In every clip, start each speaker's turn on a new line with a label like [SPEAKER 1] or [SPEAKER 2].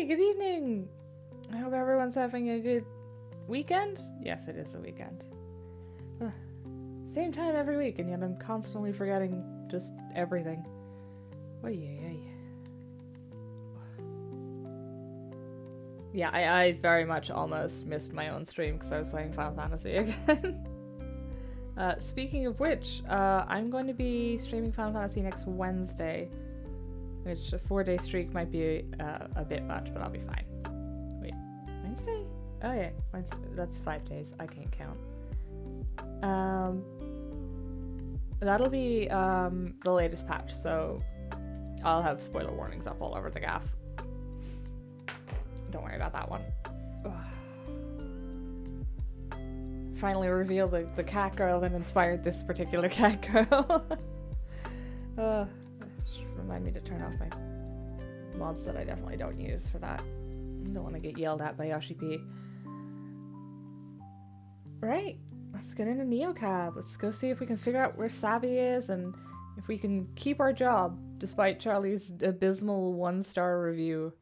[SPEAKER 1] Hey, good evening! I hope everyone's having a good weekend? Yes, it is the weekend. Same time every week, and yet I'm constantly forgetting just everything. Oy. Yeah, I very much almost missed my own stream because I was playing Final Fantasy again. Speaking of which, I'm going to be streaming Final Fantasy next Wednesday, which a 4-day streak might be a bit much, but I'll be fine. Wait, Wednesday? Oh yeah, Wednesday. That's 5 days. I can't count. That'll be the latest patch, so I'll have spoiler warnings up all over the gaff. Don't worry about that one. Ugh. Finally reveal the cat girl that inspired this particular cat girl. Just remind me to turn off my mods that I definitely don't use for that. I don't want to get yelled at by Yoshi P. Right, let's get into Neocab. Let's go see if we can figure out where Savy is and if we can keep our job despite Charlie's abysmal 1-star review.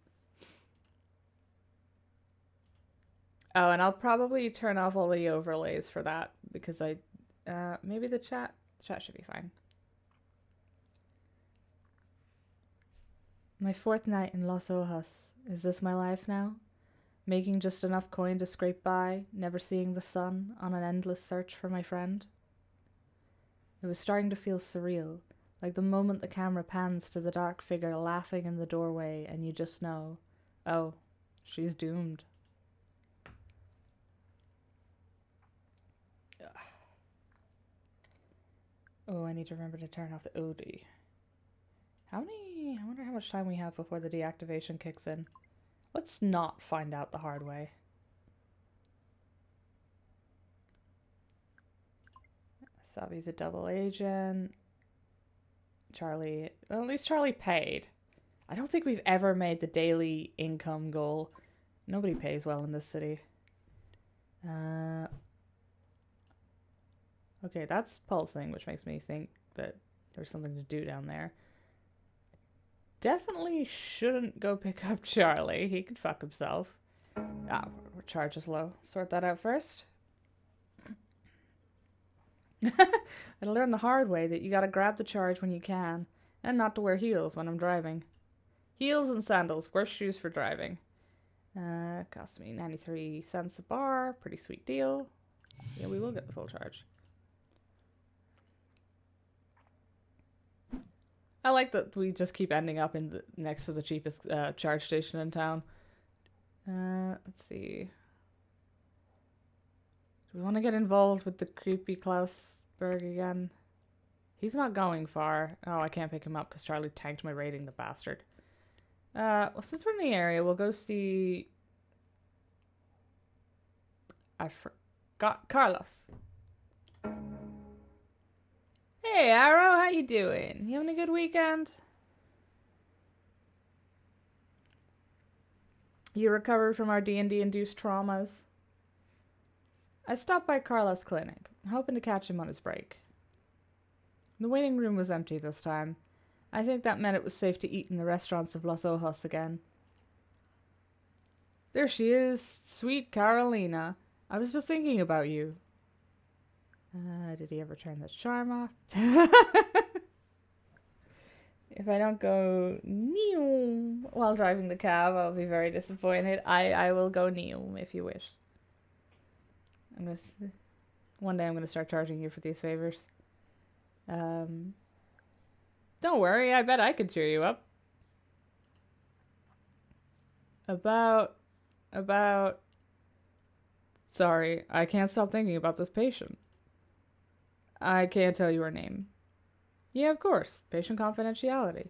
[SPEAKER 1] Oh, and I'll probably turn off all the overlays for that because maybe the chat should be fine. My 4th night in Los Ojos. Is this my life now? Making just enough coin to scrape by, never seeing the sun, on an endless search for my friend? It was starting to feel surreal, like the moment the camera pans to the dark figure laughing in the doorway and you just know, oh, she's doomed. Oh, I need to remember to turn off the OD. I wonder how much time we have before the deactivation kicks in. Let's not find out the hard way. Savy's a double agent. Charlie, well, at least Charlie paid. I don't think we've ever made the daily income goal. Nobody pays well in this city. Okay, that's pulsing, which makes me think that there's something to do down there. Definitely shouldn't go pick up Charlie. He could fuck himself. Ah, our charge is low. Sort that out first. I learned the hard way that you gotta grab the charge when you can, and not to wear heels when I'm driving. Heels and sandals, worst shoes for driving. Cost me 93 cents a bar. Pretty sweet deal. Yeah, we will get the full charge. I like that we just keep ending up next to the cheapest charge station in town. Let's see. Do we want to get involved with the creepy Klausberg again? He's not going far. Oh, I can't pick him up because Charlie tanked my rating, the bastard. Well, since we're in the area, we'll go see... I forgot Carlos. Hey, Arrow, how you doing? You having a good weekend? You recovered from our D&D-induced traumas? I stopped by Carlos' clinic, hoping to catch him on his break. The waiting room was empty this time. I think that meant it was safe to eat in the restaurants of Los Ojos again. There she is, sweet Carolina. I was just thinking about you. Did he ever turn the charm off? If I don't go neom while driving the cab, I'll be very disappointed. I will go neom if you wish. One day I'm gonna start charging you for these favors. Don't worry, I bet I could cheer you up. About... Sorry, I can't stop thinking about this patient. I can't tell you her name. Yeah, of course. Patient confidentiality.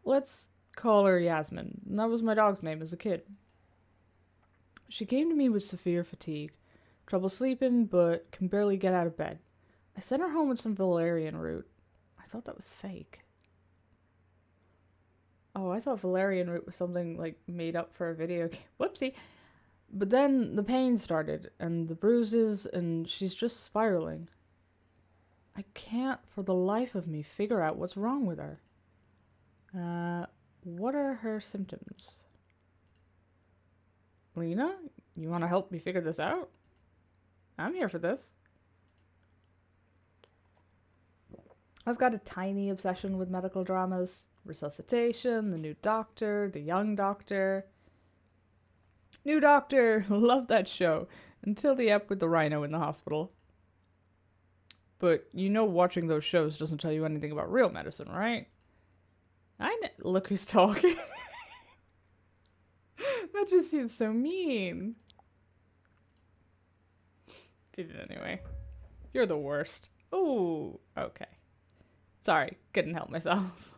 [SPEAKER 1] Let's call her Yasmin. That was my dog's name as a kid. She came to me with severe fatigue. Trouble sleeping, but can barely get out of bed. I sent her home with some valerian root. I thought that was fake. Oh, I thought valerian root was something, like, made up for a video game. Whoopsie! But then the pain started, and the bruises, and she's just spiraling. I can't, for the life of me, figure out what's wrong with her. What are her symptoms? Lena, you want to help me figure this out? I'm here for this. I've got a tiny obsession with medical dramas. Resuscitation, The New Doctor, The Young Doctor. New Doctor! Love that show. Until the ep with the rhino in the hospital. But you know watching those shows doesn't tell you anything about real medicine, right? Look who's talking. That just seems so mean. Did it anyway. You're the worst. Ooh, okay. Sorry, couldn't help myself.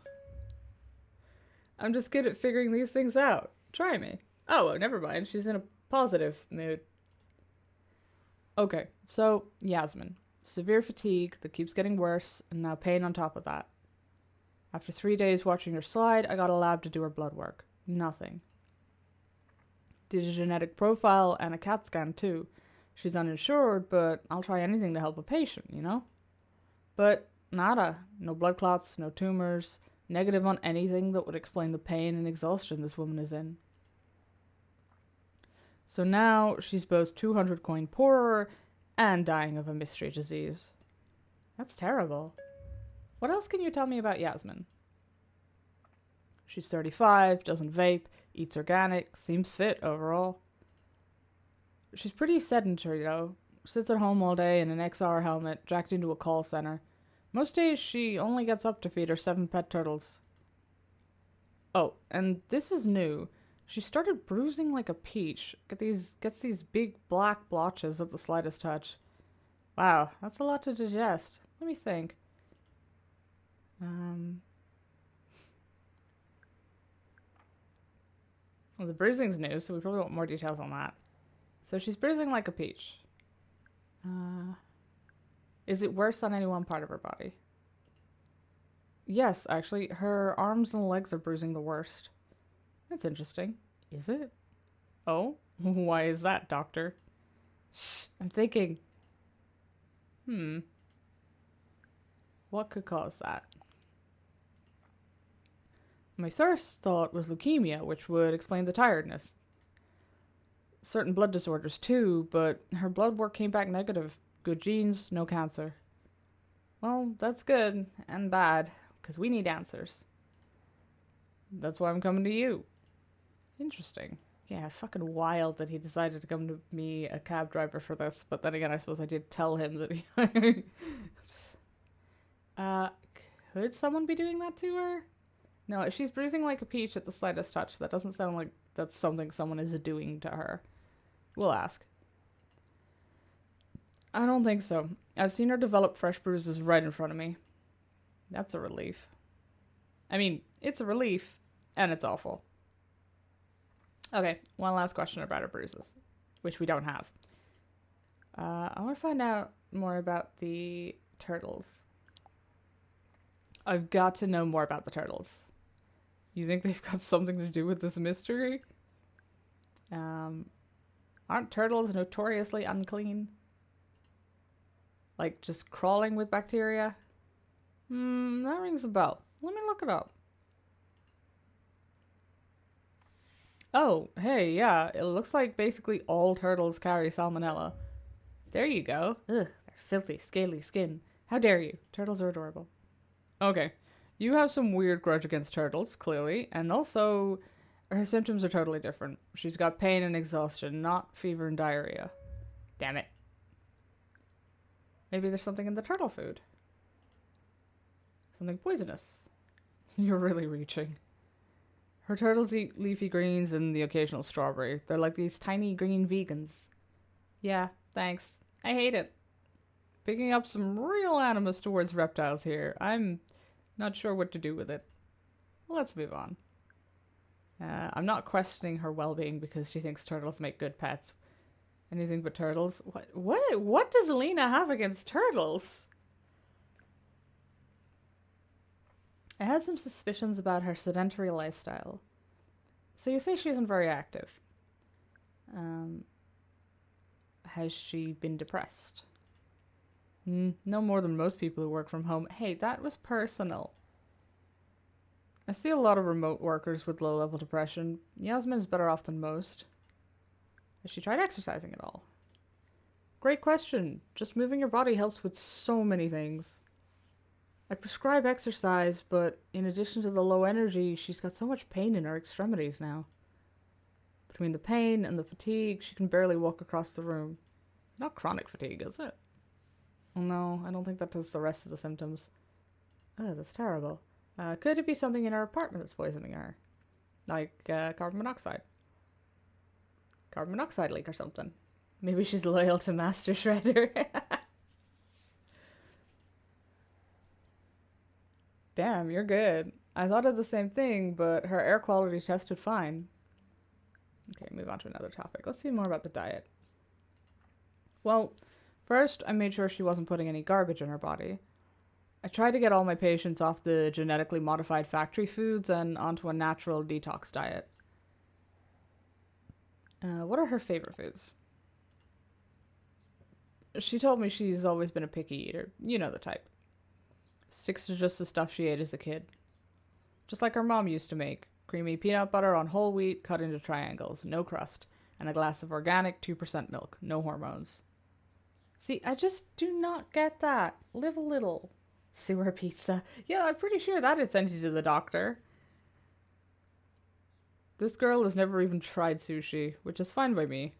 [SPEAKER 1] I'm just good at figuring these things out. Try me. Oh, well, never mind. She's in a positive mood. Okay, so Yasmin. Severe fatigue that keeps getting worse, and now pain on top of that. After 3 days watching her slide, I got a lab to do her blood work. Nothing. Did a genetic profile and a CAT scan too. She's uninsured, but I'll try anything to help a patient, you know? But nada. No blood clots, no tumors, negative on anything that would explain the pain and exhaustion this woman is in. So now she's both 200 coin poorer and dying of a mystery disease. That's terrible. What else can you tell me about Yasmin? She's 35, doesn't vape, eats organic, seems fit overall. She's pretty sedentary though. Sits at home all day in an XR helmet, jacked into a call center. Most days she only gets up to feed her 7 pet turtles. Oh, and this is new. She started bruising like a peach. Gets these big black blotches at the slightest touch. Wow, that's a lot to digest. Let me think. Well, the bruising's new, so we probably want more details on that. So she's bruising like a peach. Is it worse on any one part of her body? Yes, actually, her arms and legs are bruising the worst. That's interesting. Is it? Oh? Why is that, doctor? Shh, I'm thinking. What could cause that? My first thought was leukemia, which would explain the tiredness. Certain blood disorders too, but her blood work came back negative. Good genes, no cancer. Well, that's good and bad, because we need answers. That's why I'm coming to you. Interesting. Yeah, it's fucking wild that he decided to come to me, a cab driver, for this, but then again, I suppose I did tell him that he... Could someone be doing that to her? No, if she's bruising like a peach at the slightest touch, that doesn't sound like that's something someone is doing to her. We'll ask. I don't think so. I've seen her develop fresh bruises right in front of me. That's a relief. I mean, it's a relief, and it's awful. Okay, one last question about her bruises, which we don't have. I want to find out more about the turtles. I've got to know more about the turtles. You think they've got something to do with this mystery? Aren't turtles notoriously unclean? Like, just crawling with bacteria? That rings a bell. Let me look it up. Oh, hey, yeah, it looks like basically all turtles carry salmonella. There you go. Ugh, their filthy, scaly skin. How dare you? Turtles are adorable. Okay, you have some weird grudge against turtles, clearly, and also her symptoms are totally different. She's got pain and exhaustion, not fever and diarrhea. Damn it. Maybe there's something in the turtle food. Something poisonous. You're really reaching. Her turtles eat leafy greens and the occasional strawberry. They're like these tiny green vegans. Yeah, thanks. I hate it. Picking up some real animus towards reptiles here. I'm not sure what to do with it. Let's move on. I'm not questioning her well-being because she thinks turtles make good pets. Anything but turtles? What does Lena have against turtles? I had some suspicions about her sedentary lifestyle. So you say she isn't very active. Has she been depressed? No more than most people who work from home. Hey, that was personal. I see a lot of remote workers with low-level depression. Yasmin's better off than most. Has she tried exercising at all? Great question. Just moving your body helps with so many things. I prescribe exercise, but in addition to the low energy, she's got so much pain in her extremities now. Between the pain and the fatigue, she can barely walk across the room. Not chronic fatigue, is it? Oh, no, I don't think that does the rest of the symptoms. Oh, that's terrible. Could it be something in her apartment that's poisoning her? Like carbon monoxide? Carbon monoxide leak or something. Maybe she's loyal to Master Shredder. Damn, you're good. I thought of the same thing, but her air quality tested fine. Okay, move on to another topic. Let's see more about the diet. Well, first, I made sure she wasn't putting any garbage in her body. I tried to get all my patients off the genetically modified factory foods and onto a natural detox diet. What are her favorite foods? She told me she's always been a picky eater. You know the type. Sticks to just the stuff she ate as a kid. Just like her mom used to make. Creamy peanut butter on whole wheat cut into triangles, no crust, and a glass of organic 2% milk, no hormones. See, I just do not get that. Live a little. Sewer pizza. Yeah, I'm pretty sure that had sent you to the doctor. This girl has never even tried sushi, which is fine by me.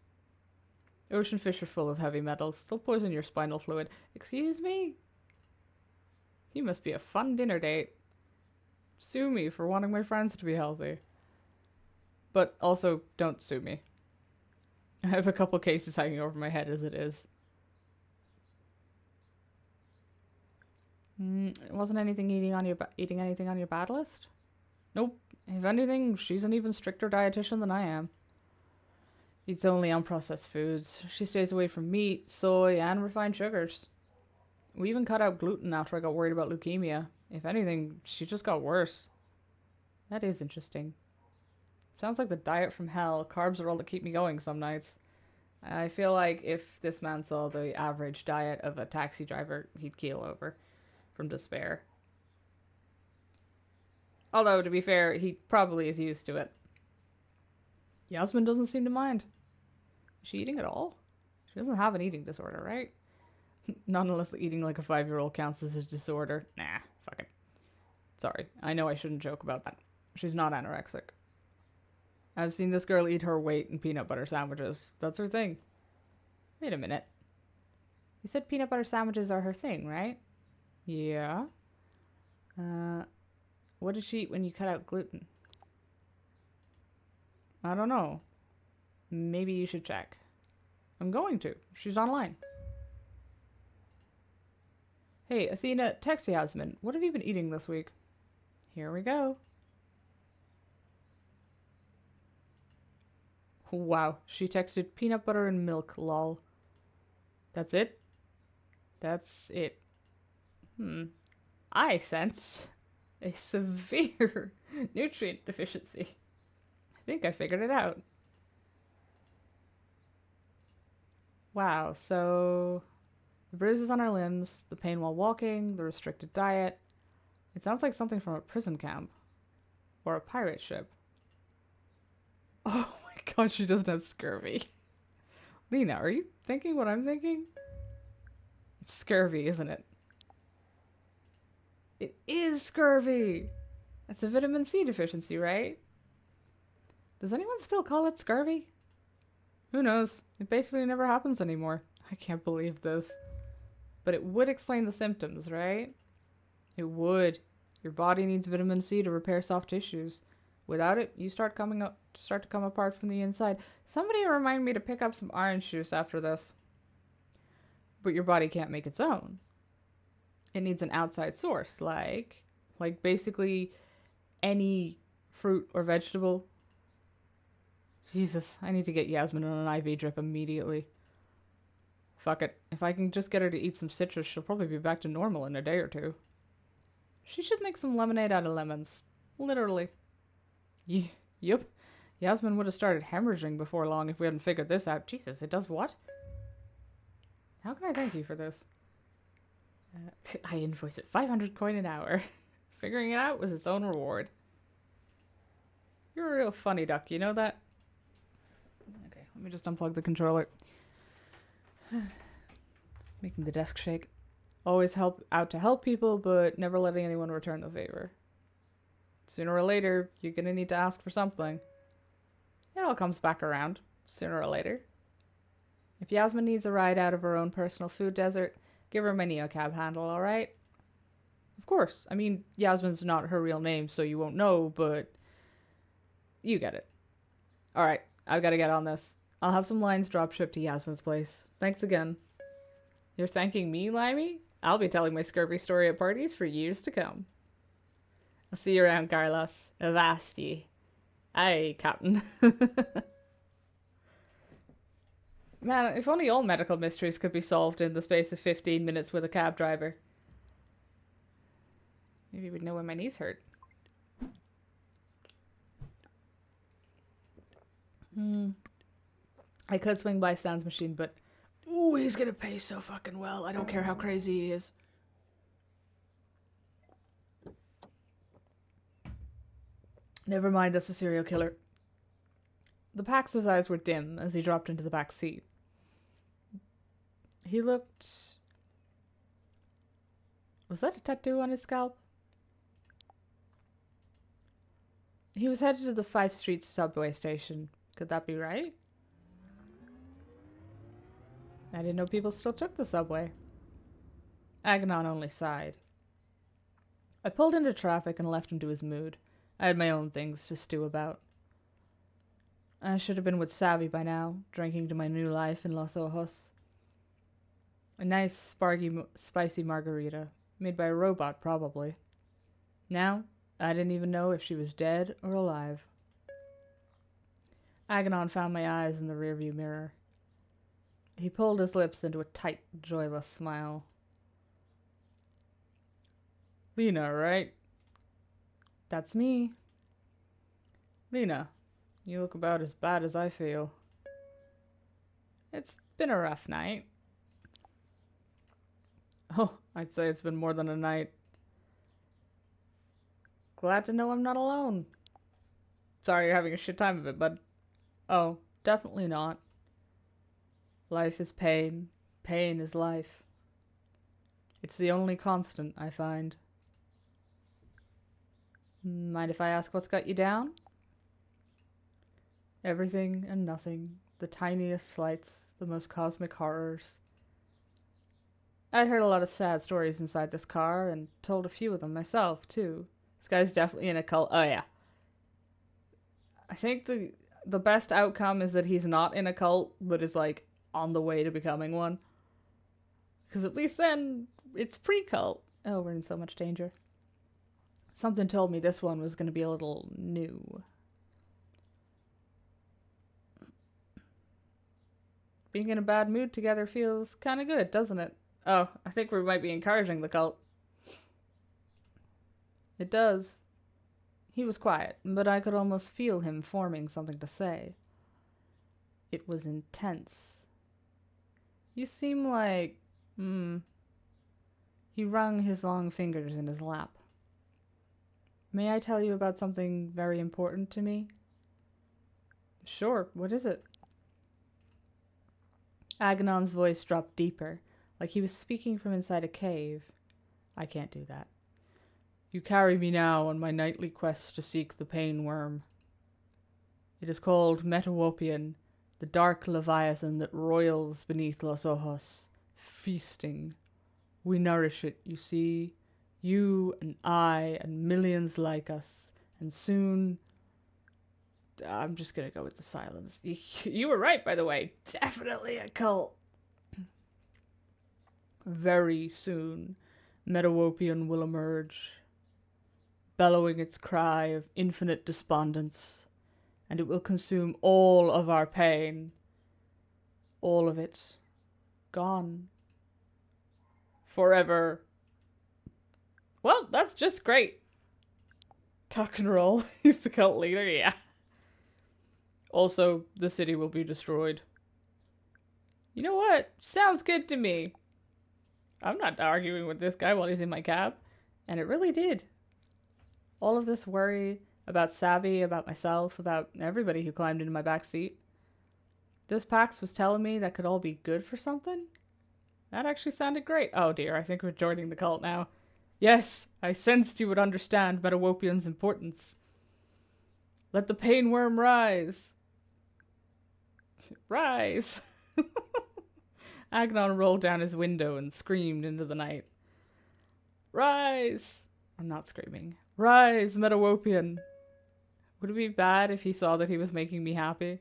[SPEAKER 1] Ocean fish are full of heavy metals. They'll poison your spinal fluid. Excuse me? You must be a fun dinner date. Sue me for wanting my friends to be healthy. But also, don't sue me. I have a couple cases hanging over my head as it is. Wasn't anything eating anything on your bad list? Nope. If anything, she's an even stricter dietitian than I am. Eats only unprocessed foods. She stays away from meat, soy, and refined sugars. We even cut out gluten after I got worried about leukemia. If anything, she just got worse. That is interesting. Sounds like the diet from hell. Carbs are all that keep me going some nights. I feel like if this man saw the average diet of a taxi driver, he'd keel over from despair. Although, to be fair, he probably is used to it. Yasmin doesn't seem to mind. Is she eating at all? She doesn't have an eating disorder, right? Not unless eating like a 5-year-old counts as a disorder. Nah, fuck it. Sorry, I know I shouldn't joke about that. She's not anorexic. I've seen this girl eat her weight in peanut butter sandwiches. That's her thing. Wait a minute. You said peanut butter sandwiches are her thing, right? Yeah. What did she eat when you cut out gluten? I don't know. Maybe you should check. I'm going to. She's online. Hey, Athena, text Yasmin. What have you been eating this week? Here we go. Wow, she texted peanut butter and milk, lol. That's it? That's it. I sense a severe nutrient deficiency. I think I figured it out. Wow, so the bruises on her limbs, the pain while walking, the restricted diet. It sounds like something from a prison camp. Or a pirate ship. Oh my god, she doesn't have scurvy. Lena, are you thinking what I'm thinking? It's scurvy, isn't it? It is scurvy! It's a vitamin C deficiency, right? Does anyone still call it scurvy? Who knows? It basically never happens anymore. I can't believe this. But it would explain the symptoms, right? It would. Your body needs vitamin C to repair soft tissues. Without it, you start to come apart from the inside. Somebody remind me to pick up some orange juice after this. But your body can't make its own. It needs an outside source, like basically any fruit or vegetable. Jesus, I need to get Yasmin on an IV drip immediately. Fuck it. If I can just get her to eat some citrus, she'll probably be back to normal in a day or two. She should make some lemonade out of lemons. Literally. Yup. Yasmin would have started hemorrhaging before long if we hadn't figured this out. Jesus, it does what? How can I thank you for this? I invoice at 500 coin an hour. Figuring it out was its own reward. You're a real funny duck, you know that? Okay, Let me just unplug the controller. Making the desk shake. Always out to help people, but never letting anyone return the favor. Sooner or later, you're gonna need to ask for something. It all comes back around, sooner or later. If Yasmin needs a ride out of her own personal food desert, give her my neocab handle, alright? Of course. I mean, Yasmin's not her real name, so you won't know, but you get it. Alright, I've gotta get on this. I'll have some lines drop shipped to Yasmin's place. Thanks again. You're thanking me, Limey? I'll be telling my scurvy story at parties for years to come. I'll see you around, Carlos. Avasti. Aye, Captain. Man, if only all medical mysteries could be solved in the space of 15 minutes with a cab driver. Maybe we'd know when my knees hurt. I could swing by Stan's machine, but... Ooh, he's gonna pay so fucking well. I don't care how crazy he is. Never mind, that's a serial killer. The Pax's eyes were dim as he dropped into the back seat. He looked... Was that a tattoo on his scalp? He was headed to the 5th Street subway station. Could that be right? I didn't know people still took the subway. Aganon only sighed. I pulled into traffic and left him to his mood. I had my own things to stew about. I should have been with Savy by now, drinking to my new life in Los Ojos. A nice, spicy margarita, made by a robot, probably. Now, I didn't even know if she was dead or alive. Aganon found my eyes in the rearview mirror. He pulled his lips into a tight, joyless smile. Lena, right? That's me. Lena, you look about as bad as I feel. It's been a rough night. Oh, I'd say it's been more than a night. Glad to know I'm not alone. Sorry you're having a shit time of it, bud. Oh, definitely not. Life is pain. Pain is life. It's the only constant, I find. Mind if I ask what's got you down? Everything and nothing. The tiniest slights. The most cosmic horrors. I'd heard a lot of sad stories inside this car, and told a few of them myself, too. This guy's definitely in a cult. Oh, yeah. I think the best outcome is that he's not in a cult, but is, like, on the way to becoming one. Because at least then, it's pre-cult. Oh, we're in so much danger. Something told me this one was going to be a little new. Being in a bad mood together feels kind of good, doesn't it? Oh, I think we might be encouraging the cult. It does. He was quiet, but I could almost feel him forming something to say. It was intense. You seem like... He wrung his long fingers in his lap. May I tell you about something very important to me? Sure, what is it? Agonon's voice dropped deeper, like he was speaking from inside a cave. I can't do that. You carry me now on my nightly quest to seek the pain worm. It is called Metawopian, the dark leviathan that roils beneath Los Ojos, feasting. We nourish it, you see, you and I and millions like us, and soon... I'm just gonna go with the silence. You were right, by the way. Definitely a cult. Very soon, Metawopian will emerge, bellowing its cry of infinite despondence, and it will consume all of our pain. All of it. Gone. Forever. Well, that's just great. Tuck and roll. He's the cult leader, yeah. Also, the city will be destroyed. You know what? Sounds good to me. I'm not arguing with this guy while he's in my cab. And it really did. All of this worry about Savy, about myself, about everybody who climbed into my back seat. this Pax was telling me that could all be good for something? That actually sounded great. Oh dear, I think we're joining the cult now. Yes, I sensed you would understand Metawopian's importance. Let the pain worm rise. Rise! Agnon rolled down his window and screamed into the night. Rise! I'm not screaming. Rise, Metawopian! Would it be bad if he saw that he was making me happy?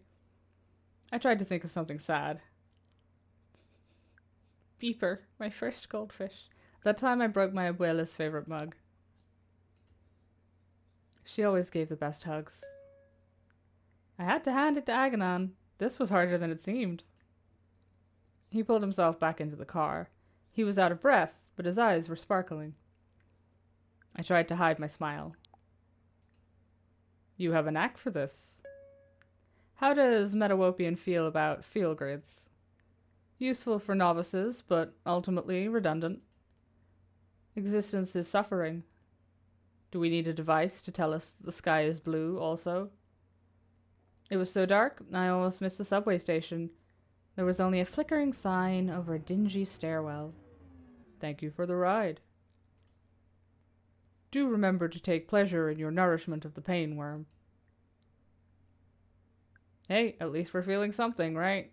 [SPEAKER 1] I tried to think of something sad. Beeper, my first goldfish. That time I broke my abuela's favorite mug. She always gave the best hugs. I had to hand it to Agnon. This was harder than it seemed. He pulled himself back into the car. He was out of breath, but his eyes were sparkling. I tried to hide my smile. You have a knack for this. How does Metawopian feel about field grids? Useful for novices, but ultimately redundant. Existence is suffering. Do we need a device to tell us the sky is blue also? It was so dark, I almost missed the subway station. There was only a flickering sign over a dingy stairwell. Thank you for the ride. Do remember to take pleasure in your nourishment of the pain worm. Hey, at least we're feeling something, right?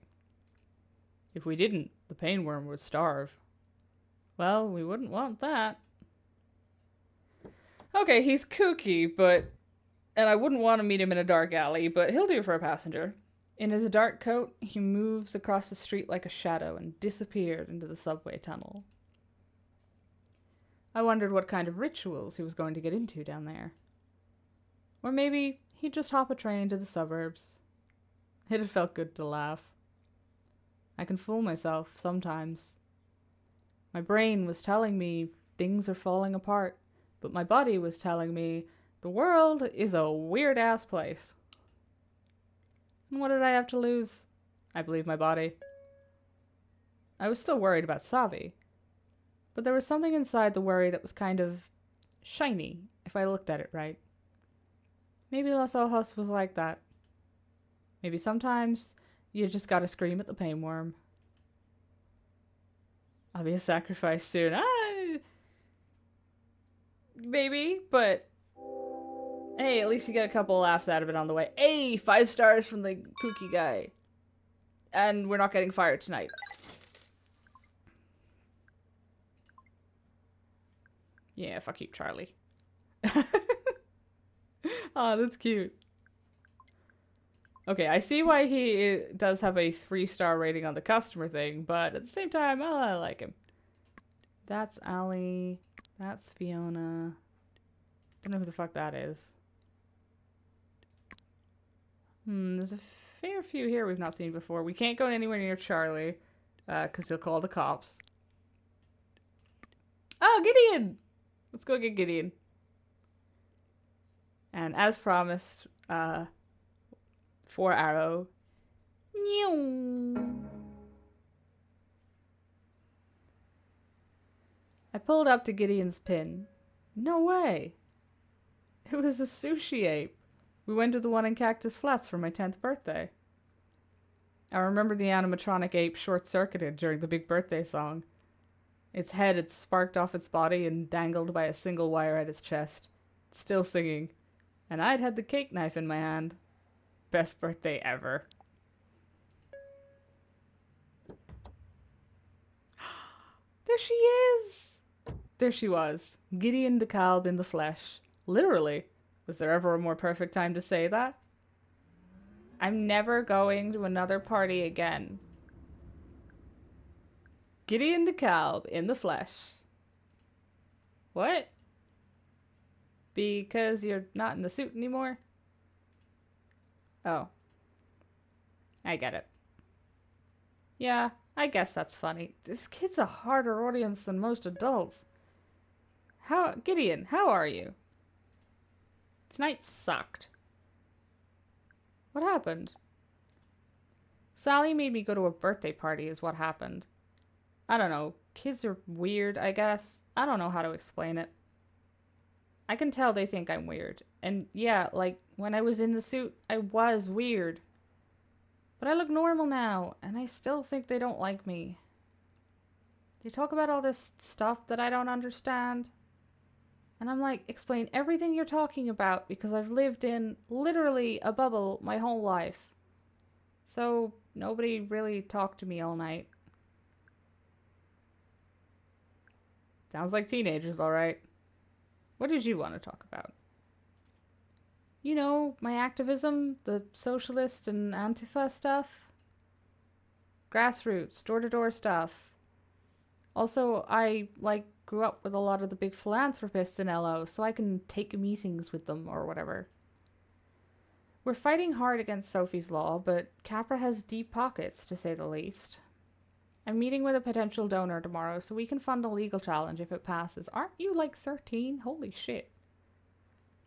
[SPEAKER 1] If we didn't, the pain worm would starve. Well, we wouldn't want that. Okay, he's kooky, but... And I wouldn't want to meet him in a dark alley, but he'll do for a passenger. In his dark coat, he moves across the street like a shadow and disappeared into the subway tunnel. I wondered what kind of rituals he was going to get into down there. Or maybe he'd just hop a train to the suburbs. It had felt good to laugh. I can fool myself sometimes. My brain was telling me things are falling apart, but my body was telling me the world is a weird-ass place. And what did I have to lose? I believe my body. I was still worried about Savy, but there was something inside the worry that was kind of shiny if I looked at it right. Maybe Los Ojos was like that. Maybe sometimes you just gotta scream at the pain worm. I'll be a sacrifice soon. Maybe, but hey, at least you get a couple laughs out of it on the way. Hey, 5 stars from the kooky guy. And we're not getting fired tonight. Yeah, fuck you, Charlie. Oh, that's cute. Okay, I see why he does have a 3-star rating on the customer thing, but at the same time, oh, I like him. That's Allie. That's Fiona. Don't know who the fuck that is. There's a fair few here we've not seen before. We can't go anywhere near Charlie, because he'll call the cops. Oh, Gideon! Let's go get Gideon. And as promised, 4 arrow. I pulled up to Gideon's pin. No way! It was a sushi ape. We went to the one in Cactus Flats for my 10th birthday. I remember the animatronic ape short-circuited during the big birthday song. Its head had sparked off its body and dangled by a single wire at its chest. Still singing. And I'd had the cake knife in my hand. Best birthday ever. There she is! There she was. Gideon DeKalb in the flesh. Literally. Was there ever a more perfect time to say that? I'm never going to another party again. Gideon DeKalb in the flesh. What? Because you're not in the suit anymore? Oh. I get it. Yeah, I guess that's funny. This kid's a harder audience than most adults. Gideon, how are you? Tonight sucked. What happened? Sally made me go to a birthday party is what happened. I don't know. Kids are weird, I guess. I don't know how to explain it. I can tell they think I'm weird. And yeah, like, when I was in the suit, I was weird. But I look normal now, and I still think they don't like me. They talk about all this stuff that I don't understand. And I'm like, explain everything you're talking about because I've lived in literally a bubble my whole life. So nobody really talked to me all night. Sounds like teenagers, alright. What did you want to talk about? You know, my activism, the socialist and Antifa stuff. Grassroots, door-to-door stuff. Also, I, grew up with a lot of the big philanthropists in LO, so I can take meetings with them or whatever. We're fighting hard against Sophie's Law, but Capra has deep pockets, to say the least. I'm meeting with a potential donor tomorrow, so we can fund a legal challenge if it passes. Aren't you, 13? Holy shit.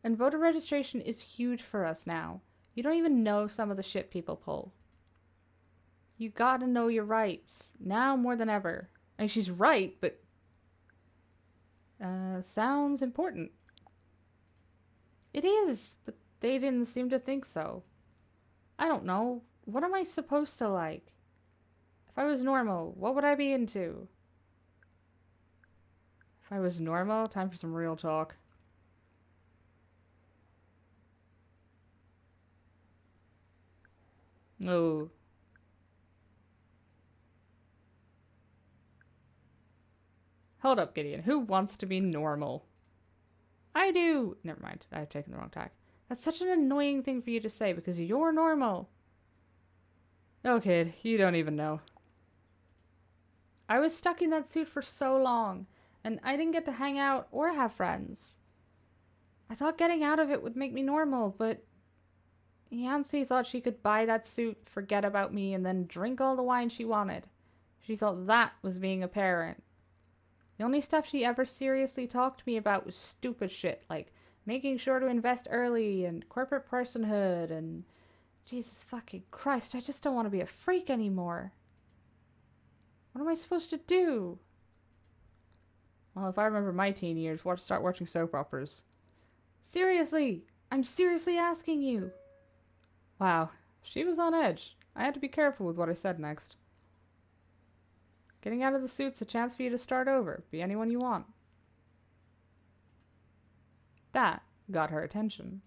[SPEAKER 1] And voter registration is huge for us now. You don't even know some of the shit people pull. You gotta know your rights, now more than ever. And she's right, but sounds important. It is, but they didn't seem to think so. I don't know. What am I supposed to like? If I was normal, what would I be into? If I was normal, time for some real talk. Oh. Hold up, Gideon. Who wants to be normal? I do! Never mind. I've taken the wrong tack. That's such an annoying thing for you to say because you're normal. No, kid. You don't even know. I was stuck in that suit for so long, and I didn't get to hang out or have friends. I thought getting out of it would make me normal, but Yancy thought she could buy that suit, forget about me, and then drink all the wine she wanted. She thought that was being a parent. The only stuff she ever seriously talked to me about was stupid shit, like making sure to invest early and corporate personhood and... Jesus fucking Christ, I just don't want to be a freak anymore. What am I supposed to do? Well, if I remember my teen years, start watching soap operas. Seriously! I'm seriously asking you! Wow, she was on edge. I had to be careful with what I said next. Getting out of the suit's a chance for you to start over. Be anyone you want. That got her attention.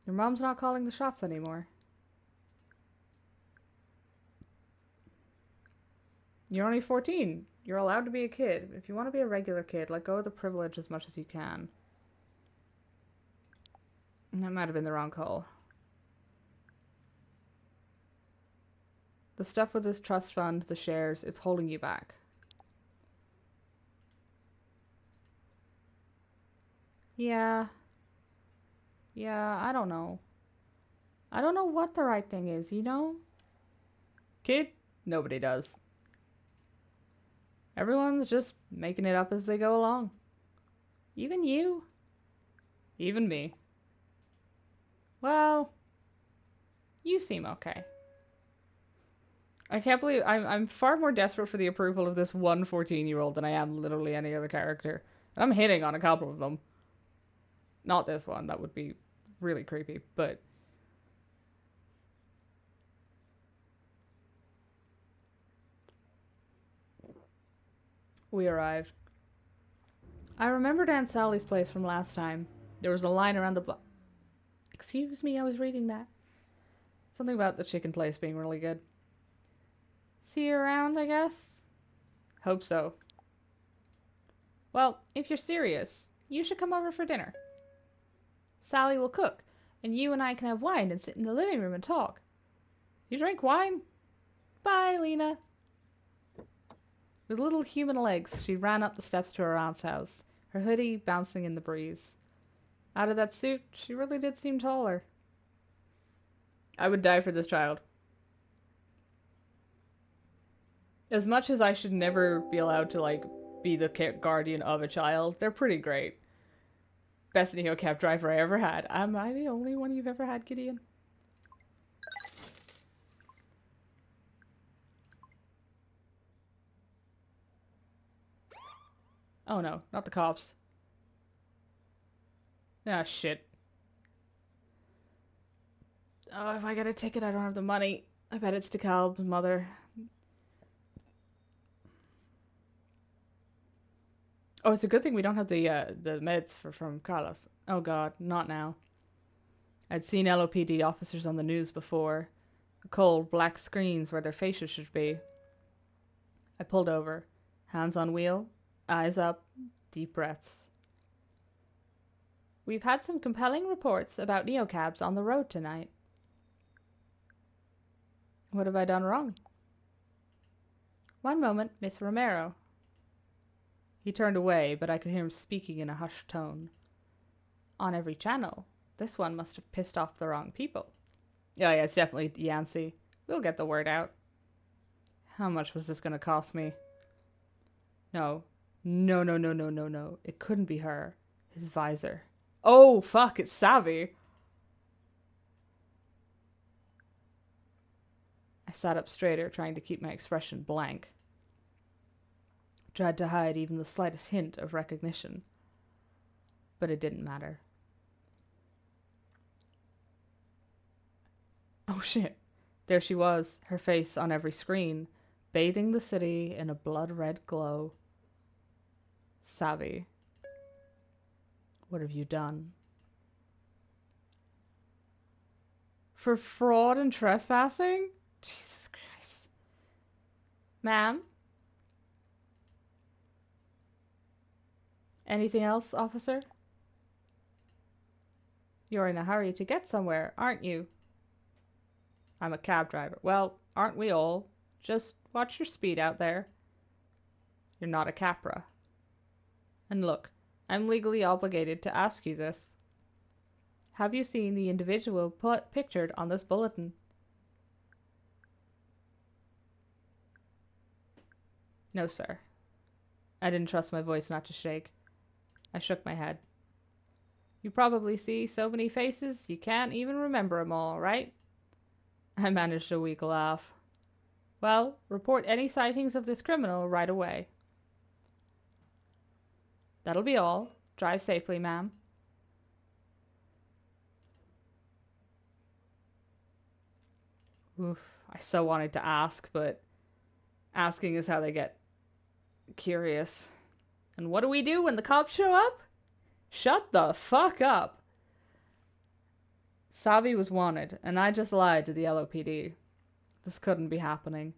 [SPEAKER 1] Your mom's not calling the shots anymore. You're only 14. You're allowed to be a kid. If you want to be a regular kid, let go of the privilege as much as you can. That might have been the wrong call. The stuff with this trust fund, the shares, it's holding you back. Yeah. Yeah, I don't know. I don't know what the right thing is, you know? Kid, nobody does. Everyone's just making it up as they go along. Even you. Even me. Well, you seem okay. I can't believe I'm far more desperate for the approval of this one 14-year-old than I am literally any other character. I'm hitting on a couple of them. Not this one, that would be really creepy, but... We arrived. I remembered Aunt Sally's place from last time. There was a line around the block. Excuse me, I was reading that. Something about the chicken place being really good. See you around, I guess? Hope so. Well, if you're serious, you should come over for dinner. Sally will cook, and you and I can have wine and sit in the living room and talk. You drink wine? Bye, Lena. With little human legs, she ran up the steps to her aunt's house, her hoodie bouncing in the breeze. Out of that suit, she really did seem taller. I would die for this child. As much as I should never be allowed to, be the guardian of a child, they're pretty great. Best Neo cab driver I ever had. Am I the only one you've ever had, Gideon? Oh no, not the cops. Ah, shit. Oh, if I get a ticket, I don't have the money. I bet it's to Caleb's mother. Oh, it's a good thing we don't have the meds from Carlos. Oh God, not now. I'd seen LOPD officers on the news before. Cold, black screens where their faces should be. I pulled over. Hands on wheel, eyes up, deep breaths. We've had some compelling reports about neocabs on the road tonight. What have I done wrong? One moment, Miss Romero. He turned away, but I could hear him speaking in a hushed tone. On every channel. This one must have pissed off the wrong people. Yeah, it's definitely Yancy. We'll get the word out. How much was this going to cost me? No. No. It couldn't be her. His visor. Oh, fuck, it's Savy. I sat up straighter, trying to keep my expression blank. Tried to hide even the slightest hint of recognition. But it didn't matter. Oh shit. There she was, her face on every screen, bathing the city in a blood-red glow. Savy. What have you done? For fraud and trespassing? Jesus Christ. Ma'am? Anything else, officer? You're in a hurry to get somewhere, aren't you? I'm a cab driver. Well, aren't we all? Just watch your speed out there. You're not a Capra. And look, I'm legally obligated to ask you this. Have you seen the individual pictured on this bulletin? No, sir. I didn't trust my voice not to shake. I shook my head. You probably see so many faces you can't even remember 'em all, right? I managed a weak laugh. Well, report any sightings of this criminal right away. That'll be all. Drive safely, ma'am. Oof, I so wanted to ask, but asking is how they get curious. And what do we do when the cops show up? Shut the fuck up. Savy was wanted, and I just lied to the LOPD. This couldn't be happening.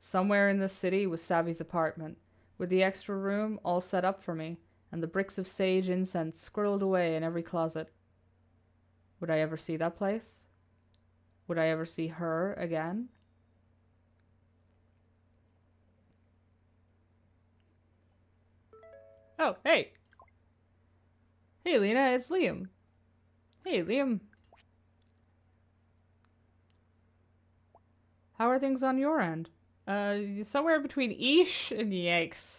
[SPEAKER 1] Somewhere in this city was Savy's apartment, with the extra room all set up for me, and the bricks of sage incense squirreled away in every closet. Would I ever see that place? Would I ever see her again? Oh, hey! Hey, Lena, it's Liam. Hey, Liam. How are things on your end? Somewhere between eesh and yikes.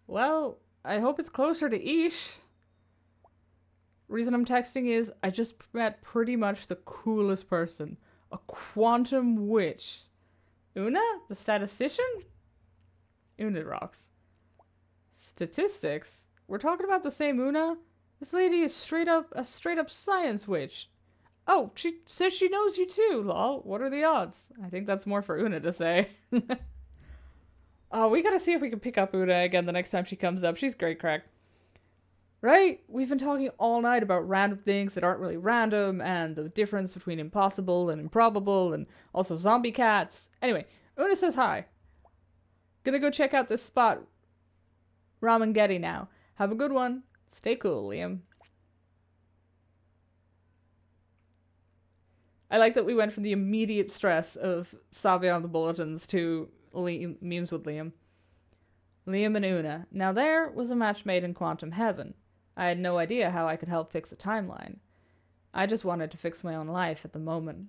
[SPEAKER 1] Well, I hope it's closer to eesh. Reason I'm texting is I just met pretty much the coolest person. A quantum witch. Una, the statistician? Una rocks. Statistics? We're talking about the same Una? This lady is a straight up science witch. Oh, she says she knows you too, lol. What are the odds? I think that's more for Una to say. Oh, we gotta see if we can pick up Una again the next time she comes up. She's great crack. Right? We've been talking all night about random things that aren't really random, and the difference between impossible and improbable, and also zombie cats. Anyway, Una says hi. Gonna go check out this spot, Ramen now. Have a good one. Stay cool, Liam. I like that we went from the immediate stress of Savy on the bulletins to memes with Liam. Liam and Una. Now there was a match made in quantum heaven. I had no idea how I could help fix a timeline. I just wanted to fix my own life at the moment.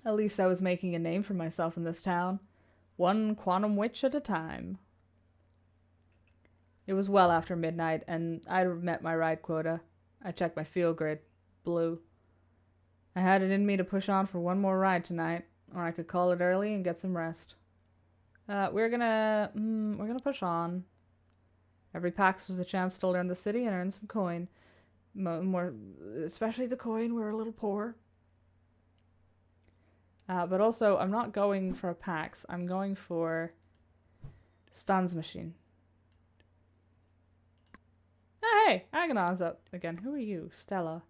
[SPEAKER 1] At least I was making a name for myself in this town. One quantum witch at a time. It was well after midnight, and I'd met my ride quota. I checked my fuel grid. Blue. I had it in me to push on for one more ride tonight, or I could call it early and get some rest. We're gonna push on. Every PAX was a chance to learn the city and earn some coin. more, especially the coin. We're a little poor. But also, I'm not going for a PAX. I'm going for Stan's machine. Oh, hey, Agonon's up again. Who are you? Stella.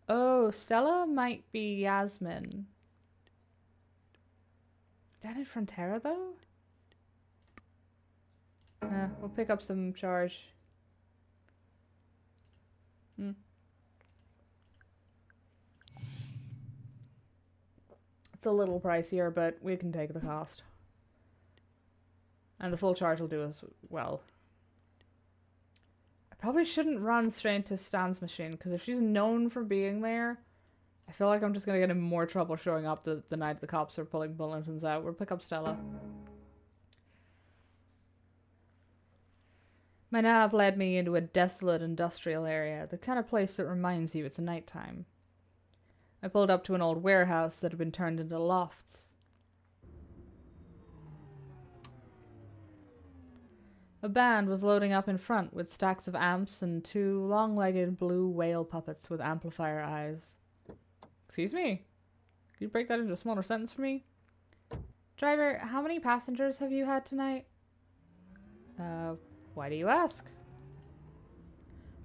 [SPEAKER 1] Oh, Stella might be Yasmin. Down in Frontera, though? We'll pick up some charge. It's a little pricier, but we can take the cost. And the full charge will do as well. I probably shouldn't run straight to Stan's machine, because if she's known for being there, I feel like I'm just going to get in more trouble showing up the night the cops are pulling bulletins out. We'll pick up Stella. My nav led me into a desolate industrial area, the kind of place that reminds you it's nighttime. I pulled up to an old warehouse that had been turned into lofts. A band was loading up in front with stacks of amps and two long-legged blue whale puppets with amplifier eyes. Excuse me? Could you break that into a smaller sentence for me? Driver, how many passengers have you had tonight? Why do you ask?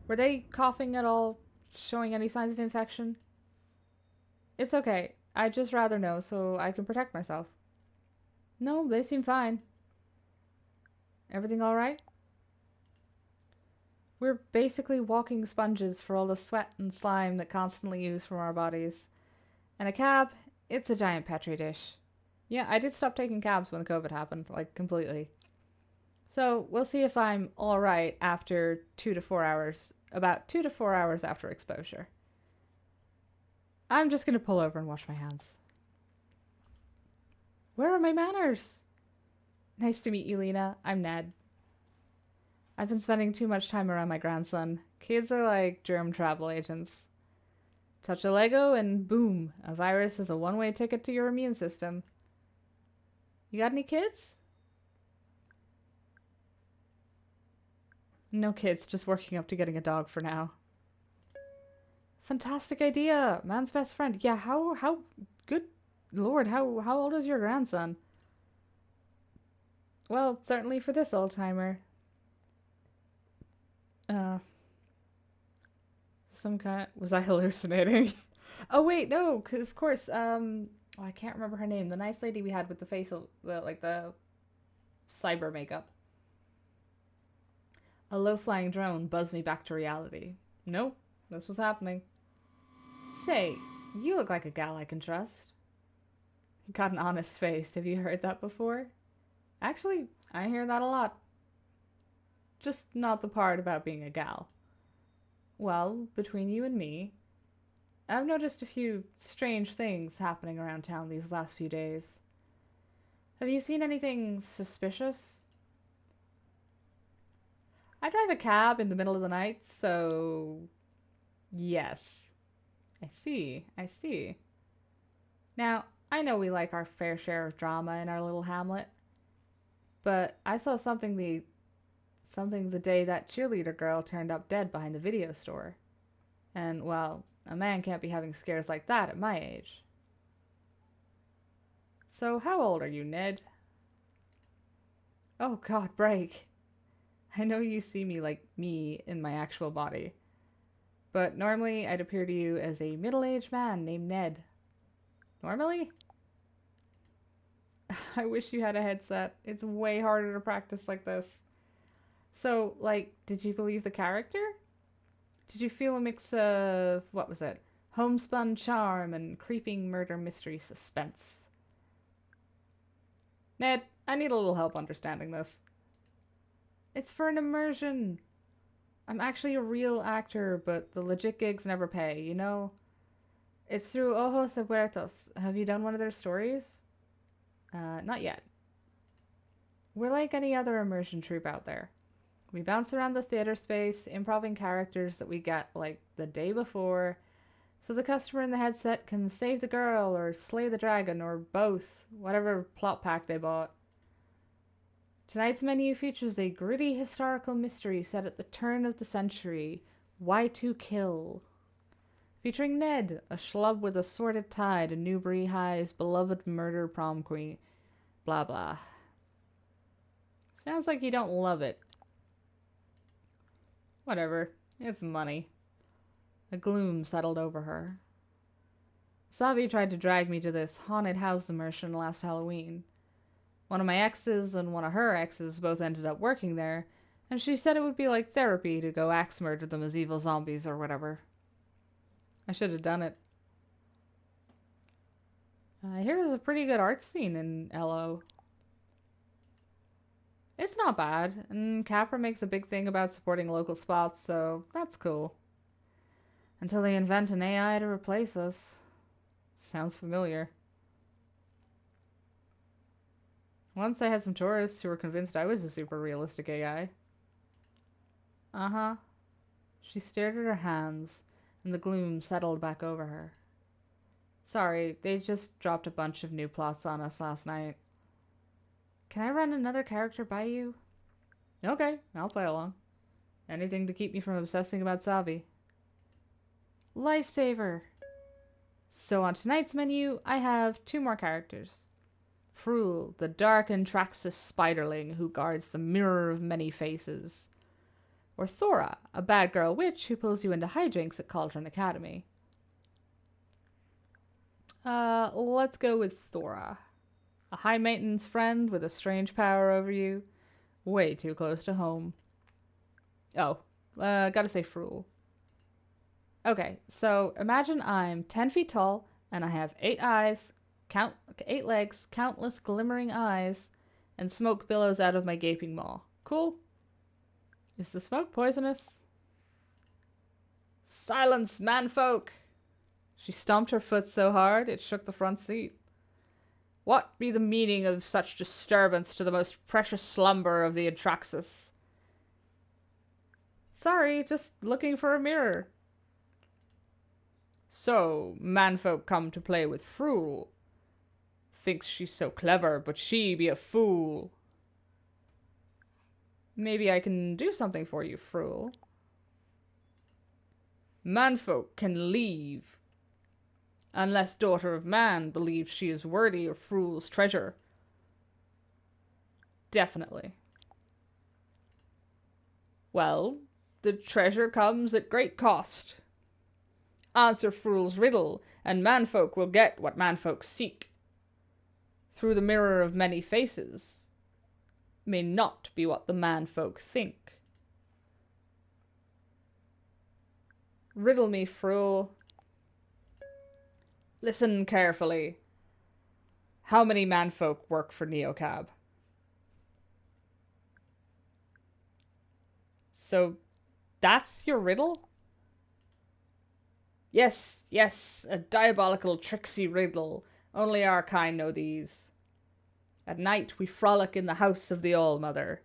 [SPEAKER 1] Were they coughing at all? Showing any signs of infection? It's okay. I'd just rather know so I can protect myself. No, they seem fine. Everything alright? We're basically walking sponges for all the sweat and slime that constantly ooze from our bodies. And a cab, it's a giant petri dish. Yeah, I did stop taking cabs when COVID happened, like completely. So we'll see if I'm alright after 2 to 4 hours, about 2 to 4 hours after exposure. I'm just gonna pull over and wash my hands. Where are my manners? Nice to meet you, Lena. I'm Ned. I've been spending too much time around my grandson. Kids are like germ travel agents. Touch a Lego and boom, a virus is a one-way ticket to your immune system. You got any kids? No kids, just working up to getting a dog for now. Fantastic idea. Man's best friend. Yeah, how good lord, how old is your grandson? Well, certainly for this old timer. Some kind. Was I hallucinating? Oh wait, no. Of course. I can't remember her name. The nice lady we had with the facial, the cyber makeup. A low-flying drone buzzed me back to reality. Nope, this was happening. Say, you look like a gal I can trust. Got an honest face. Have you heard that before? Actually, I hear that a lot. Just not the part about being a gal. Well, between you and me, I've noticed a few strange things happening around town these last few days. Have you seen anything suspicious? I drive a cab in the middle of the night, so... yes. I see. Now, I know we like our fair share of drama in our little hamlet, but I saw something the day that cheerleader girl turned up dead behind the video store. And, well, a man can't be having scares like that at my age. So, how old are you, Ned? Oh god, break. I know you see me like me in my actual body, but normally I'd appear to you as a middle-aged man named Ned. Normally? I wish you had a headset. It's way harder to practice like this. So, like, did you believe the character? Did you feel a mix of, what was it? Homespun charm and creeping murder mystery suspense? Ned, I need a little help understanding this. It's for an immersion. I'm actually a real actor, but the legit gigs never pay, you know? It's through Ojos de Puertos. Have you done one of their stories? Not yet. We're like any other immersion troupe out there. We bounce around the theater space, improvising characters that we get, like, the day before, so the customer in the headset can save the girl, or slay the dragon, or both, whatever plot pack they bought. Tonight's menu features a gritty historical mystery set at the turn of the century, Why to Kill. Featuring Ned, a schlub with a sordid tie to Newbury High's beloved murder prom queen. Blah blah. Sounds like you don't love it. Whatever. It's money. A gloom settled over her. Savy tried to drag me to this haunted house immersion last Halloween. One of my exes and one of her exes both ended up working there, and she said it would be like therapy to go axe murder them as evil zombies or whatever. I should have done it. I hear there's a pretty good art scene in LO. It's not bad, and Capra makes a big thing about supporting local spots, so that's cool. Until they invent an AI to replace us. Sounds familiar. Once I had some tourists who were convinced I was a super realistic AI. Uh-huh. She stared at her hands, and the gloom settled back over her. Sorry, they just dropped a bunch of new plots on us last night. Can I run another character by you? Okay, I'll play along. Anything to keep me from obsessing about Savy. Lifesaver! So on tonight's menu, I have 2 more characters. Frul, the dark Antraxis spiderling who guards the Mirror of Many Faces. Or Thora, a bad girl witch who pulls you into hijinks at Cauldron Academy. Let's go with Thora. A high-maintenance friend with a strange power over you. Way too close to home. Oh, gotta say Frul. Okay, so imagine I'm 10 feet tall, and I have 8 eyes, 8 legs, countless glimmering eyes, and smoke billows out of my gaping maw. Cool? Is the smoke poisonous? Silence, manfolk! She stomped her foot so hard it shook the front seat. What be the meaning of such disturbance to the most precious slumber of the Antraxis? Sorry, just looking for a mirror. So, manfolk come to play with Frul. Thinks she's so clever, but she be a fool. Maybe I can do something for you, Frul. Manfolk can leave. Unless Daughter of Man believes she is worthy of Frul's treasure. Definitely. Well, the treasure comes at great cost. Answer Frul's riddle, and manfolk will get what manfolk seek. Through the Mirror of Many Faces may not be what the manfolk think. Riddle me, Frul. Listen carefully. How many manfolk work for Neocab? So, that's your riddle? Yes, yes, a diabolical tricksy riddle. Only our kind know these. At night we frolic in the house of the All-Mother,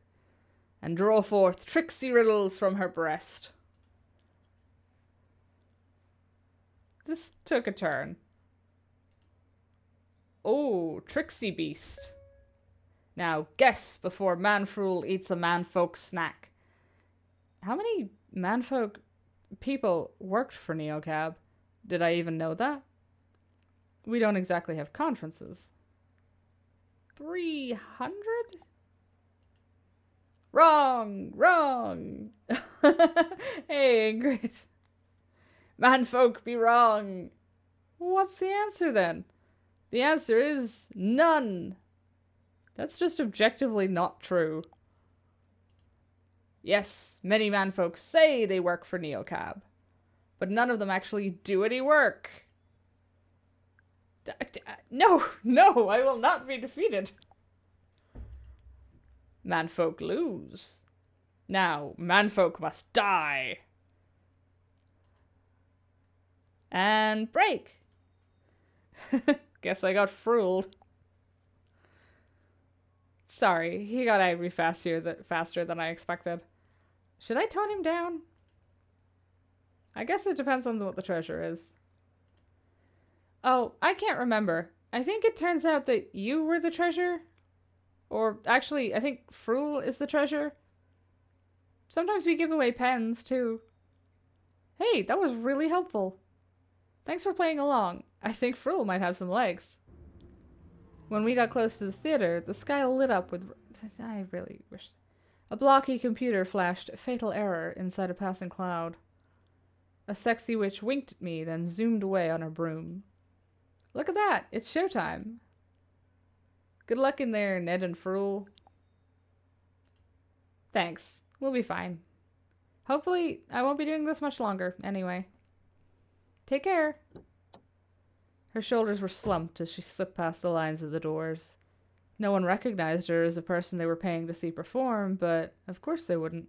[SPEAKER 1] and draw forth tricksy riddles from her breast. This took a turn. Oh, tricksy beast. Now guess before Manfrul eats a manfolk snack. How many manfolk people worked for Neocab? Did I even know that? We don't exactly have conferences. 300? Wrong! Wrong! Hey, Ingrid. Manfolk be wrong. What's the answer then? The answer is none. That's just objectively not true. Yes, many manfolk say they work for Neocab, but none of them actually do any work. No, I will not be defeated. Manfolk lose. Now, manfolk must die. And break. Guess I got fooled. Sorry, he got angry faster than I expected. Should I tone him down? I guess it depends on what the treasure is. Oh, I can't remember. I think it turns out that you were the treasure. Or actually, I think Frul is the treasure. Sometimes we give away pens, too. Hey, that was really helpful. Thanks for playing along. I think Frill might have some legs. When we got close to the theater, the sky lit up with... I really wish... A blocky computer flashed fatal error inside a passing cloud. A sexy witch winked at me, then zoomed away on her broom. Look at that! It's showtime! Good luck in there, Ned and Frill. Thanks. We'll be fine. Hopefully, I won't be doing this much longer, anyway. Take care! Her shoulders were slumped as she slipped past the lines of the doors. No one recognized her as a person they were paying to see perform, but of course they wouldn't.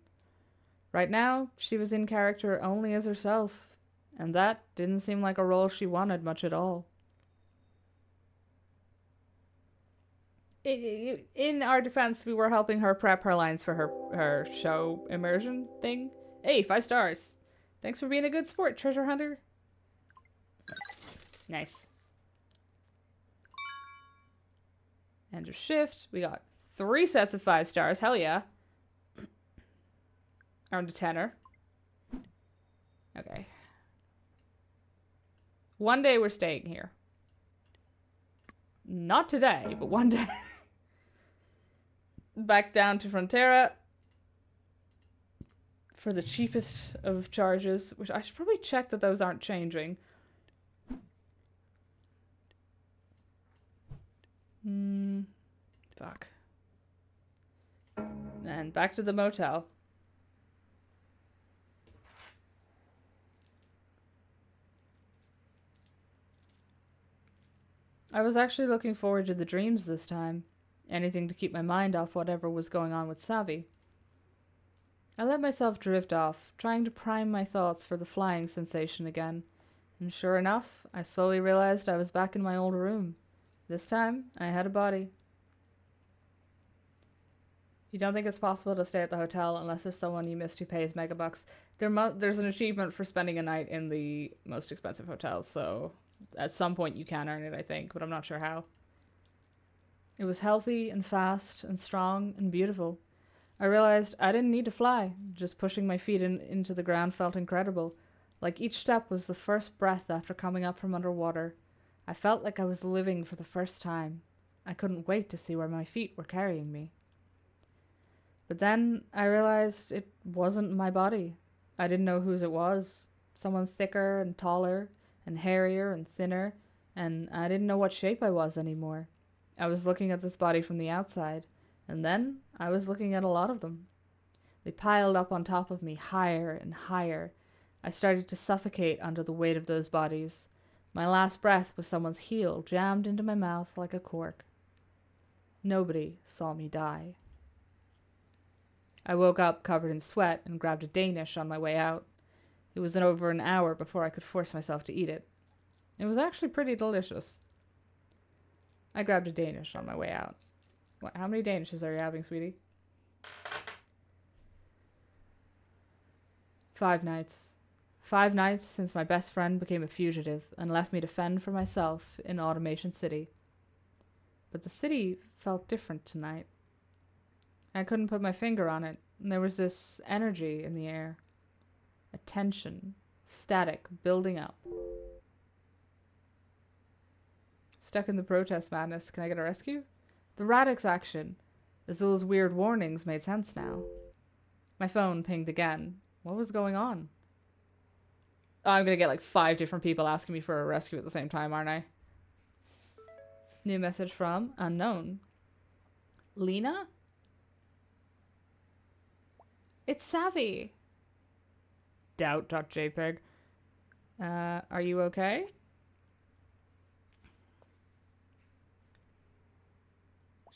[SPEAKER 1] Right now, she was in character only as herself, and that didn't seem like a role she wanted much at all. In our defense, we were helping her prep her lines for her show immersion thing. Hey, 5 stars. Thanks for being a good sport, treasure hunter. Nice. End of shift. We got 3 sets of 5 stars. Hell yeah. Earned a tenner. Okay. One day we're staying here. Not today, but one day. Back down to Frontera for the cheapest of charges, which I should probably check that those aren't changing. Fuck. And back to the motel. I was actually looking forward to the dreams this time. Anything to keep my mind off whatever was going on with Savy. I let myself drift off, trying to prime my thoughts for the flying sensation again. And sure enough, I slowly realized I was back in my old room. This time, I had a body. You don't think it's possible to stay at the hotel unless there's someone you missed who pays megabucks? There's an achievement for spending a night in the most expensive hotels, so at some point you can earn it, I think, but I'm not sure how. It was healthy and fast and strong and beautiful. I realized I didn't need to fly. Just pushing my feet into the ground felt incredible. Like each step was the first breath after coming up from underwater. I felt like I was living for the first time. I couldn't wait to see where my feet were carrying me. But then I realized it wasn't my body. I didn't know whose it was. Someone thicker and taller and hairier and thinner, and I didn't know what shape I was anymore. I was looking at this body from the outside, and then I was looking at a lot of them. They piled up on top of me higher and higher. I started to suffocate under the weight of those bodies. My last breath was someone's heel jammed into my mouth like a cork. Nobody saw me die. I woke up covered in sweat and grabbed a Danish on my way out. It was over an hour before I could force myself to eat it. It was actually pretty delicious. I grabbed a Danish on my way out. What, how many Danishes are you having, sweetie? 5 nights. 5 nights since my best friend became a fugitive and left me to fend for myself in Automation City. But the city felt different tonight. I couldn't put my finger on it, and there was this energy in the air. A tension, static, building up. Stuck in the protest madness, can I get a rescue? The Radix action. Azul's weird warnings made sense now. My phone pinged again. What was going on? Oh, I'm gonna get like 5 different people asking me for a rescue at the same time, aren't I? New message from unknown. Lena? It's Savy. Doubt.jpg. Are you okay?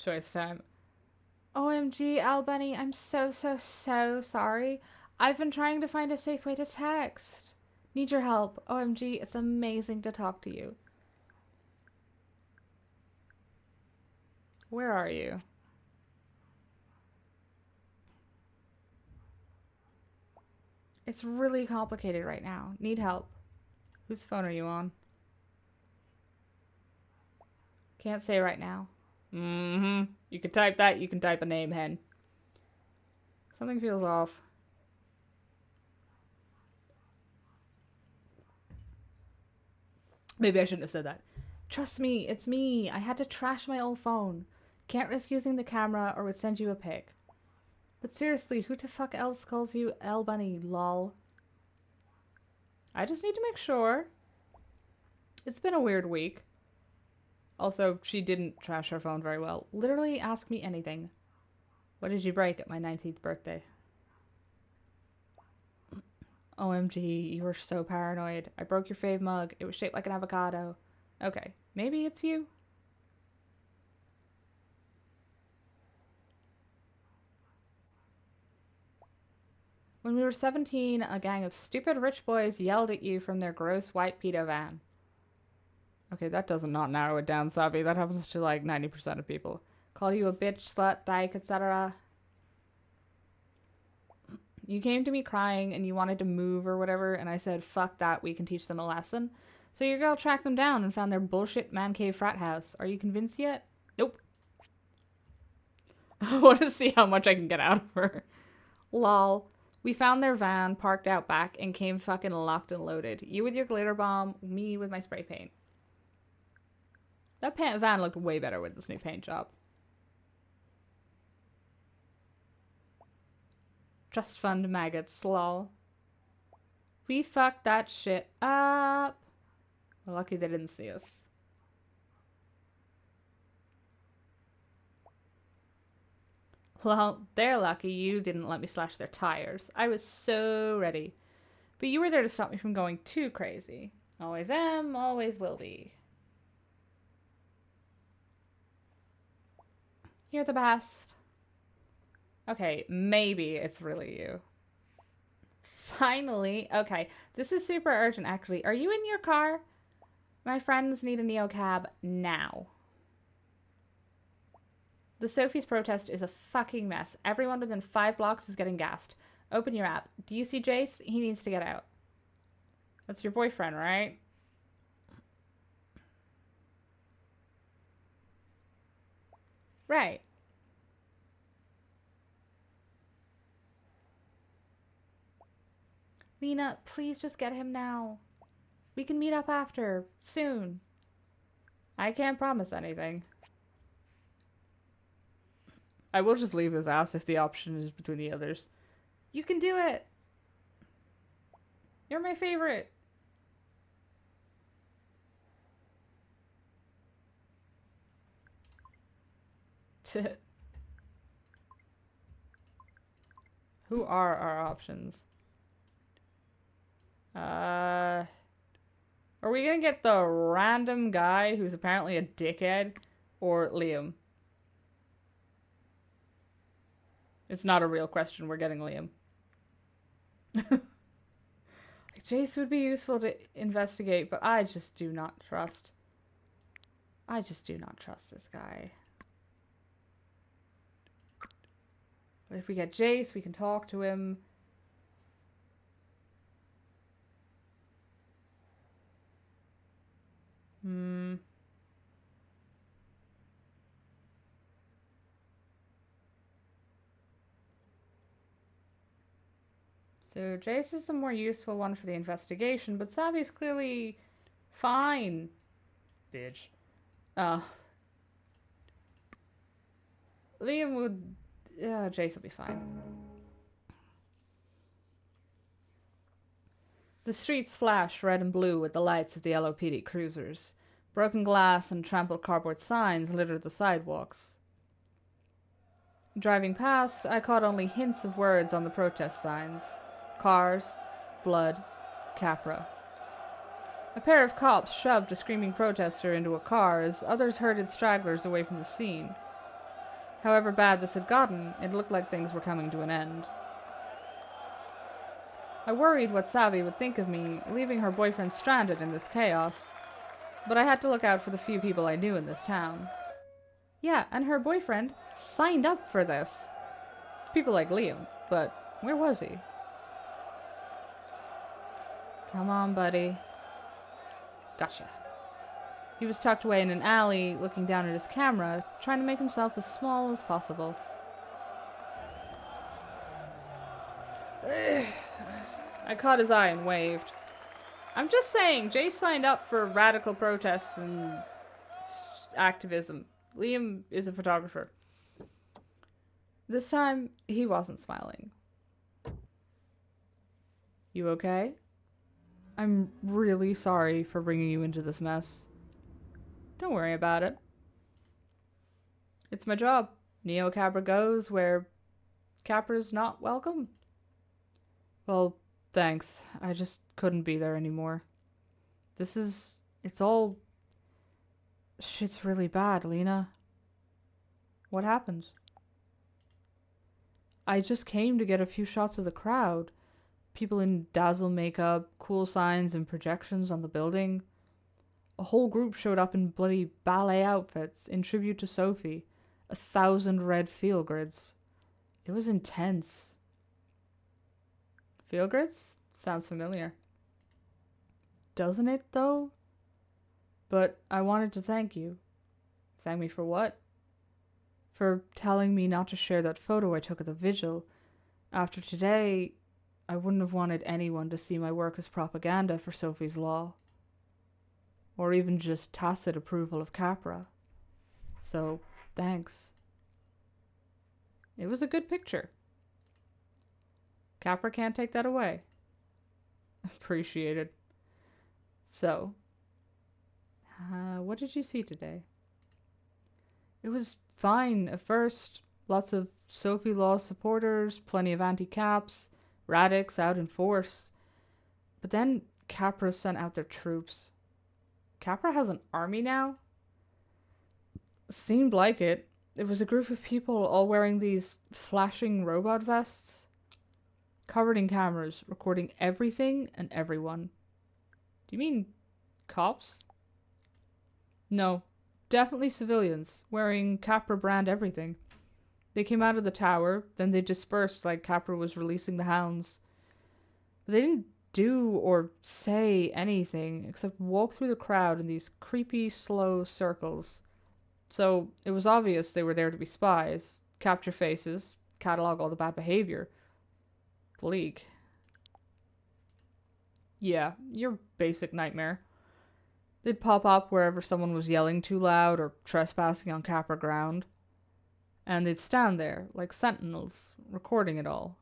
[SPEAKER 1] Choice time. OMG, Albany, I'm so sorry. I've been trying to find a safe way to text. Need your help. OMG, it's amazing to talk to you. Where are you? It's really complicated right now. Need help. Whose phone are you on? Can't say right now. You can type that, you can type a name, hen. Something feels off. Maybe I shouldn't have said that. Trust me, it's me. I had to trash my old phone. Can't risk using the camera or would send you a pic. But seriously, who the fuck else calls you L Bunny, lol? I just need to make sure. It's been a weird week. Also, she didn't trash her phone very well. Literally ask me anything. What did you break at my 19th birthday? OMG, you were so paranoid. I broke your fave mug. It was shaped like an avocado. Okay, maybe it's you? When we were 17, a gang of stupid rich boys yelled at you from their gross white pedo van. Okay, that does not narrow it down, Savy. That happens to like 90% of people. Call you a bitch, slut, dyke, etc. You came to me crying and you wanted to move or whatever, and I said, fuck that, we can teach them a lesson. So your girl tracked them down and found their bullshit man cave frat house. Are you convinced yet? Nope. I want to see how much I can get out of her. Lol. We found their van parked out back and came fucking locked and loaded. You with your glitter bomb, me with my spray paint. That van looked way better with this new paint job. Trust fund maggots, lol. We fucked that shit up. Well, lucky they didn't see us. Well, they're lucky you didn't let me slash their tires. I was so ready. But you were there to stop me from going too crazy. Always am, always will be. You're the best. Okay, maybe it's really you. Finally. Okay, this is super urgent actually. Are you in your car? My friends need a neo cab now. The Sophie's protest is a fucking mess. Everyone within 5 blocks is getting gassed. Open your app. Do you see Jace? He needs to get out. That's your boyfriend, right? Right. Lena, please just get him now. We can meet up after. Soon. I can't promise anything. I will just leave his ass if the option is between the others. You can do it! You're my favorite! Who are our options? Are we gonna get the random guy who's apparently a dickhead? Or Liam? It's not a real question. We're getting Liam. Jace would be useful to investigate, but I just do not trust. I just do not trust this guy. But if we get Jace, we can talk to him. So Jace is the more useful one for the investigation, but Savy's clearly fine. Bitch. Liam would... Jace will be fine. The streets flash red and blue with the lights of the LOPD cruisers. Broken glass and trampled cardboard signs littered the sidewalks. Driving past, I caught only hints of words on the protest signs. Cars, blood, Capra. A pair of cops shoved a screaming protester into a car as others herded stragglers away from the scene. However bad this had gotten, it looked like things were coming to an end. I worried what Savy would think of me, leaving her boyfriend stranded in this chaos. But I had to look out for the few people I knew in this town. Yeah, and her boyfriend signed up for this. People like Liam, but where was he? Come on, buddy. Gotcha. He was tucked away in an alley, looking down at his camera, trying to make himself as small as possible. I caught his eye and waved. I'm just saying, Jay signed up for radical protests and activism. Liam is a photographer. This time, he wasn't smiling. You okay? I'm really sorry for bringing you into this mess. Don't worry about it. It's my job. Neo Capra goes where Capra's not welcome. Well, thanks. I just couldn't be there anymore. It's all... Shit's really bad, Lena. What happened? I just came to get a few shots of the crowd. People in dazzle makeup, cool signs and projections on the building. A whole group showed up in bloody ballet outfits in tribute to Sophie. 1,000 red field grids. It was intense. Field grids? Sounds familiar. Doesn't it, though? But I wanted to thank you. Thank me for what? For telling me not to share that photo I took at the vigil. After today, I wouldn't have wanted anyone to see my work as propaganda for Sophie's Law. Or even just tacit approval of Capra. So, thanks. It was a good picture. Capra can't take that away. Appreciated. So, what did you see today? It was fine at first. Lots of Sophie Law supporters, plenty of anti-caps, radix out in force. But then Capra sent out their troops. Capra has an army now? Seemed like it. It was a group of people all wearing these flashing robot vests, covered in cameras, recording everything and everyone. Do you mean cops? No, definitely civilians, wearing Capra brand everything. They came out of the tower, then they dispersed like Capra was releasing the hounds. But they didn't do or say anything except walk through the crowd in these creepy, slow circles. So it was obvious they were there to be spies, capture faces, catalog all the bad behavior. Bleak. Yeah, your basic nightmare. They'd pop up wherever someone was yelling too loud or trespassing on Capra ground. And they'd stand there, like sentinels, recording it all.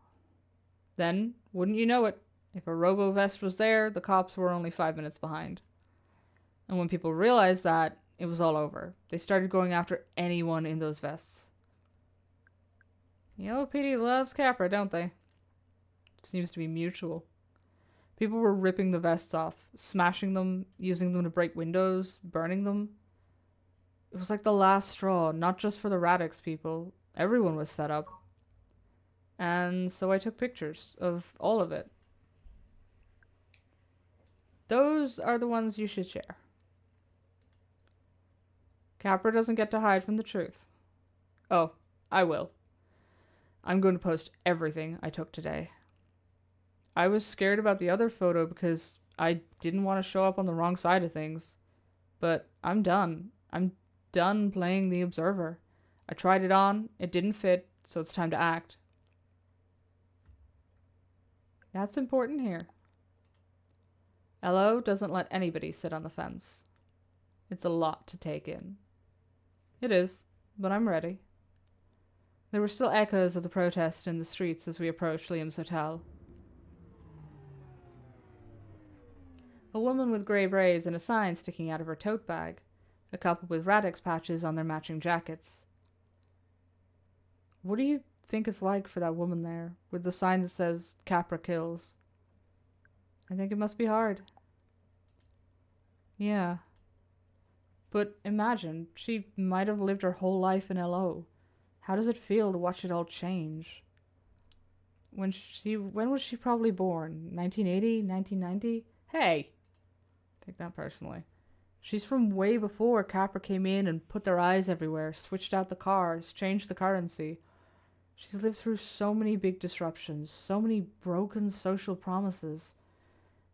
[SPEAKER 1] Then, wouldn't you know it, if a robo-vest was there, the cops were only 5 minutes behind. And when people realized that, it was all over. They started going after anyone in those vests. Yellow PD loves Capra, don't they? It seems to be mutual. People were ripping the vests off, smashing them, using them to break windows, burning them. It was like the last straw, not just for the Radix people. Everyone was fed up. And so I took pictures of all of it. Those are the ones you should share. Capra doesn't get to hide from the truth. Oh, I will. I'm going to post everything I took today. I was scared about the other photo because I didn't want to show up on the wrong side of things. But I'm done. I'm done playing the observer. I tried it on, it didn't fit, so it's time to act. That's important here. LO doesn't let anybody sit on the fence. It's a lot to take in. It is, but I'm ready. There were still echoes of the protest in the streets as we approached Liam's hotel. A woman with grey braids and a sign sticking out of her tote bag. A couple with Radix patches on their matching jackets. What do you think it's like for that woman there, with the sign that says Capra kills? I think it must be hard. Yeah. But imagine, she might have lived her whole life in LO. How does it feel to watch it all change? When was she probably born? 1980? 1990? Hey! Take that personally. She's from way before Capra came in and put their eyes everywhere, switched out the cars, changed the currency. She's lived through so many big disruptions, so many broken social promises.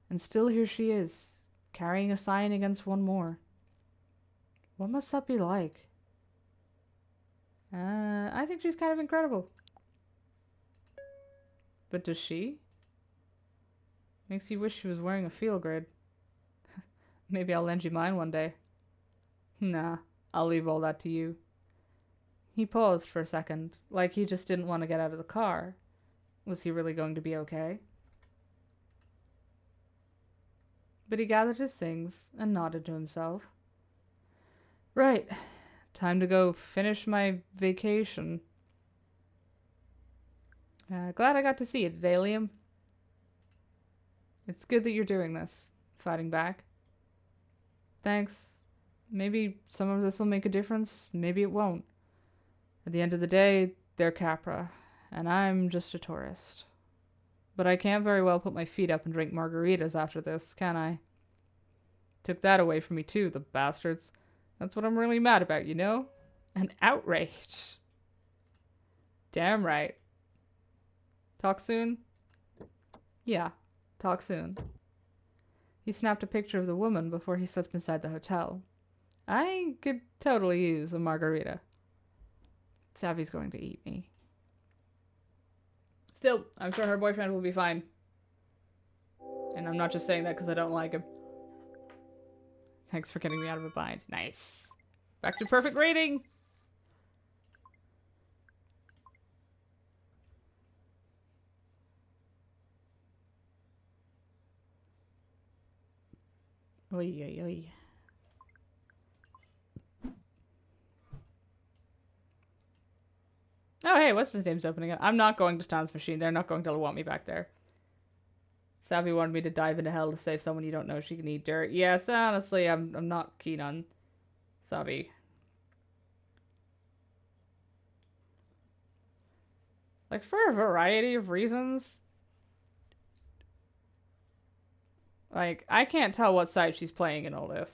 [SPEAKER 1] And still here she is, carrying a sign against one more. What must that be like? I think she's kind of incredible. But does she? Makes you wish she was wearing a field grid. Maybe I'll lend you mine one day. Nah, I'll leave all that to you. He paused for a second, like he just didn't want to get out of the car. Was he really going to be okay? But he gathered his things and nodded to himself. Right, time to go finish my vacation. Glad I got to see you today, Liam. It's good that you're doing this, fighting back. Thanks. Maybe some of this will make a difference, maybe it won't. At the end of the day, they're Capra, and I'm just a tourist. But I can't very well put my feet up and drink margaritas after this, can I? Took that away from me too, the bastards. That's what I'm really mad about, you know? An outrage. Damn right. Talk soon? Yeah, talk soon. He snapped a picture of the woman before he slipped inside the hotel. I could totally use a margarita. Savy's going to eat me. Still, I'm sure her boyfriend will be fine. And I'm not just saying that because I don't like him. Thanks for getting me out of a bind. Nice. Back to perfect rating! Oy, oy, oy. Oh, hey, what's his name's opening up? I'm not going to Stan's machine. They're not going to want me back there. Savvy wanted me to dive into hell to save someone you don't know she can eat dirt. Yes, honestly, I'm not keen on Savvy. Like, for a variety of reasons. Like, I can't tell what side she's playing in all this.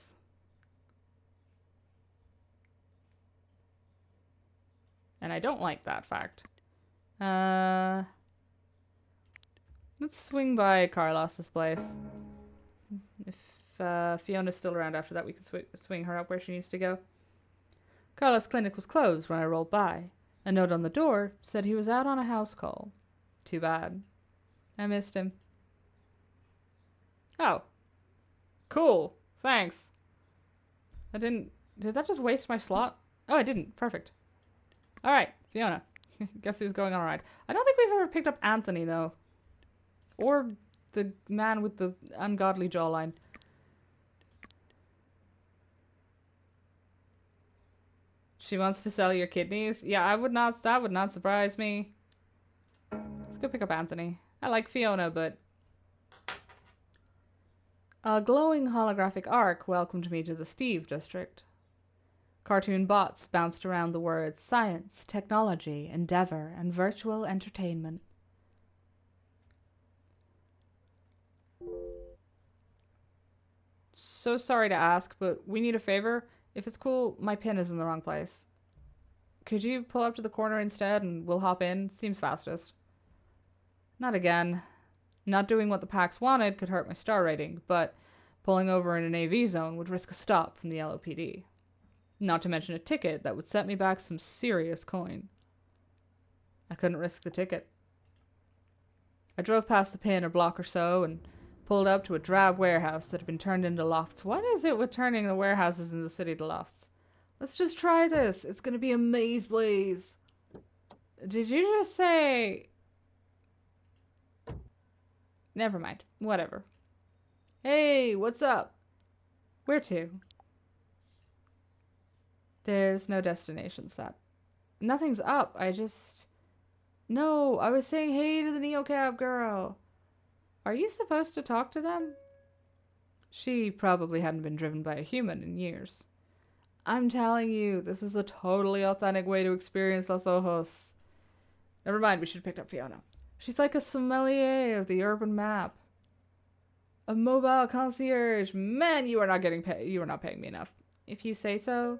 [SPEAKER 1] And I don't like that fact. Let's swing by Carlos's place. If Fiona's still around after that, we can swing her up where she needs to go. Carlos' clinic was closed when I rolled by. A note on the door said he was out on a house call. Too bad. I missed him. Oh. Cool. Thanks. Did that just waste my slot? Oh, I didn't. Perfect. Alright, Fiona. Guess who's going on a ride? I don't think we've ever picked up Anthony, though. Or the man with the ungodly jawline. She wants to sell your kidneys? Yeah, that would not surprise me. Let's go pick up Anthony. I like Fiona, but... A glowing holographic arc welcomed me to the Steve district. Cartoon bots bounced around the words science, technology, endeavor, and virtual entertainment. So sorry to ask, but we need a favor. If it's cool, my pin is in the wrong place. Could you pull up to the corner instead and we'll hop in? Seems fastest. Not again. Not doing what the PAX wanted could hurt my star rating, but pulling over in an AV zone would risk a stop from the LOPD. Not to mention a ticket that would set me back some serious coin. I couldn't risk the ticket. I drove past the pin a block or so and pulled up to a drab warehouse that had been turned into lofts. What is it with turning the warehouses in the city to lofts? Let's just try this. It's gonna be a maze blaze. Did you just say... Never mind. Whatever. Hey, what's up? Where to? There's no destination set. Nothing's up. No, I was saying hey to the neocab girl. Are you supposed to talk to them? She probably hadn't been driven by a human in years. I'm telling you, this is a totally authentic way to experience Los Ojos. Never mind, we should have picked up Fiona. She's like a sommelier of the urban map. A mobile concierge. Man, you are not getting paid. You are not paying me enough. If you say so.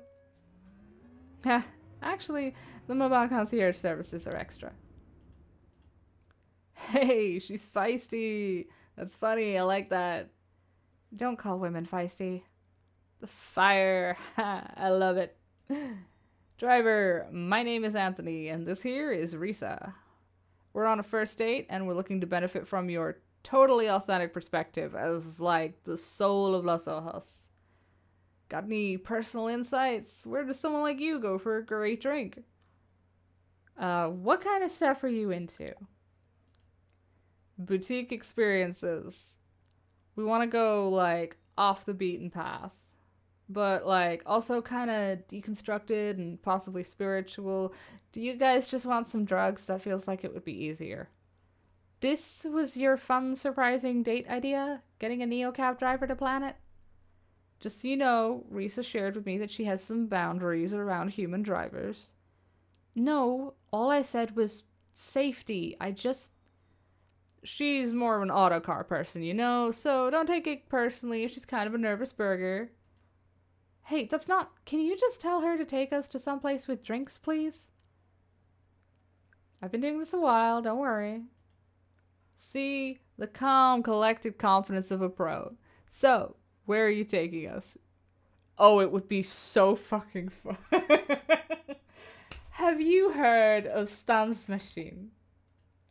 [SPEAKER 1] Heh, actually, the mobile concierge services are extra. Hey, she's feisty. That's funny, I like that. Don't call women feisty. The fire. I love it. Driver, my name is Anthony, and this here is Risa. We're on a first date, and we're looking to benefit from your totally authentic perspective as, like, the soul of Los Ojos. Got any personal insights? Where does someone like you go for a great drink? What kind of stuff are you into? Boutique experiences. We want to go, like, off the beaten path, but, like, also kind of deconstructed and possibly spiritual. Do you guys just want some drugs? That feels like it would be easier. This was your fun, surprising date idea? Getting a neocab driver to plan it? Just so you know, Risa shared with me that she has some boundaries around human drivers. No, all I said was safety. She's more of an autocar person, you know, so don't take it personally if she's kind of a nervous burger. Hey, that's not. Can you just tell her to take us to someplace with drinks, please? I've been doing this a while, don't worry. See, the calm, collected confidence of a pro. So, where are you taking us? Oh, it would be so fucking fun. Have you heard of Stan's Machine?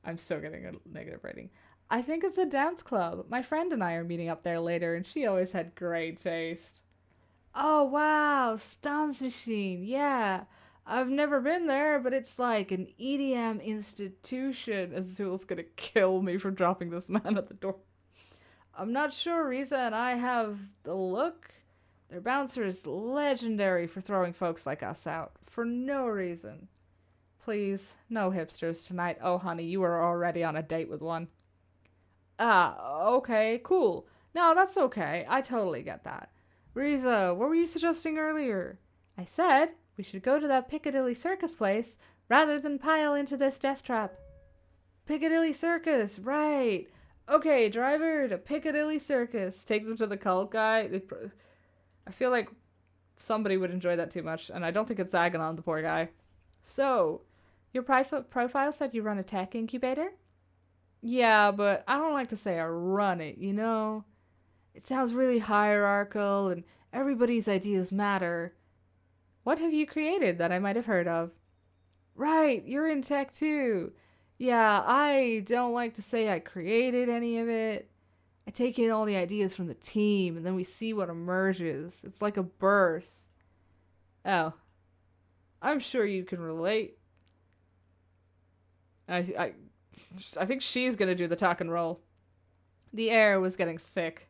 [SPEAKER 1] I'm so getting a negative rating. I think it's a dance club. My friend and I are meeting up there later, and she always had great taste. Oh, wow, Stan's Machine, yeah. I've never been there, but it's like an EDM institution. Azul's gonna kill me for dropping this man at the door. I'm not sure Risa and I have the look. Their bouncer is legendary for throwing folks like us out, for no reason. Please, no hipsters tonight. Oh, honey, you are already on a date with one. Ah, okay, cool. No, that's okay. I totally get that. Risa, what were you suggesting earlier? I said we should go to that Piccadilly Circus place rather than pile into this death trap. Piccadilly Circus, right. Okay, driver to Piccadilly Circus. Takes him to the cult guy. I feel like somebody would enjoy that too much, and I don't think it's zagging on the poor guy. So, your profile said you run a tech incubator? Yeah, but I don't like to say I run it, you know? It sounds really hierarchical, and everybody's ideas matter. What have you created that I might have heard of? Right, you're in tech too. Yeah, I don't like to say I created any of it. I take in all the ideas from the team, and then we see what emerges. It's like a birth. Oh, I'm sure you can relate. I think she's gonna do the talk and roll. The air was getting thick.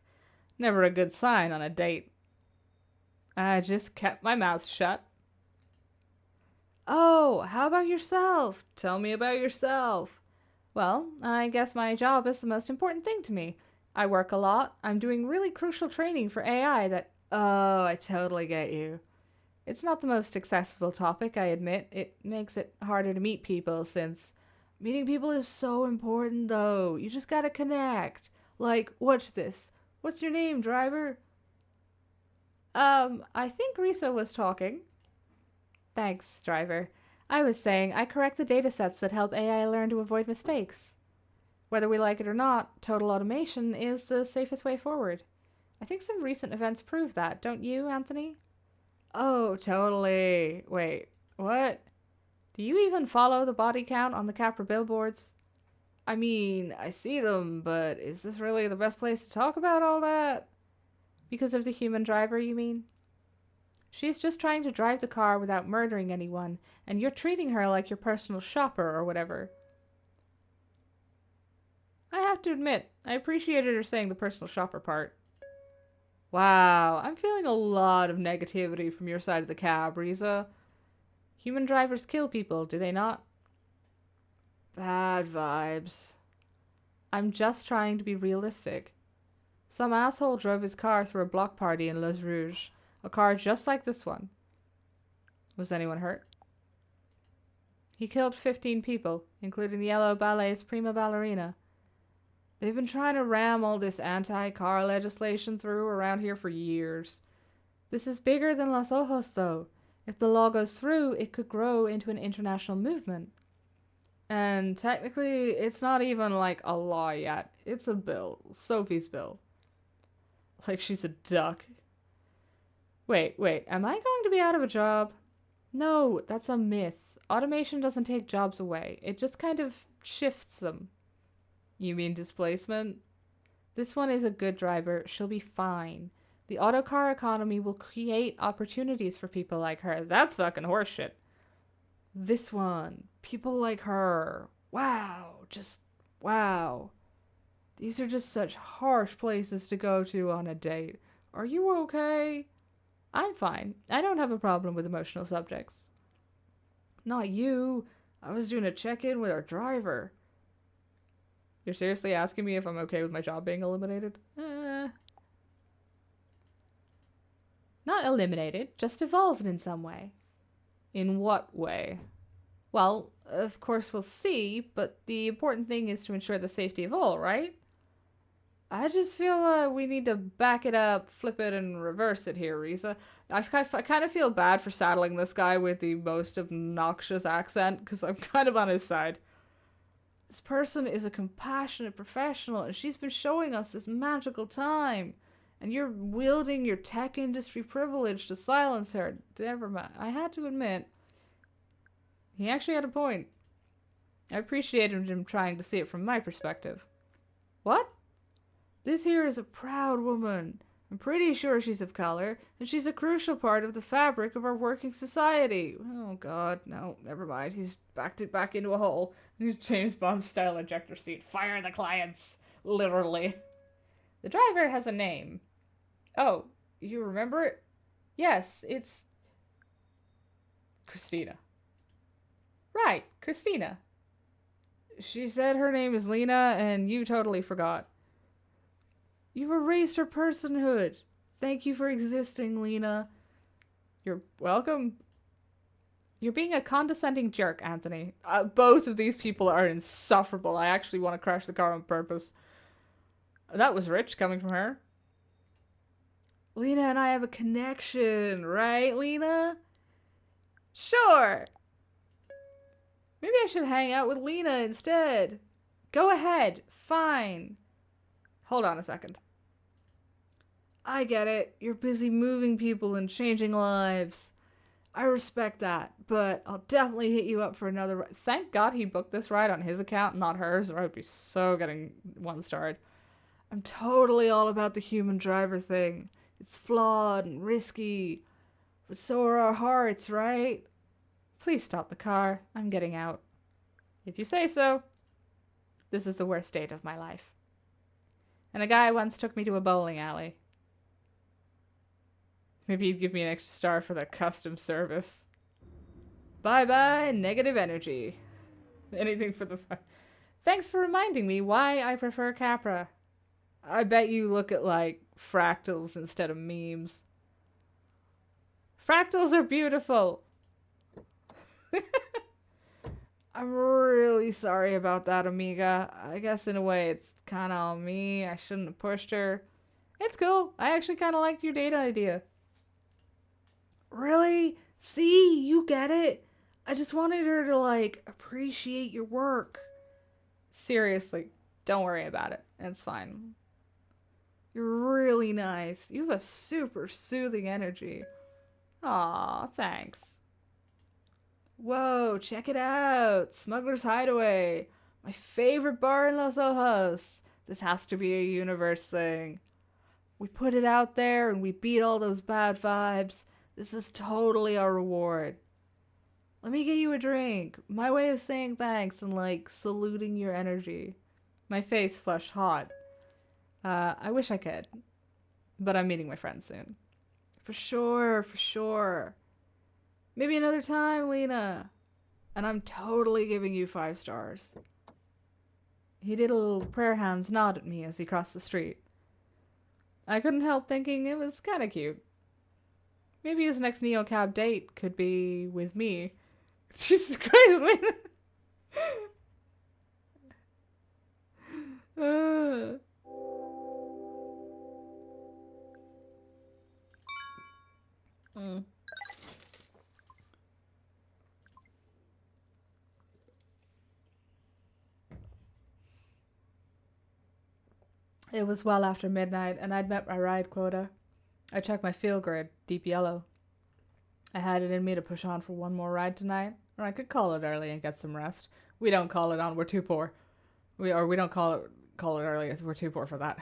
[SPEAKER 1] Never a good sign on a date. I just kept my mouth shut. Oh, how about yourself? Tell me about yourself. Well, I guess my job is the most important thing to me. I work a lot. I'm doing really crucial training for AI that... Oh, I totally get you. It's not the most accessible topic, I admit. It makes it harder to meet people since... Meeting people is so important, though. You just gotta connect. Like, watch this. What's your name, driver? I think Risa was talking. Thanks, driver. I was saying I correct the datasets that help AI learn to avoid mistakes. Whether we like it or not, total automation is the safest way forward. I think some recent events prove that, don't you, Anthony? Oh, totally. Wait, what? Do you even follow the body count on the Capra billboards? I mean, I see them, but is this really the best place to talk about all that? Because of the human driver, you mean? She's just trying to drive the car without murdering anyone, and you're treating her like your personal shopper or whatever. I have to admit, I appreciated her saying the personal shopper part. Wow, I'm feeling a lot of negativity from your side of the cab, Risa. Human drivers kill people, do they not? Bad vibes. I'm just trying to be realistic. Some asshole drove his car through a block party in Les Rouges. A car just like this one. Was anyone hurt? He killed 15 people, including the Yellow Ballet's prima ballerina. They've been trying to ram all this anti-car legislation through around here for years. This is bigger than Los Ojos, though. If the law goes through, it could grow into an international movement. And technically, it's not even like a law yet. It's a bill. Sophie's bill. Like she's a duck. Wait, am I going to be out of a job? No, that's a myth. Automation doesn't take jobs away. It just kind of shifts them. You mean displacement? This one is a good driver. She'll be fine. The auto car economy will create opportunities for people like her. That's fucking horseshit. This one. People like her. Wow. Just wow. These are just such harsh places to go to on a date. Are you okay? I'm fine. I don't have a problem with emotional subjects. Not you. I was doing a check-in with our driver. You're seriously asking me if I'm okay with my job being eliminated? Not eliminated, just evolved in some way. In what way? Well, of course we'll see, but the important thing is to ensure the safety of all, right? I just feel we need to back it up, flip it, and reverse it here, Risa. I kind of feel bad for saddling this guy with the most obnoxious accent, because I'm kind of on his side. This person is a compassionate professional, and she's been showing us this magical time. And you're wielding your tech industry privilege to silence her. Never mind. I had to admit, he actually had a point. I appreciated him trying to see it from my perspective. What? This here is a proud woman. I'm pretty sure she's of color, and she's a crucial part of the fabric of our working society. Oh god, no, never mind. He's backed it back into a hole. He's James Bond style ejector seat. Fire the clients! Literally. The driver has a name. Oh, you remember it? Yes, it's Christina. Right, Christina. She said her name is Lena, and you totally forgot. You erased her personhood. Thank you for existing, Lena. You're welcome. You're being a condescending jerk, Anthony. Both of these people are insufferable. I actually want to crash the car on purpose. That was rich coming from her. Lena and I have a connection, right, Lena? Sure. Maybe I should hang out with Lena instead. Go ahead. Fine. Hold on a second. I get it. You're busy moving people and changing lives. I respect that, but I'll definitely hit you up for another ride. Thank God he booked this ride on his account, not hers, or I'd be so getting one-starred. I'm totally all about the human driver thing. It's flawed and risky, but so are our hearts, right? Please stop the car. I'm getting out. If you say so. This is the worst date of my life. And a guy once took me to a bowling alley. Maybe he'd give me an extra star for the custom service. Bye-bye, negative energy. Anything for the fun. Thanks for reminding me why I prefer Capra. I bet you look at, like, fractals instead of memes. Fractals are beautiful! I'm really sorry about that, Amiga. I guess in a way it's kinda on me. I shouldn't have pushed her. It's cool. I actually kinda liked your date idea. Really? See? You get it? I just wanted her to, like, appreciate your work. Seriously, don't worry about it. It's fine. You're really nice. You have a super soothing energy. Aw, thanks. Whoa, check it out. Smuggler's Hideaway. My favorite bar in Los Ojos. This has to be a universe thing. We put it out there and we beat all those bad vibes. This is totally our reward. Let me get you a drink. My way of saying thanks and, like, saluting your energy. My face flushed hot. I wish I could. But I'm meeting my friends soon. For sure, for sure. Maybe another time, Lena. And I'm totally giving you 5 stars. He did a little prayer hands nod at me as he crossed the street. I couldn't help thinking it was kind of cute. Maybe his next neocab date could be with me. Jesus Christ, Lena. It was well after midnight, and I'd met my ride quota. I checked my feel grid, deep yellow. I had it in me to push on for one more ride tonight, or I could call it early and get some rest. We don't call it on, we're too poor. We don't call it early, we're too poor for that.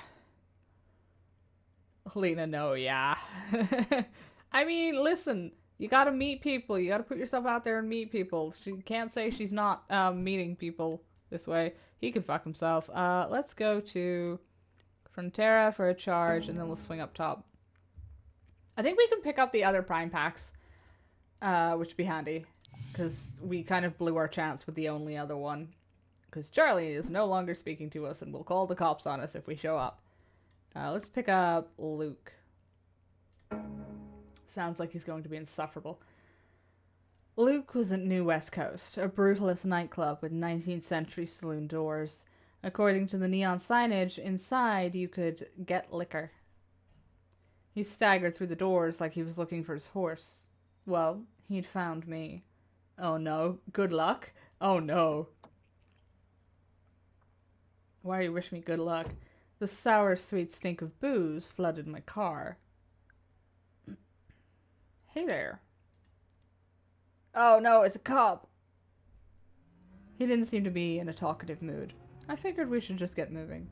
[SPEAKER 1] Lena, no, yeah. I mean, listen, you gotta meet people. You gotta put yourself out there and meet people. She can't say she's not meeting people this way. He can fuck himself. Let's go to Frontera for a charge, and then we'll swing up top. I think we can pick up the other prime packs, which would be handy, because we kind of blew our chance with the only other one. Because Charlie is no longer speaking to us and will call the cops on us if we show up. Let's pick up Luke. Sounds like he's going to be insufferable. Luke was at New West Coast, a brutalist nightclub with 19th century saloon doors. According to the neon signage, inside you could get liquor. He staggered through the doors like he was looking for his horse. Well, he'd found me. Oh no, good luck? Oh no. Why do you wish me good luck? The sour, sweet stink of booze flooded my car. Hey there. Oh no, it's a cop. He didn't seem to be in a talkative mood. I figured we should just get moving.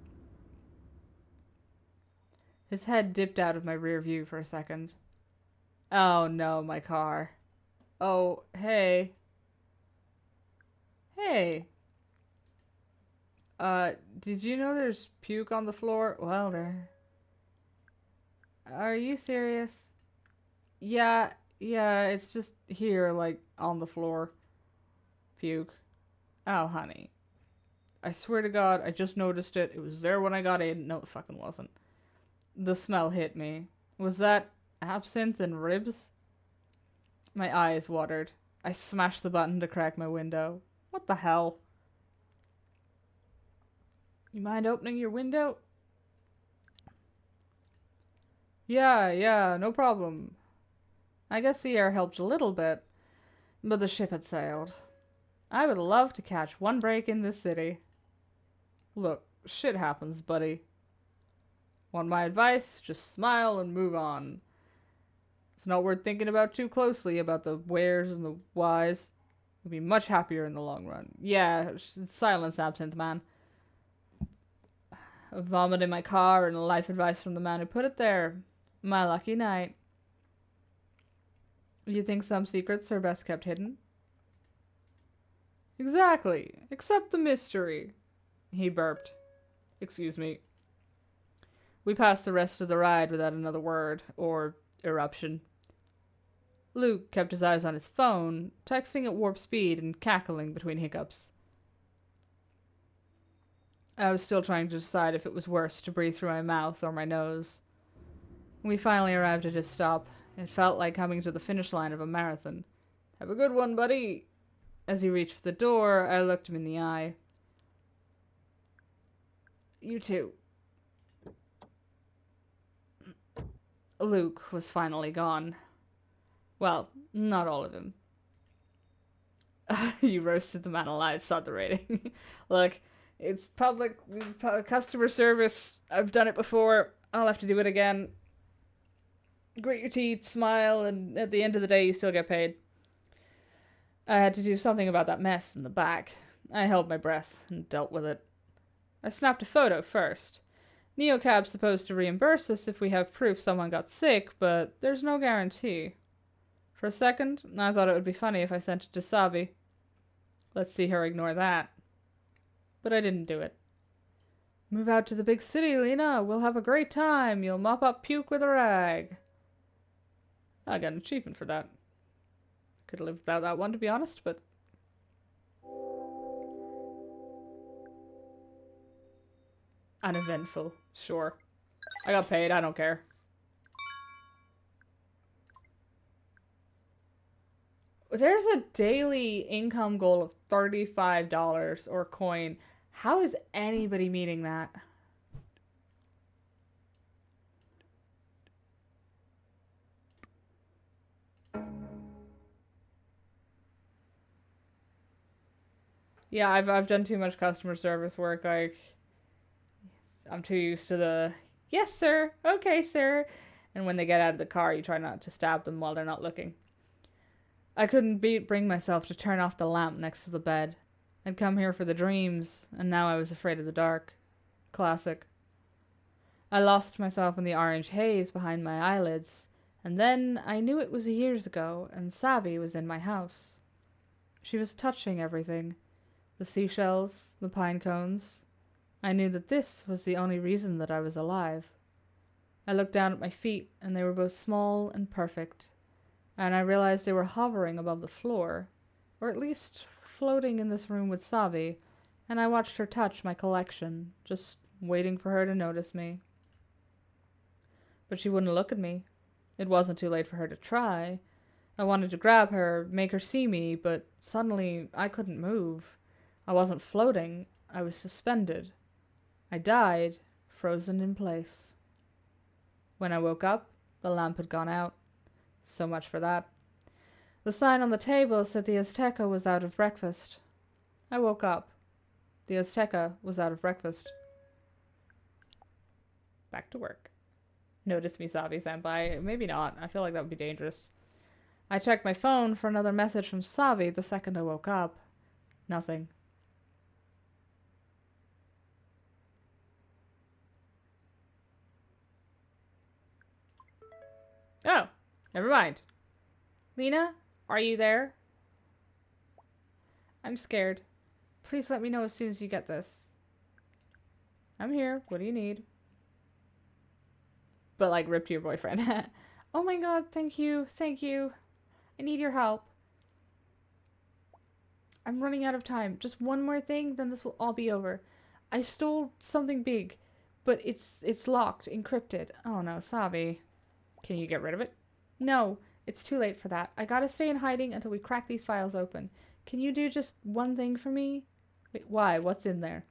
[SPEAKER 1] His head dipped out of my rear view for a second. Oh no, my car. Oh, hey. Hey. Did you know there's puke on the floor? Well, there. Are you serious? Yeah, it's just here, like, on the floor. Puke. Oh, honey. I swear to God, I just noticed it. It was there when I got in. No, it fucking wasn't. The smell hit me. Was that absinthe and ribs? My eyes watered. I smashed the button to crack my window. What the hell? You mind opening your window? Yeah, no problem. I guess the air helped a little bit, but the ship had sailed. I would love to catch one break in this city. Look, shit happens, buddy. Want my advice? Just smile and move on. It's not worth thinking about too closely about the wheres and the whys. You'll be much happier in the long run. Yeah, silence, absinthe man. A vomit in my car and life advice from the man who put it there. My lucky night. You think some secrets are best kept hidden? Exactly, except the mystery. He burped. Excuse me. We passed the rest of the ride without another word, or eruption. Luke kept his eyes on his phone, texting at warp speed and cackling between hiccups. I was still trying to decide if it was worse to breathe through my mouth or my nose. We finally arrived at his stop. It felt like coming to the finish line of a marathon. Have a good one, buddy. As he reached for the door, I looked him in the eye. You too. Luke was finally gone. Well, not all of him. You roasted the man alive, saw the rating. Look, it's public customer service. I've done it before. I'll have to do it again. Grit your teeth, smile, and at the end of the day, you still get paid. I had to do something about that mess in the back. I held my breath and dealt with it. I snapped a photo first. Neocab's supposed to reimburse us if we have proof someone got sick, but there's no guarantee. For a second, I thought it would be funny if I sent it to Savy. Let's see her ignore that. But I didn't do it. Move out to the big city, Lena. We'll have a great time. You'll mop up puke with a rag. I got an achievement for that. Could have lived without that one, to be honest, but... Uneventful. Sure. I got paid. I don't care. There's a daily income goal of $35 or coin. How is anybody meeting that? Yeah, I've done too much customer service work. Like, I'm too used to the yes sir, okay sir, and when they get out of the car, you try not to stab them while they're not looking. I couldn't bring myself to turn off the lamp next to the bed. I'd come here for the dreams, and now I was afraid of the dark. Classic. I lost myself in the orange haze behind my eyelids, and then I knew it was years ago, and Savy was in my house. She was touching everything, the seashells, the pine cones. I knew that this was the only reason that I was alive. I looked down at my feet, and they were both small and perfect, and I realized they were hovering above the floor, or at least floating in this room with Savy, and I watched her touch my collection, just waiting for her to notice me. But she wouldn't look at me. It wasn't too late for her to try. I wanted to grab her, make her see me, but suddenly I couldn't move. I wasn't floating, I was suspended. I died, frozen in place. When I woke up, the lamp had gone out. So much for that. The sign on the table said the Azteca was out of breakfast. I woke up. The Azteca was out of breakfast. Back to work. Notice me, Savy-senpai. Maybe not. I feel like that would be dangerous. I checked my phone for another message from Savy the second I woke up. Nothing. Oh, never mind. Lena, are you there? I'm scared. Please let me know as soon as you get this. I'm here. What do you need? But like, rip to your boyfriend. Oh my god, thank you. Thank you. I need your help. I'm running out of time. Just one more thing, then this will all be over. I stole something big, but it's locked, encrypted. Oh no, Savy. Can you get rid of it? No, it's too late for that. I gotta stay in hiding until we crack these files open. Can you do just one thing for me? Wait, why? What's in there?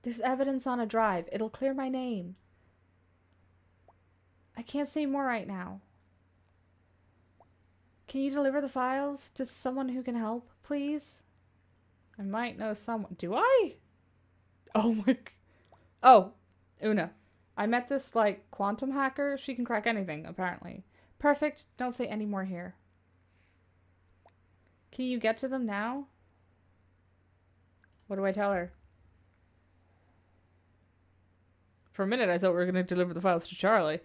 [SPEAKER 1] There's evidence on a drive. It'll clear my name. I can't say more right now. Can you deliver the files to someone who can help, please? I might know someone. Do I? Oh my... Oh, Una. I met this, like, quantum hacker. She can crack anything, apparently. Perfect. Don't say any more here. Can you get to them now? What do I tell her? For a minute, I thought we were going to deliver the files to Charlie.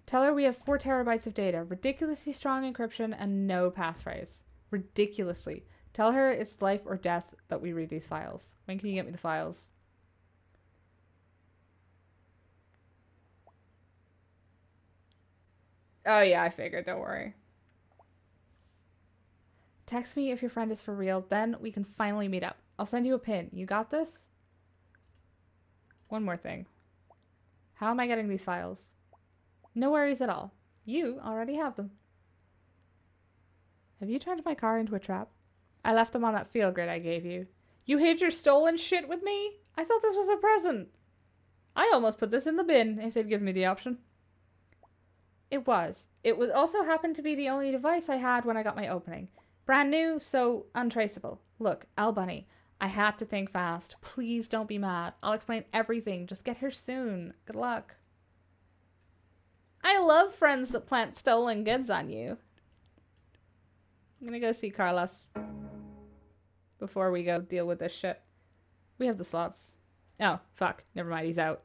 [SPEAKER 1] Tell her we have 4 terabytes of data, ridiculously strong encryption, and no passphrase. Ridiculously. Tell her it's life or death that we read these files. When can you get me the files? Oh yeah, I figured. Don't worry. Text me if your friend is for real, then we can finally meet up. I'll send you a pin. You got this? One more thing. How am I getting these files? No worries at all. You already have them. Have you turned my car into a trap? I left them on that field grid I gave you. You hid your stolen shit with me? I thought this was a present. I almost put this in the bin if they'd given me the option. It was. It was also happened to be the only device I had when I got my opening. Brand new, so untraceable. Look, Albunny, I had to think fast. Please don't be mad. I'll explain everything. Just get here soon. Good luck. I love friends that plant stolen goods on you. I'm gonna go see Carlos before we go deal with this shit. We have the slots. Oh, fuck. Never mind, he's out.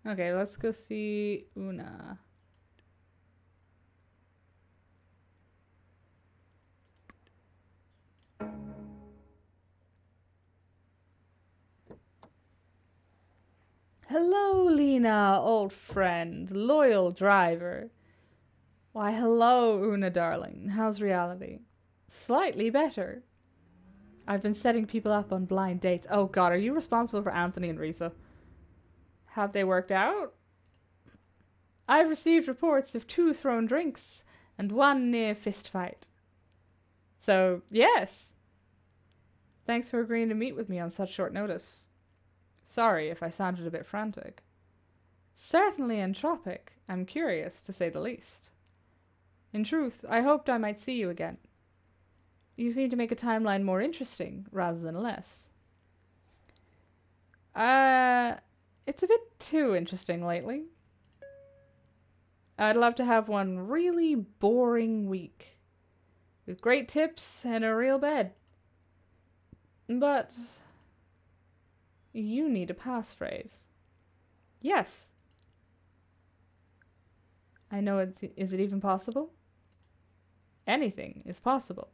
[SPEAKER 1] Okay, let's go see Una. Hello, Lena, old friend, loyal driver. Why, hello, Una, darling. How's reality? Slightly better. I've been setting people up on blind dates. Oh god, are you responsible for Anthony and Risa? Have they worked out? I've received reports of 2 thrown drinks and 1 near fist fight. So, yes. Thanks for agreeing to meet with me on such short notice. Sorry if I sounded a bit frantic. Certainly entropic. I'm curious, to say the least. In truth, I hoped I might see you again. You seem to make a timeline more interesting, rather than less. It's a bit too interesting lately. I'd love to have one really boring week, with great tips and a real bed. But you need a passphrase. Yes. I know is it even possible? Anything is possible.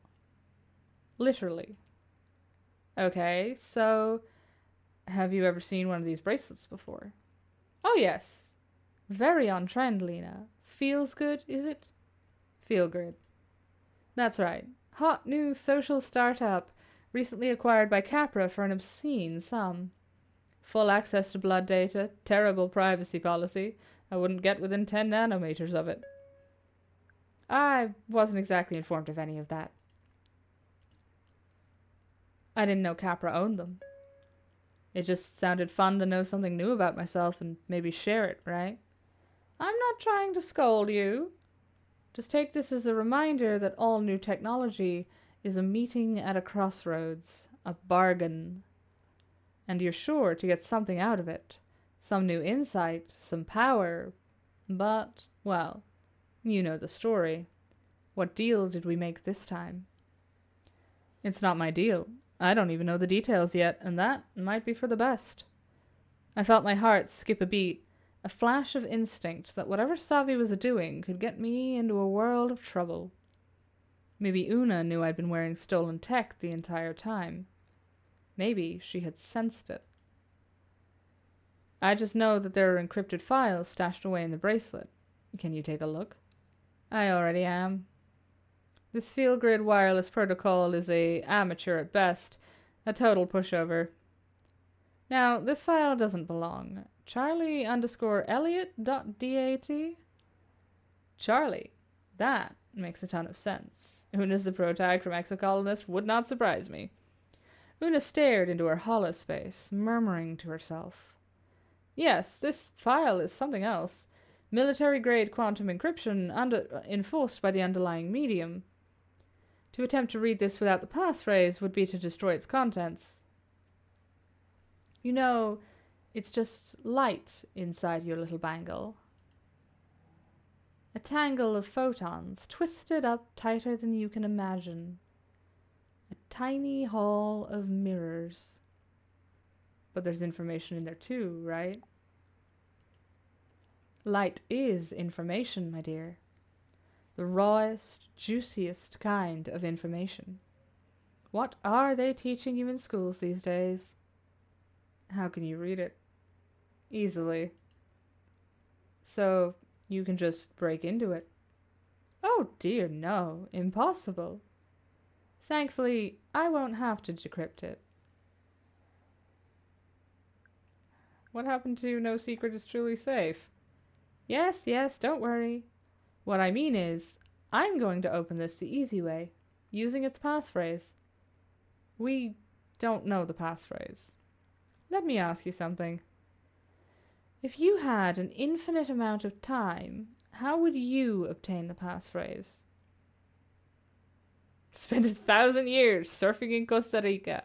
[SPEAKER 1] Literally. Okay, so have you ever seen one of these bracelets before? Oh yes. Very on trend, Lena. Feels good, is it? Feel good. That's right. Hot new social startup, recently acquired by Capra for an obscene sum. Full access to blood data, terrible privacy policy. I wouldn't get within 10 nanometers of it. I wasn't exactly informed of any of that. I didn't know Capra owned them. It just sounded fun to know something new about myself and maybe share it, right? I'm not trying to scold you. Just take this as a reminder that all new technology is a meeting at a crossroads, a bargain. And you're sure to get something out of it. Some new insight, some power. But, well, you know the story. What deal did we make this time? It's not my deal. I don't even know the details yet, and that might be for the best. I felt my heart skip a beat, a flash of instinct that whatever Savy was doing could get me into a world of trouble. Maybe Una knew I'd been wearing stolen tech the entire time. Maybe she had sensed it. I just know that there are encrypted files stashed away in the bracelet. Can you take a look? I already am. This field grid wireless protocol is a amateur at best, a total pushover. Now, this file doesn't belong. Charlie_Elliot.dat? Charlie. That makes a ton of sense. Una's the protag from Exocolonist would not surprise me. Una stared into her holospace, murmuring to herself. Yes, this file is something else. Military-grade quantum encryption enforced by the underlying medium. To attempt to read this without the passphrase would be to destroy its contents. You know, it's just light inside your little bangle. A tangle of photons, twisted up tighter than you can imagine. A tiny hall of mirrors. But there's information in there too, right? Light is information, my dear. The rawest, juiciest kind of information. What are they teaching you in schools these days? How can you read it? Easily. So you can just break into it. Oh dear, no. Impossible. Thankfully, I won't have to decrypt it. What happened to no secret is truly safe? Yes, don't worry. What I mean is, I'm going to open this the easy way, using its passphrase. We don't know the passphrase. Let me ask you something. If you had an infinite amount of time, how would you obtain the passphrase? Spend 1,000 years surfing in Costa Rica.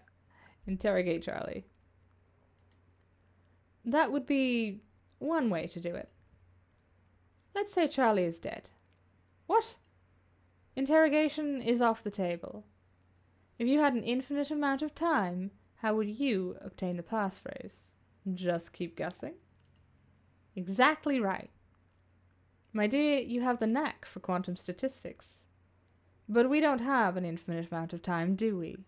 [SPEAKER 1] Interrogate Charlie. That would be one way to do it. Let's say Charlie is dead. What? Interrogation is off the table. If you had an infinite amount of time, how would you obtain the passphrase? Just keep guessing? Exactly right. My dear, you have the knack for quantum statistics. But we don't have an infinite amount of time, do we?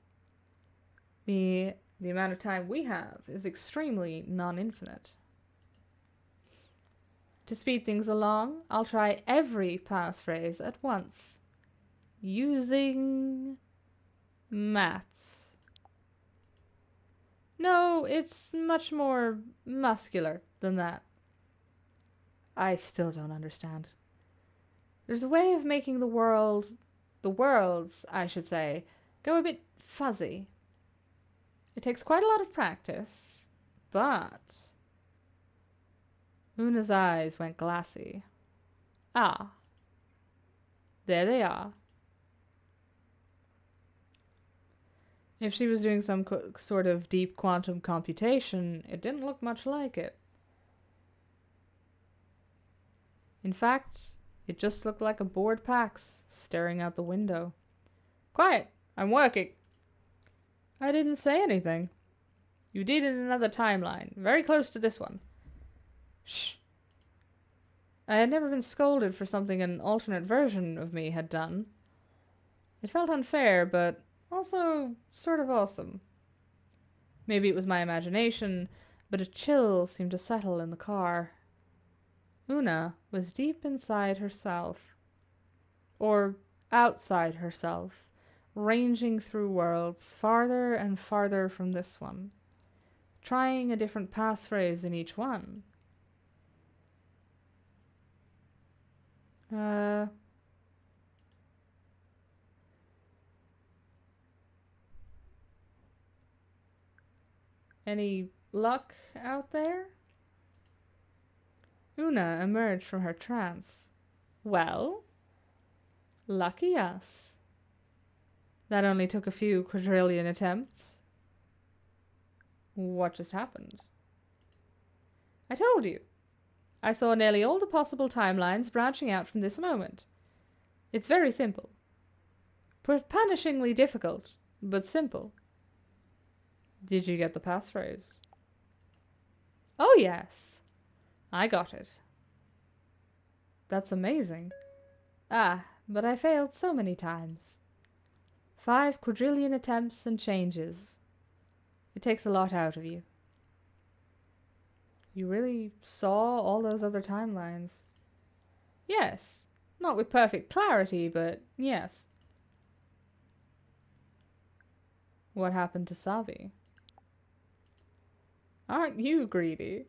[SPEAKER 1] The amount of time we have is extremely non-infinite. To speed things along, I'll try every passphrase at once. Using maths. No, it's much more muscular than that. I still don't understand. There's a way of making the worlds, I should say, go a bit fuzzy. It takes quite a lot of practice, but... Una's eyes went glassy. Ah. There they are. If she was doing some sort of deep quantum computation, it didn't look much like it. In fact, It just looked like a bored Pax staring out the window. Quiet! I'm working! I didn't say anything. You did in another timeline, very close to this one. Shh! I had never been scolded for something an alternate version of me had done. It felt unfair, but also sort of awesome. Maybe it was my imagination, but a chill seemed to settle in the car. Una was deep inside herself. Or outside herself, ranging through worlds farther and farther from this one, trying a different passphrase in each one. Any luck out there? Una emerged from her trance. Well, lucky us. That only took a few quadrillion attempts. What just happened? I told you. I saw nearly all the possible timelines branching out from this moment. It's very simple. Punishingly difficult, but simple. Did you get the passphrase? Oh, yes. I got it. That's amazing. Ah, but I failed so many times. 5 quadrillion attempts and changes. It takes a lot out of you. You really saw all those other timelines? Yes. Not with perfect clarity, but yes. What happened to Savy? Aren't you greedy?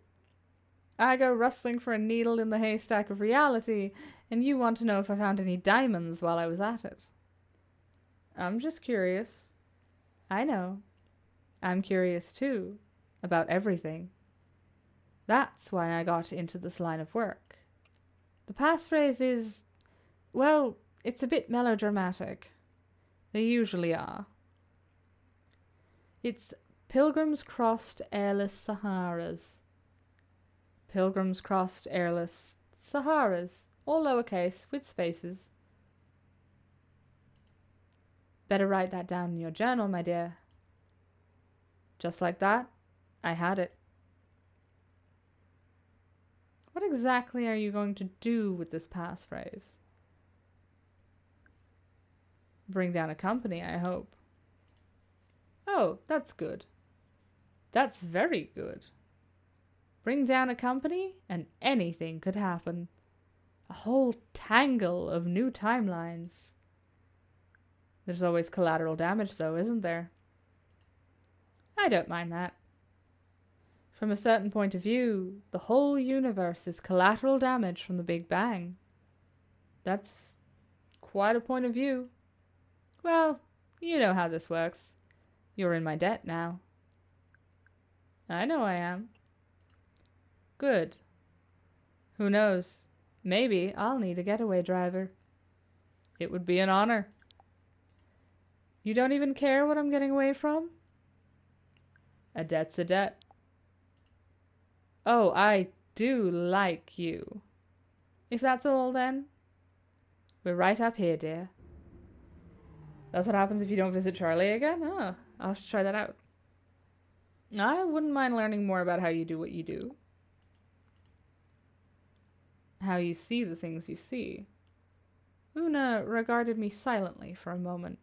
[SPEAKER 1] I go rustling for a needle in the haystack of reality, and you want to know if I found any diamonds while I was at it. I'm just curious. I know. I'm curious too, about everything. That's why I got into this line of work. The passphrase is, well, it's a bit melodramatic. They usually are. It's Pilgrims crossed airless Saharas. Pilgrims crossed airless Saharas, all lowercase, with spaces. Better write that down in your journal, my dear. Just like that, I had it. What exactly are you going to do with this passphrase? Bring down a company, I hope. Oh, that's good. That's very good. Bring down a company, and anything could happen. A whole tangle of new timelines. There's always collateral damage, though, isn't there? I don't mind that. From a certain point of view, the whole universe is collateral damage from the Big Bang. That's quite a point of view. Well, you know how this works. You're in my debt now. I know I am. Good. Who knows? Maybe I'll need a getaway driver. It would be an honor. You don't even care what I'm getting away from? A debt's a debt. Oh, I do like you. If that's all, then, we're right up here, dear. That's what happens if you don't visit Charlie again? Oh, I'll have to try that out. I wouldn't mind learning more about how you do what you do. How you see the things you see. Una regarded me silently for a moment.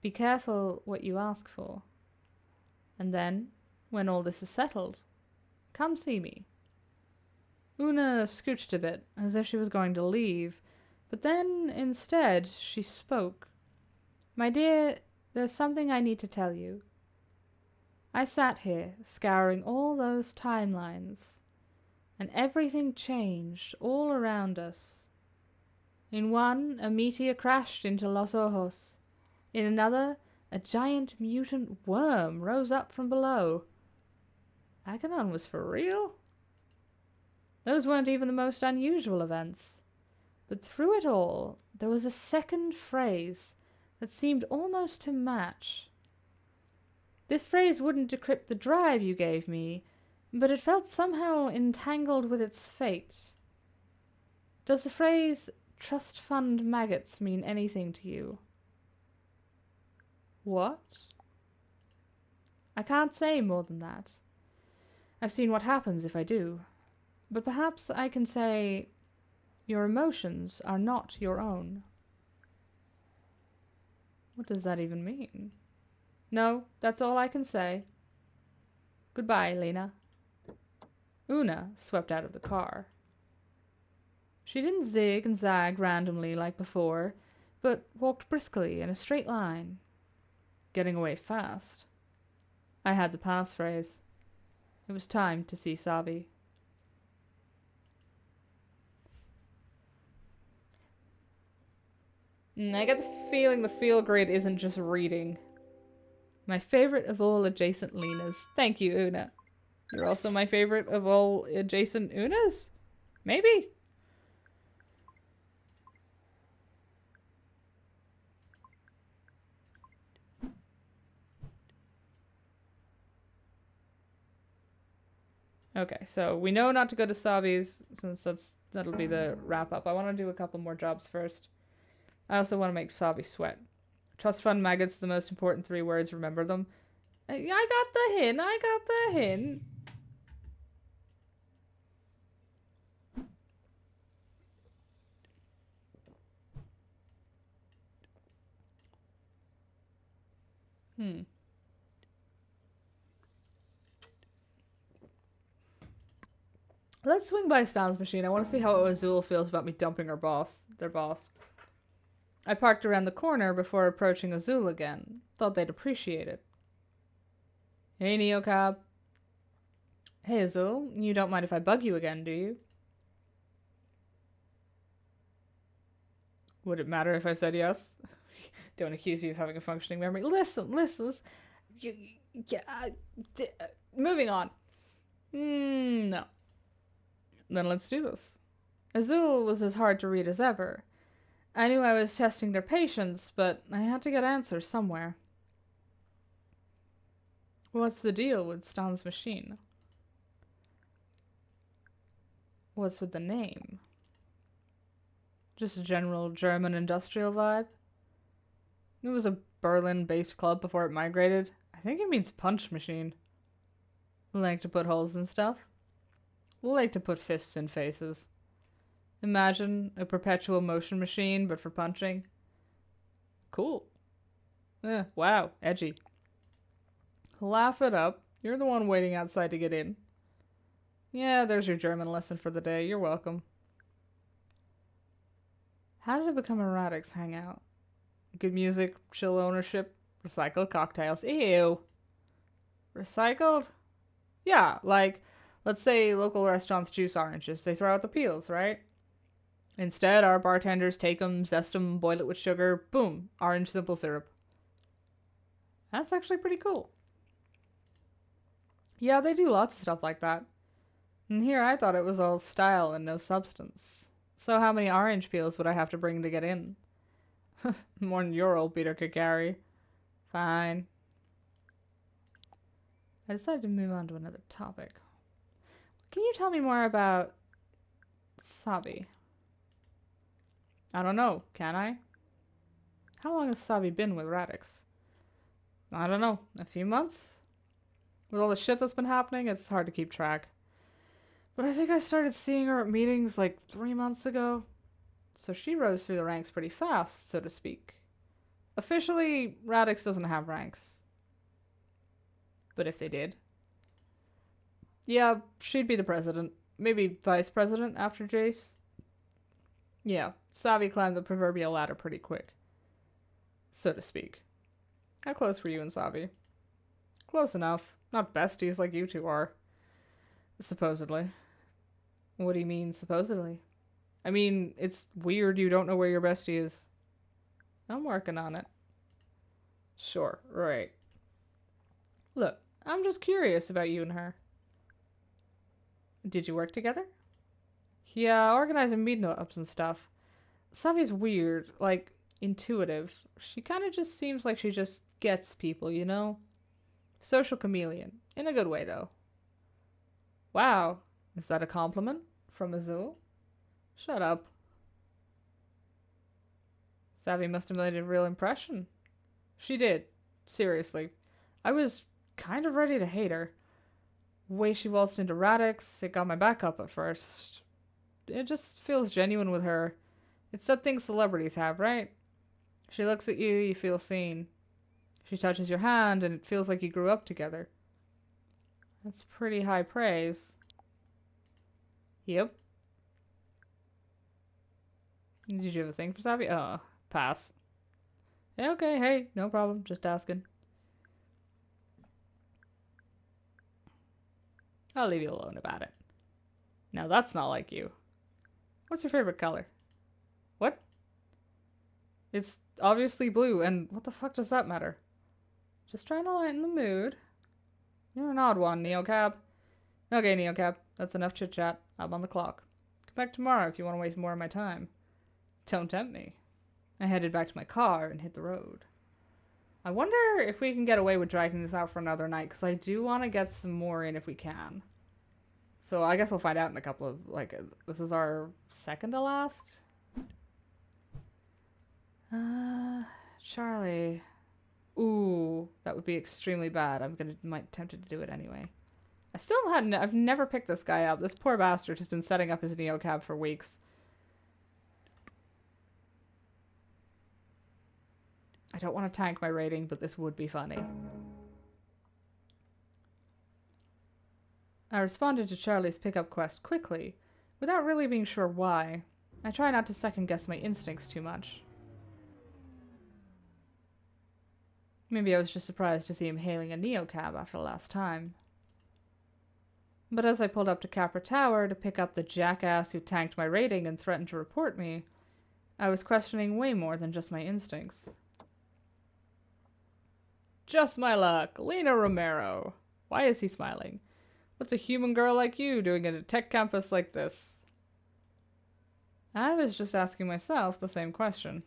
[SPEAKER 1] Be careful what you ask for. And then, when all this is settled, come see me. Una scooched a bit, as if she was going to leave, but then, instead, she spoke. My dear, there's something I need to tell you. I sat here, scouring all those timelines, and everything changed all around us. In one, a meteor crashed into Los Ojos. In another, a giant mutant worm rose up from below. Aganon was for real? Those weren't even the most unusual events. But through it all, there was a second phrase that seemed almost to match. This phrase wouldn't decrypt the drive you gave me, but it felt somehow entangled with its fate. Does the phrase trust fund maggots mean anything to you? What? I can't say more than that. I've seen what happens if I do. But perhaps I can say your emotions are not your own. What does that even mean? No, that's all I can say. Goodbye, Lena. Una swept out of the car. She didn't zig and zag randomly like before, but walked briskly in a straight line, getting away fast. I had the passphrase. It was time to see Savy. I get the feeling the feel grid isn't just reading. My favorite of all adjacent Lenas. Thank you, Una. You're also my favorite of all adjacent Unas? Maybe? Okay, so we know not to go to Savi's, since that'll be the wrap-up. I want to do a couple more jobs first. I also want to make Savy sweat. Trust fund maggots, the most important 3 words, remember them. I got the hint, I got the hint. Let's swing by Stan's machine. I want to see how Azul feels about me dumping their boss. I parked around the corner before approaching Azul again. Thought they'd appreciate it. Hey, Neocab. Hey, Azul. You don't mind if I bug you again, do you? Would it matter if I said yes? Don't accuse you of having a functioning memory. Listen. Moving on. No. Then let's do this. Azul was as hard to read as ever. I knew I was testing their patience, but I had to get answers somewhere. What's the deal with Stan's machine? What's with the name? Just a general German industrial vibe? It was a Berlin-based club before it migrated. I think it means punch machine. We like to put holes in stuff. We like to put fists in faces. Imagine a perpetual motion machine, but for punching. Cool. Wow, edgy. Laugh it up. You're the one waiting outside to get in. Yeah, there's your German lesson for the day. You're welcome. How did it become a Radix hangout? Good music, chill ownership, recycled cocktails. Ew. Recycled? Yeah, like, let's say local restaurants juice oranges. They throw out the peels, right? Instead, our bartenders take them, zest them, boil it with sugar. Boom, orange simple syrup. That's actually pretty cool. Yeah, they do lots of stuff like that. And here I thought it was all style and no substance. So how many orange peels would I have to bring to get in? More than your old Peter could carry. Fine. I decided to move on to another topic. Can you tell me more about Savy? I don't know, can I? How long has Savy been with Radix? I don't know, a few months? With all the shit that's been happening, it's hard to keep track. But I think I started seeing her at meetings like 3 months ago. So she rose through the ranks pretty fast, so to speak. Officially, Radix doesn't have ranks. But if they did. Yeah, she'd be the president. Maybe vice president after Jace. Yeah, Savy climbed the proverbial ladder pretty quick. So to speak. How close were you and Savy? Close enough. Not besties like you two are. Supposedly. What do you mean, supposedly? I mean, it's weird you don't know where your bestie is. I'm working on it. Sure, right. Look, I'm just curious about you and her. Did you work together? Yeah, organizing meetups and stuff. Savi's weird, like, intuitive. She kind of just seems like she just gets people, you know? Social chameleon. In a good way, though. Wow, is that a compliment from Azul? Shut up. Savy must have made a real impression. She did. Seriously. I was kind of ready to hate her. The way she waltzed into Radix, it got my back up at first. It just feels genuine with her. It's that thing celebrities have, right? She looks at you, you feel seen. She touches your hand, and it feels like you grew up together. That's pretty high praise. Yep. Did you have a thing for Savvy? Pass. Yeah, okay, hey, no problem, just asking. I'll leave you alone about it. Now that's not like you. What's your favorite color? What? It's obviously blue, and what the fuck does that matter? Just trying to lighten the mood. You're an odd one, Neocab. Okay, Neocab, that's enough chit-chat. I'm on the clock. Come back tomorrow if you want to waste more of my time. Don't tempt me. I headed back to my car and hit the road. I wonder if we can get away with dragging this out for another night, because I do want to get some more in if we can. So I guess we'll find out in a couple of, this is our second to last? Charlie. Ooh, that would be extremely bad. Might tempted to do it anyway. I've never picked this guy up. This poor bastard has been setting up his Neocab for weeks. I don't want to tank my rating, but this would be funny. I responded to Charlie's pickup quest quickly, without really being sure why. I try not to second-guess my instincts too much. Maybe I was just surprised to see him hailing a Neocab after last time. But as I pulled up to Capra Tower to pick up the jackass who tanked my rating and threatened to report me, I was questioning way more than just my instincts. Just my luck, Lena Romero. Why is he smiling? What's a human girl like you doing at a tech campus like this? I was just asking myself the same question.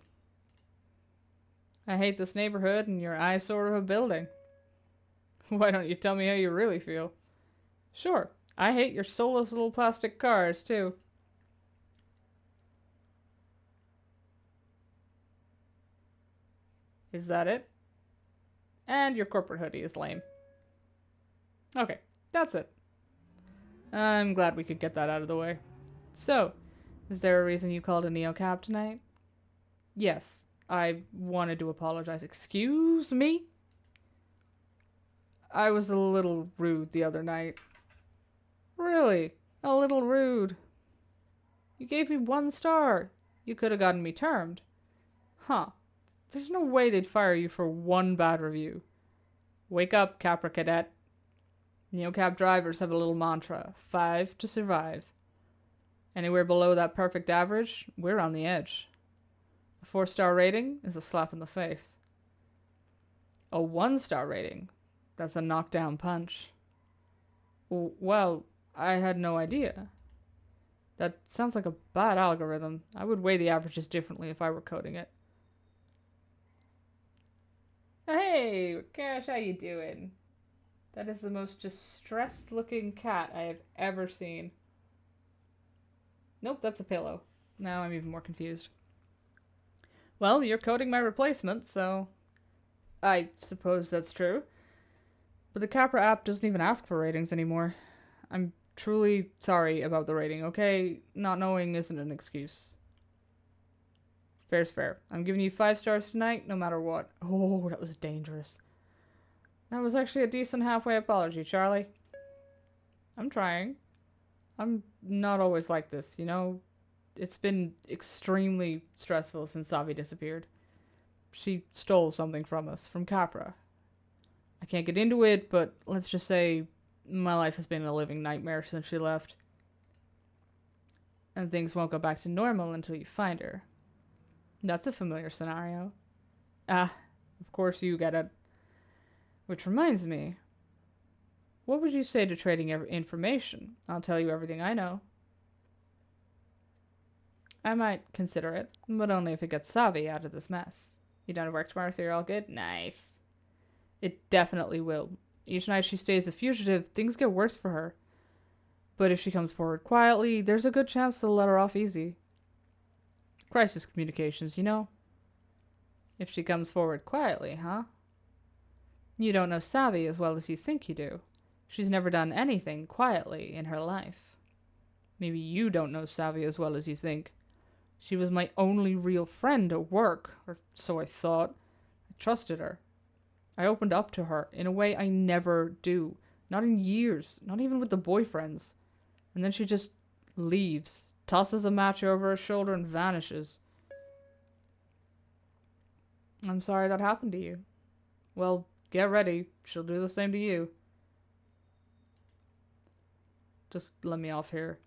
[SPEAKER 1] I hate this neighborhood and your eyesore of a building. Why don't you tell me how you really feel? Sure, I hate your soulless little plastic cars, too. Is that it? And your corporate hoodie is lame. Okay, that's it. I'm glad we could get that out of the way. So, is there a reason you called a Neocab tonight? Yes, I wanted to apologize. Excuse me? I was a little rude the other night. Really? A little rude. You gave me 1 star. You could have gotten me termed. Huh. There's no way they'd fire you for 1 bad review. Wake up, Capra Cadet. Neocab drivers have a little mantra. 5 to survive. Anywhere below that perfect average, we're on the edge. A 4-star rating is a slap in the face. A 1-star rating, that's a knockdown punch. Well, I had no idea. That sounds like a bad algorithm. I would weigh the averages differently if I were coding it. Hey, Cash, how you doing? That is the most distressed looking cat I have ever seen. Nope, that's a pillow. Now I'm even more confused. Well, you're coding my replacement, so I suppose that's true. But the Capra app doesn't even ask for ratings anymore. I'm truly sorry about the rating, okay? Not knowing isn't an excuse. Fair's fair. I'm giving you 5 stars tonight, no matter what. Oh, that was dangerous. That was actually a decent halfway apology, Charlie. I'm trying. I'm not always like this, you know? It's been extremely stressful since Savy disappeared. She stole something from us, from Capra. I can't get into it, but let's just say my life has been a living nightmare since she left. And things won't go back to normal until you find her. That's a familiar scenario. Ah, of course you get it. Which reminds me, what would you say to trading information? I'll tell you everything I know. I might consider it, but only if it gets Savy out of this mess. You done work tomorrow, so you're all good? Nice. It definitely will. Each night she stays a fugitive, things get worse for her. But if she comes forward quietly, there's a good chance they'll let her off easy. Crisis communications, you know? If she comes forward quietly, huh? You don't know Savy as well as you think you do. She's never done anything quietly in her life. Maybe you don't know Savy as well as you think. She was my only real friend at work, or so I thought. I trusted her. I opened up to her in a way I never do. Not in years, not even with the boyfriends. And then she just leaves, tosses a match over her shoulder and vanishes. I'm sorry that happened to you. Well, get ready. She'll do the same to you. Just let me off here.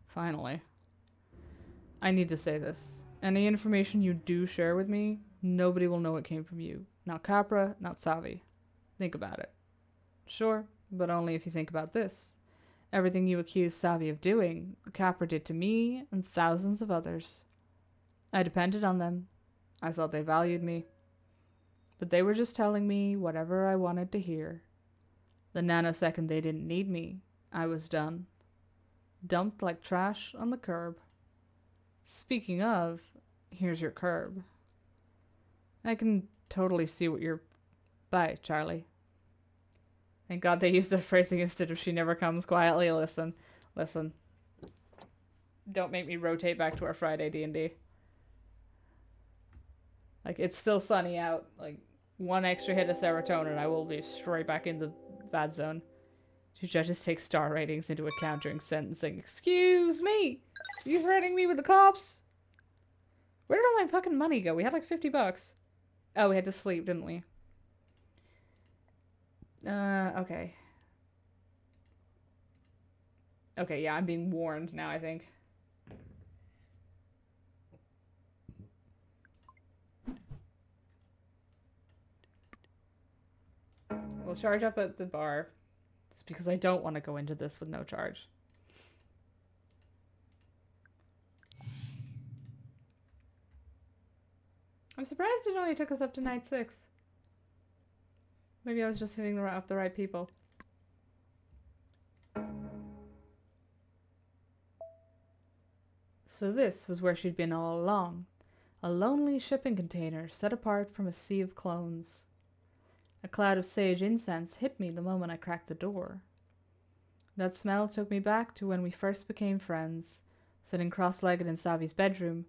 [SPEAKER 1] Finally. I need to say this. Any information you do share with me, nobody will know it came from you. Not Capra, not Savy. Think about it. Sure, but only if you think about this. Everything you accuse Savy of doing, Capra did to me and thousands of others. I depended on them. I thought they valued me. But they were just telling me whatever I wanted to hear. The nanosecond they didn't need me, I was done. Dumped like trash on the curb. Speaking of, here's your curb. I can totally see what you're... Bye, Charlie. Thank God they used the phrasing instead of she never comes quietly. Listen. Don't make me rotate back to our Friday D&D. Like, it's still sunny out. Like, one extra hit of serotonin, I will be straight back in the bad zone. Two judges take star ratings into account during sentencing. Excuse me! Are you threatening me with the cops? Where did all my fucking money go? We had like $50. Oh, we had to sleep, didn't we? Okay. Okay, yeah, I'm being warned now, I think. We'll charge up at the bar. It's because I don't want to go into this with no charge. I'm surprised it only took us up to night 6. Maybe I was just hitting up the right people. So this was where she'd been all along. A lonely shipping container set apart from a sea of clones. A cloud of sage incense hit me the moment I cracked the door. That smell took me back to when we first became friends, sitting cross-legged in Savy's bedroom,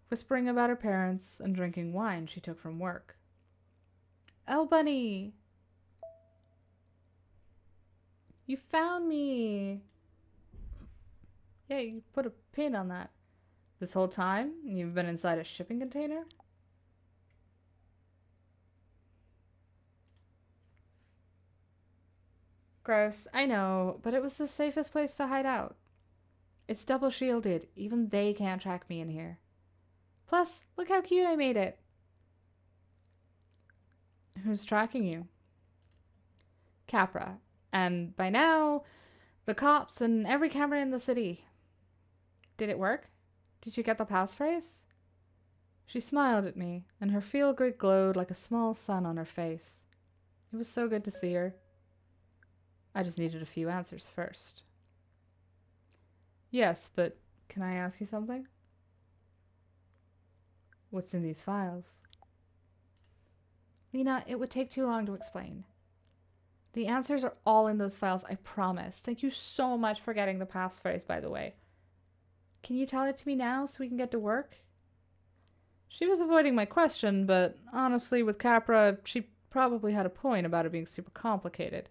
[SPEAKER 1] whispering about her parents and drinking wine she took from work. Oh, Bunny! You found me! Yeah, you put a pin on that. This whole time, you've been inside a shipping container? Gross, I know, but it was the safest place to hide out. It's double shielded, even they can't track me in here. Plus, look how cute I made it. Who's tracking you? Capra. And by now, the cops and every camera in the city. Did it work? Did you get the passphrase? She smiled at me, and her feel-good glowed like a small sun on her face. It was so good to see her. I just needed a few answers first. Yes, but can I ask you something? What's in these files? Lena, it would take too long to explain. The answers are all in those files, I promise. Thank you so much for getting the passphrase, by the way. Can you tell it to me now so we can get to work? She was avoiding my question, but honestly, with Capra, she probably had a point about it being super complicated.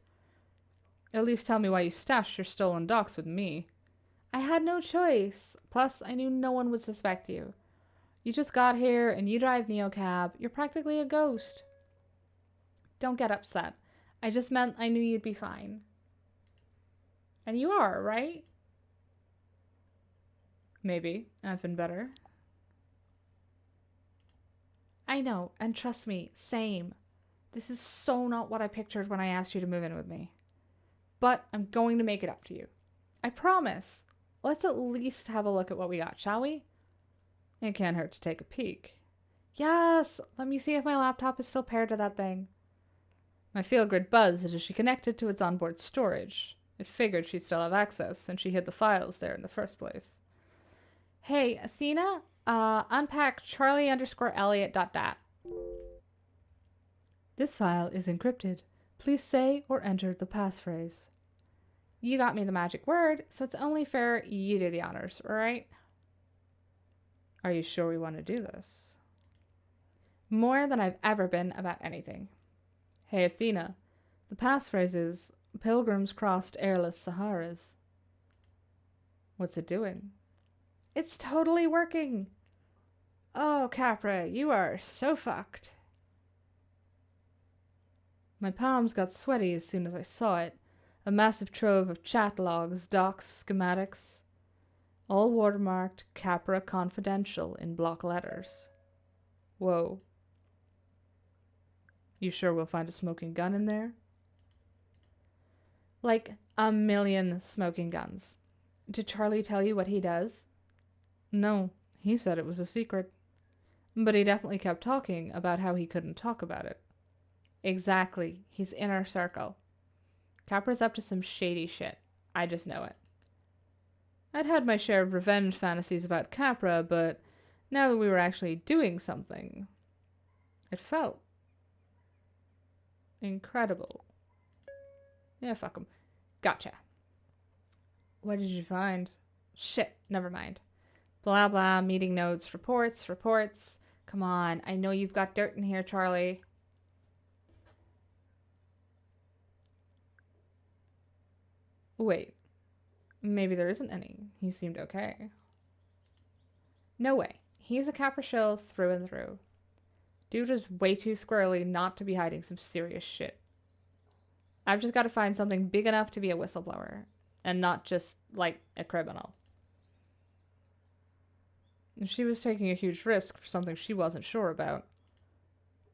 [SPEAKER 1] At least tell me why you stashed your stolen docs with me. I had no choice. Plus, I knew no one would suspect you. You just got here and you drive Neocab. You're practically a ghost. Don't get upset. I just meant I knew you'd be fine. And you are, right? Maybe. I've been better. I know, and trust me, same. This is so not what I pictured when I asked you to move in with me. But I'm going to make it up to you. I promise. Let's at least have a look at what we got, shall we? It can't hurt to take a peek. Yes! Let me see if my laptop is still paired to that thing. My feel-good buzzed as she connected to its onboard storage. It figured she'd still have access, since she hid the files there in the first place. Hey, Athena, unpack Charlie_Elliot.dat. This file is encrypted. Please say or enter the passphrase. You got me the magic word, so it's only fair you do the honors, right? Are you sure we want to do this? More than I've ever been about anything. Hey, Athena, the passphrase is Pilgrims crossed airless Saharas. What's it doing? It's totally working! Oh, Capra, you are so fucked. My palms got sweaty as soon as I saw it. A massive trove of chat logs, docs, schematics, all watermarked Capra Confidential in block letters. Whoa. You sure we'll find a smoking gun in there? Like a million smoking guns. Did Charlie tell you what he does? No, he said it was a secret. But he definitely kept talking about how he couldn't talk about it. Exactly, he's inner circle. Capra's up to some shady shit. I just know it. I'd had my share of revenge fantasies about Capra, but now that we were actually doing something, it felt incredible. Yeah, fuck him. Gotcha. What did you find? Shit, never mind. Blah blah, meeting notes, reports. Come on, I know you've got dirt in here, Charlie. Wait, maybe there isn't any. He seemed okay. No way. He's a Capra shill through and through. Dude is way too squirrely not to be hiding some serious shit. I've just got to find something big enough to be a whistleblower, and not just, like, a criminal. She was taking a huge risk for something she wasn't sure about.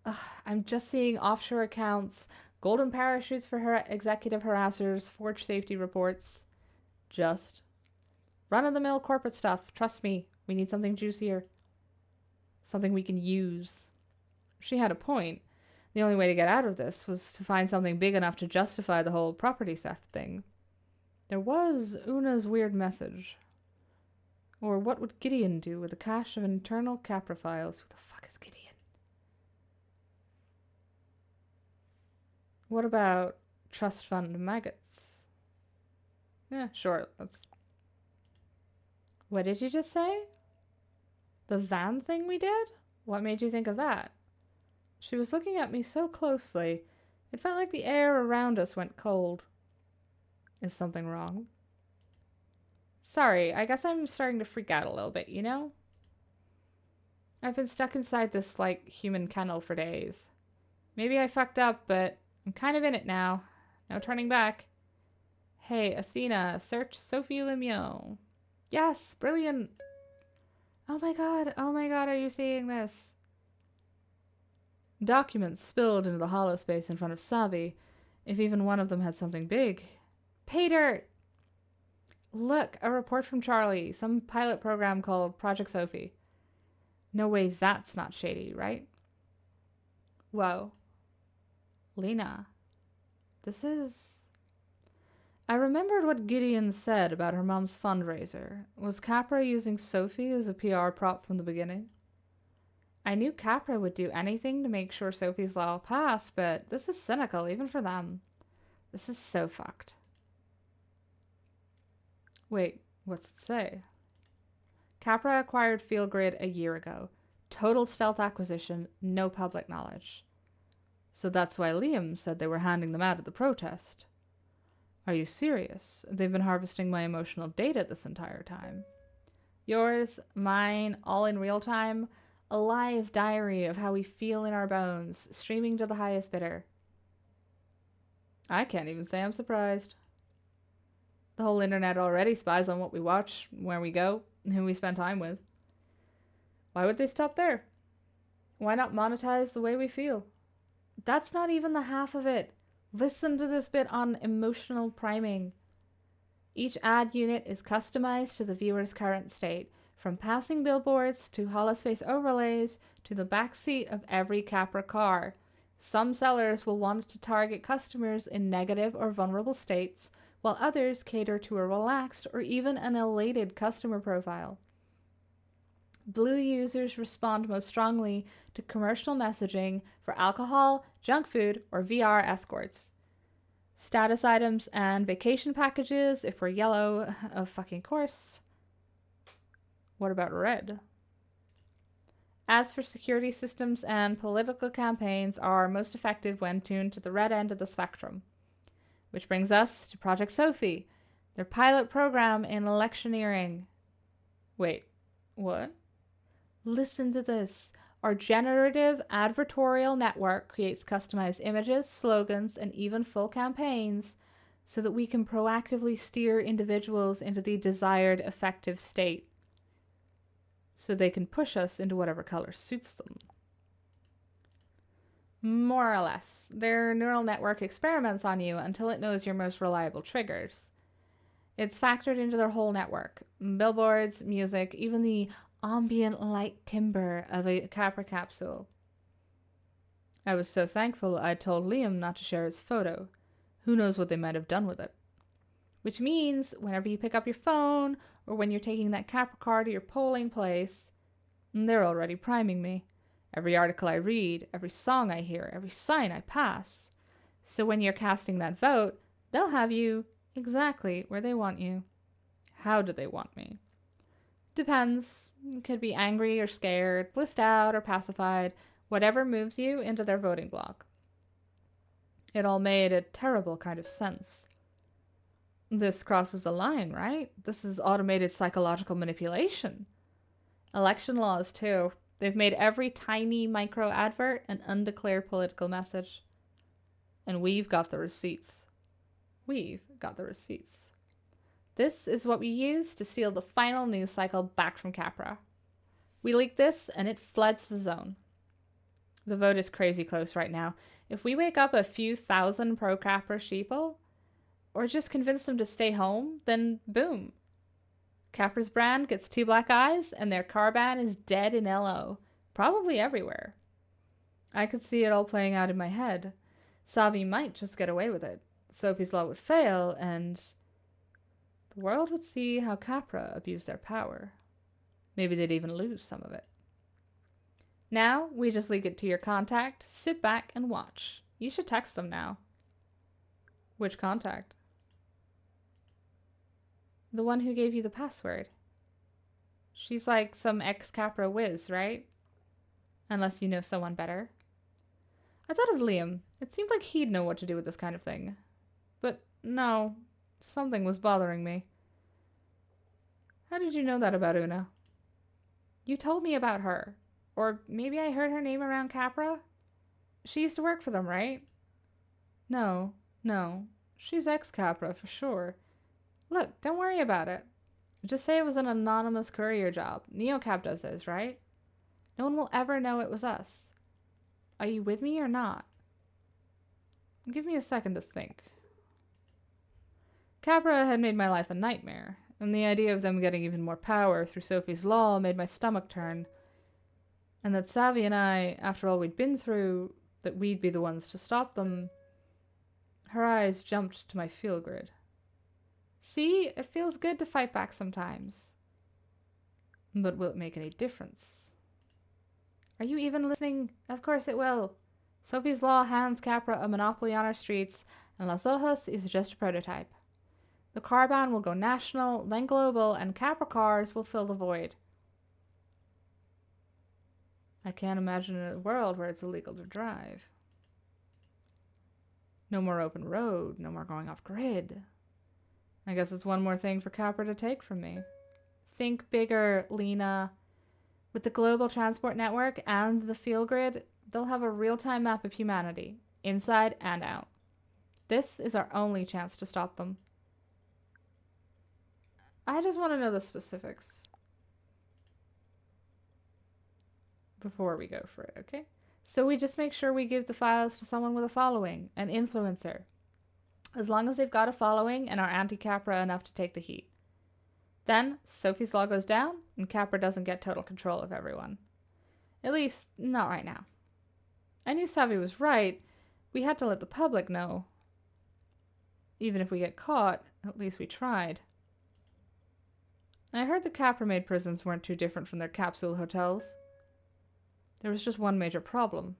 [SPEAKER 1] Ugh, I'm just seeing offshore accounts, golden parachutes for her executive harassers, forged safety reports. Just run-of-the-mill corporate stuff. Trust me, we need something juicier. Something we can use. She had a point. The only way to get out of this was to find something big enough to justify the whole property theft thing. There was Una's weird message. Or what would Gideon do with a cache of internal Capra files? Who the fuck is Gideon? What about trust fund maggots? Yeah, sure. What did you just say? The van thing we did? What made you think of that? She was looking at me so closely, it felt like the air around us went cold. Is something wrong? Sorry, I guess I'm starting to freak out a little bit, you know? I've been stuck inside this, like, human kennel for days. Maybe I fucked up, but I'm kind of in it now. No turning back. Hey, Athena, search Sophie Lemieux. Yes, brilliant. Oh my god, are you seeing this? Documents spilled into the hollow space in front of Savy, if even one of them had something big. Pay dirt! Look, a report from Charlie, some pilot program called Project Sophie. No way that's not shady, right? Whoa. Lena. This is... I remembered what Gideon said about her mom's fundraiser. Was Capra using Sophie as a PR prop from the beginning? I knew Capra would do anything to make sure Sophie's law passed, but this is cynical, even for them. This is so fucked. Wait, what's it say? Capra acquired Fieldgrid a year ago. Total stealth acquisition, no public knowledge. So that's why Liam said they were handing them out at the protest. Are you serious? They've been harvesting my emotional data this entire time. Yours, mine, all in real time. A live diary of how we feel in our bones, streaming to the highest bidder. I can't even say I'm surprised. The whole internet already spies on what we watch, where we go, and who we spend time with. Why would they stop there? Why not monetize the way we feel? That's not even the half of it. Listen to this bit on emotional priming. Each ad unit is customized to the viewer's current state, from passing billboards to holospace overlays to the backseat of every Capra car. Some sellers will want to target customers in negative or vulnerable states, while others cater to a relaxed or even an elated customer profile. Blue users respond most strongly to commercial messaging for alcohol, junk food, or VR escorts. Status items and vacation packages if we're yellow, of fucking course. What about red? Ads for security systems and political campaigns are most effective when tuned to the red end of the spectrum. Which brings us to Project Savy, their pilot program in electioneering. Wait, what? Listen to this. Our generative advertorial network creates customized images, slogans, and even full campaigns so that we can proactively steer individuals into the desired effective state. So they can push us into whatever color suits them. More or less. Their neural network experiments on you until it knows your most reliable triggers. It's factored into their whole network. Billboards, music, even the ambient light timbre of a Capra capsule. I was so thankful I told Liam not to share his photo. Who knows what they might have done with it. Which means whenever you pick up your phone or when you're taking that Capra car to your polling place, they're already priming me. Every article I read, every song I hear, every sign I pass. So when you're casting that vote, they'll have you exactly where they want you. How do they want me? Depends. You could be angry or scared, blissed out or pacified, whatever moves you into their voting block. It all made a terrible kind of sense. This crosses a line, right? This is automated psychological manipulation. Election laws, too. They've made every tiny micro advert an undeclared political message. And we've got the receipts. We've got the receipts. This is what we use to steal the final news cycle back from Capra. We leak this and it floods the zone. The vote is crazy close right now. If we wake up a few thousand pro-Capra sheeple, or just convince them to stay home, then boom. Capra's brand gets 2 black eyes and their car ban is dead in LO. Probably everywhere. I could see it all playing out in my head. Savy might just get away with it. Sophie's Law would fail and the world would see how Capra abused their power. Maybe they'd even lose some of it. Now, we just leak it to your contact, sit back and watch. You should text them now. Which contact? The one who gave you the password. She's like some ex-Capra whiz, right? Unless you know someone better. I thought of Liam. It seemed like he'd know what to do with this kind of thing. But no, something was bothering me. How did you know that about Una? You told me about her. Or maybe I heard her name around Capra? She used to work for them, right? No. She's ex-Capra for sure. Look, don't worry about it. Just say it was an anonymous courier job. NeoCap does those, right? No one will ever know it was us. Are you with me or not? Give me a second to think. Capra had made my life a nightmare, and the idea of them getting even more power through Sophie's Law made my stomach turn. And that Savy and I, after all we'd been through, that we'd be the ones to stop them. Her eyes jumped to my feel grid. See, it feels good to fight back sometimes. But will it make any difference? Are you even listening? Of course it will. Sophie's Law hands Capra a monopoly on our streets, and Las Hojas is just a prototype. The car ban will go national, then global, and Capra cars will fill the void. I can't imagine a world where it's illegal to drive. No more open road, no more going off grid. I guess it's one more thing for Capra to take from me. Think bigger, Lena. With the global transport network and the field grid, they'll have a real-time map of humanity, inside and out. This is our only chance to stop them. I just want to know the specifics before we go for it, okay? So we just make sure we give the files to someone with a following, an influencer. As long as they've got a following and are anti-Capra enough to take the heat. Then, Sophie's Law goes down, and Capra doesn't get total control of everyone. At least, not right now. I knew Savy was right. We had to let the public know. Even if we get caught, at least we tried. I heard the Capra-made prisons weren't too different from their capsule hotels. There was just one major problem.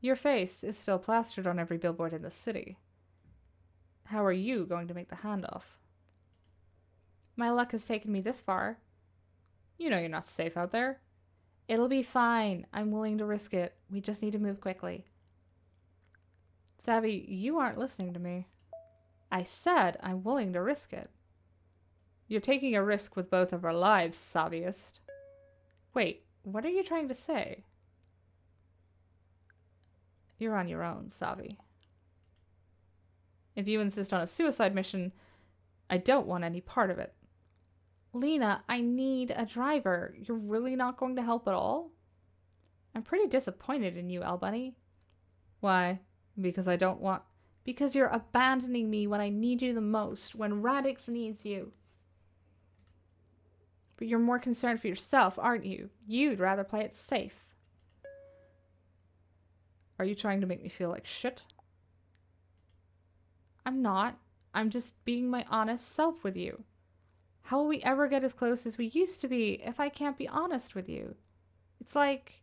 [SPEAKER 1] Your face is still plastered on every billboard in the city. How are you going to make the handoff? My luck has taken me this far. You know you're not safe out there. It'll be fine. I'm willing to risk it. We just need to move quickly. Savy, you aren't listening to me. I said I'm willing to risk it. You're taking a risk with both of our lives, Savyist. Wait, what are you trying to say? You're on your own, Savy. If you insist on a suicide mission, I don't want any part of it. Lena, I need a driver. You're really not going to help at all? I'm pretty disappointed in you, Albunny. Why? Because I don't want... Because you're abandoning me when I need you the most, when Radix needs you. But you're more concerned for yourself, aren't you? You'd rather play it safe. Are you trying to make me feel like shit? I'm not. I'm just being my honest self with you. How will we ever get as close as we used to be if I can't be honest with you? It's like...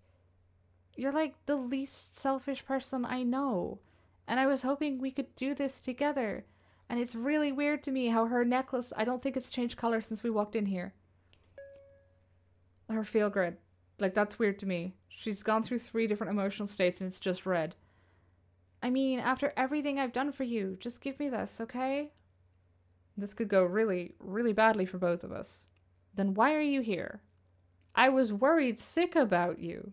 [SPEAKER 1] You're like the least selfish person I know. And I was hoping we could do this together. And it's really weird to me how her necklace, I don't think it's changed color since we walked in here. Her feel grid. Like, that's weird to me. She's gone through 3 different emotional states and it's just red. I mean, after everything I've done for you, just give me this, okay? This could go really, really badly for both of us. Then why are you here? I was worried sick about you.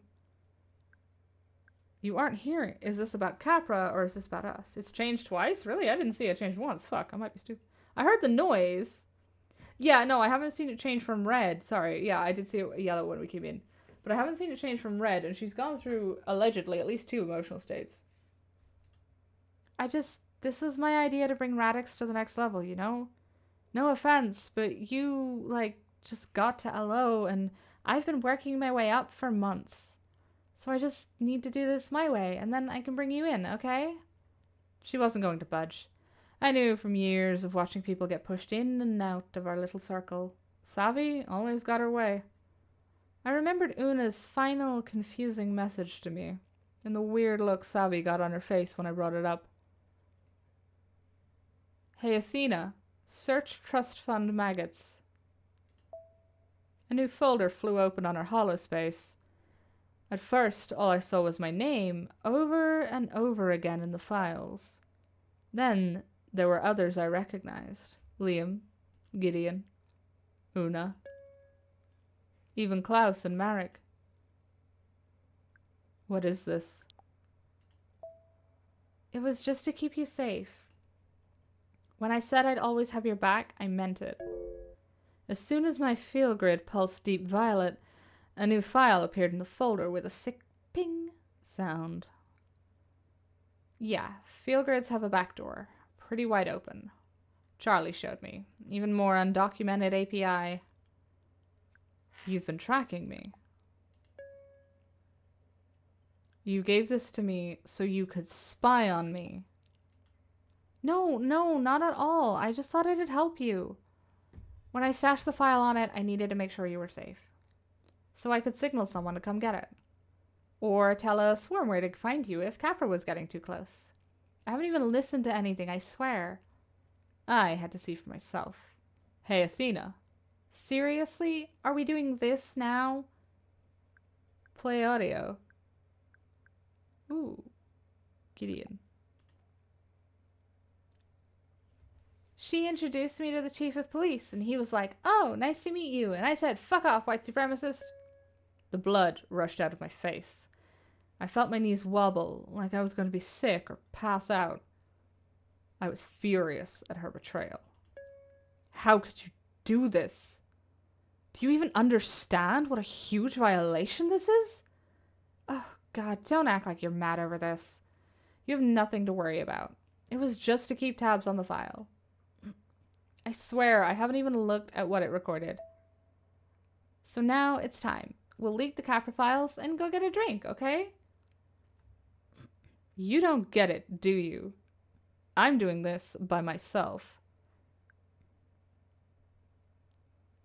[SPEAKER 1] You aren't hearing. Is this about Capra or is this about us? It's changed twice? Really? I didn't see it change once. Fuck, I might be stupid. I heard the noise. Yeah, no, I haven't seen it change from red. Sorry. Yeah, I did see it yellow when we came in. But I haven't seen it change from red, and she's gone through, allegedly, at least 2 emotional states. This was my idea to bring Radix to the next level, you know? No offense, but you, like, just got to LO, and I've been working my way up for months. So I just need to do this my way, and then I can bring you in, okay? She wasn't going to budge. I knew from years of watching people get pushed in and out of our little circle. Savy always got her way. I remembered Una's final confusing message to me, and the weird look Savy got on her face when I brought it up. Hey Athena, search trust fund maggots. A new folder flew open on her holospace. At first, all I saw was my name, over and over again in the files. Then, there were others I recognized. Liam, Gideon, Una, even Klaus and Marek. What is this? It was just to keep you safe. When I said I'd always have your back, I meant it. As soon as my feel grid pulsed deep violet, a new file appeared in the folder with a sick ping sound. Yeah, feel grids have a back door, pretty wide open. Charlie showed me. Even more undocumented API. You've been tracking me. You gave this to me so you could spy on me. No, not at all. I just thought it'd help you. When I stashed the file on it, I needed to make sure you were safe. So I could signal someone to come get it. Or tell a swarm where to find you if Capra was getting too close. I haven't even listened to anything, I swear. I had to see for myself. Hey, Athena. Seriously? Are we doing this now? Play audio. Ooh. Gideon. She introduced me to the chief of police, and he was like, "Oh, nice to meet you." And I said, "Fuck off, white supremacist." The blood rushed out of my face. I felt my knees wobble, like I was going to be sick or pass out. I was furious at her betrayal. How could you do this? Do you even understand what a huge violation this is? Oh, God, don't act like you're mad over this. You have nothing to worry about. It was just to keep tabs on the file. I swear, I haven't even looked at what it recorded. So now it's time. We'll leak the Capra files and go get a drink, okay? You don't get it, do you? I'm doing this by myself.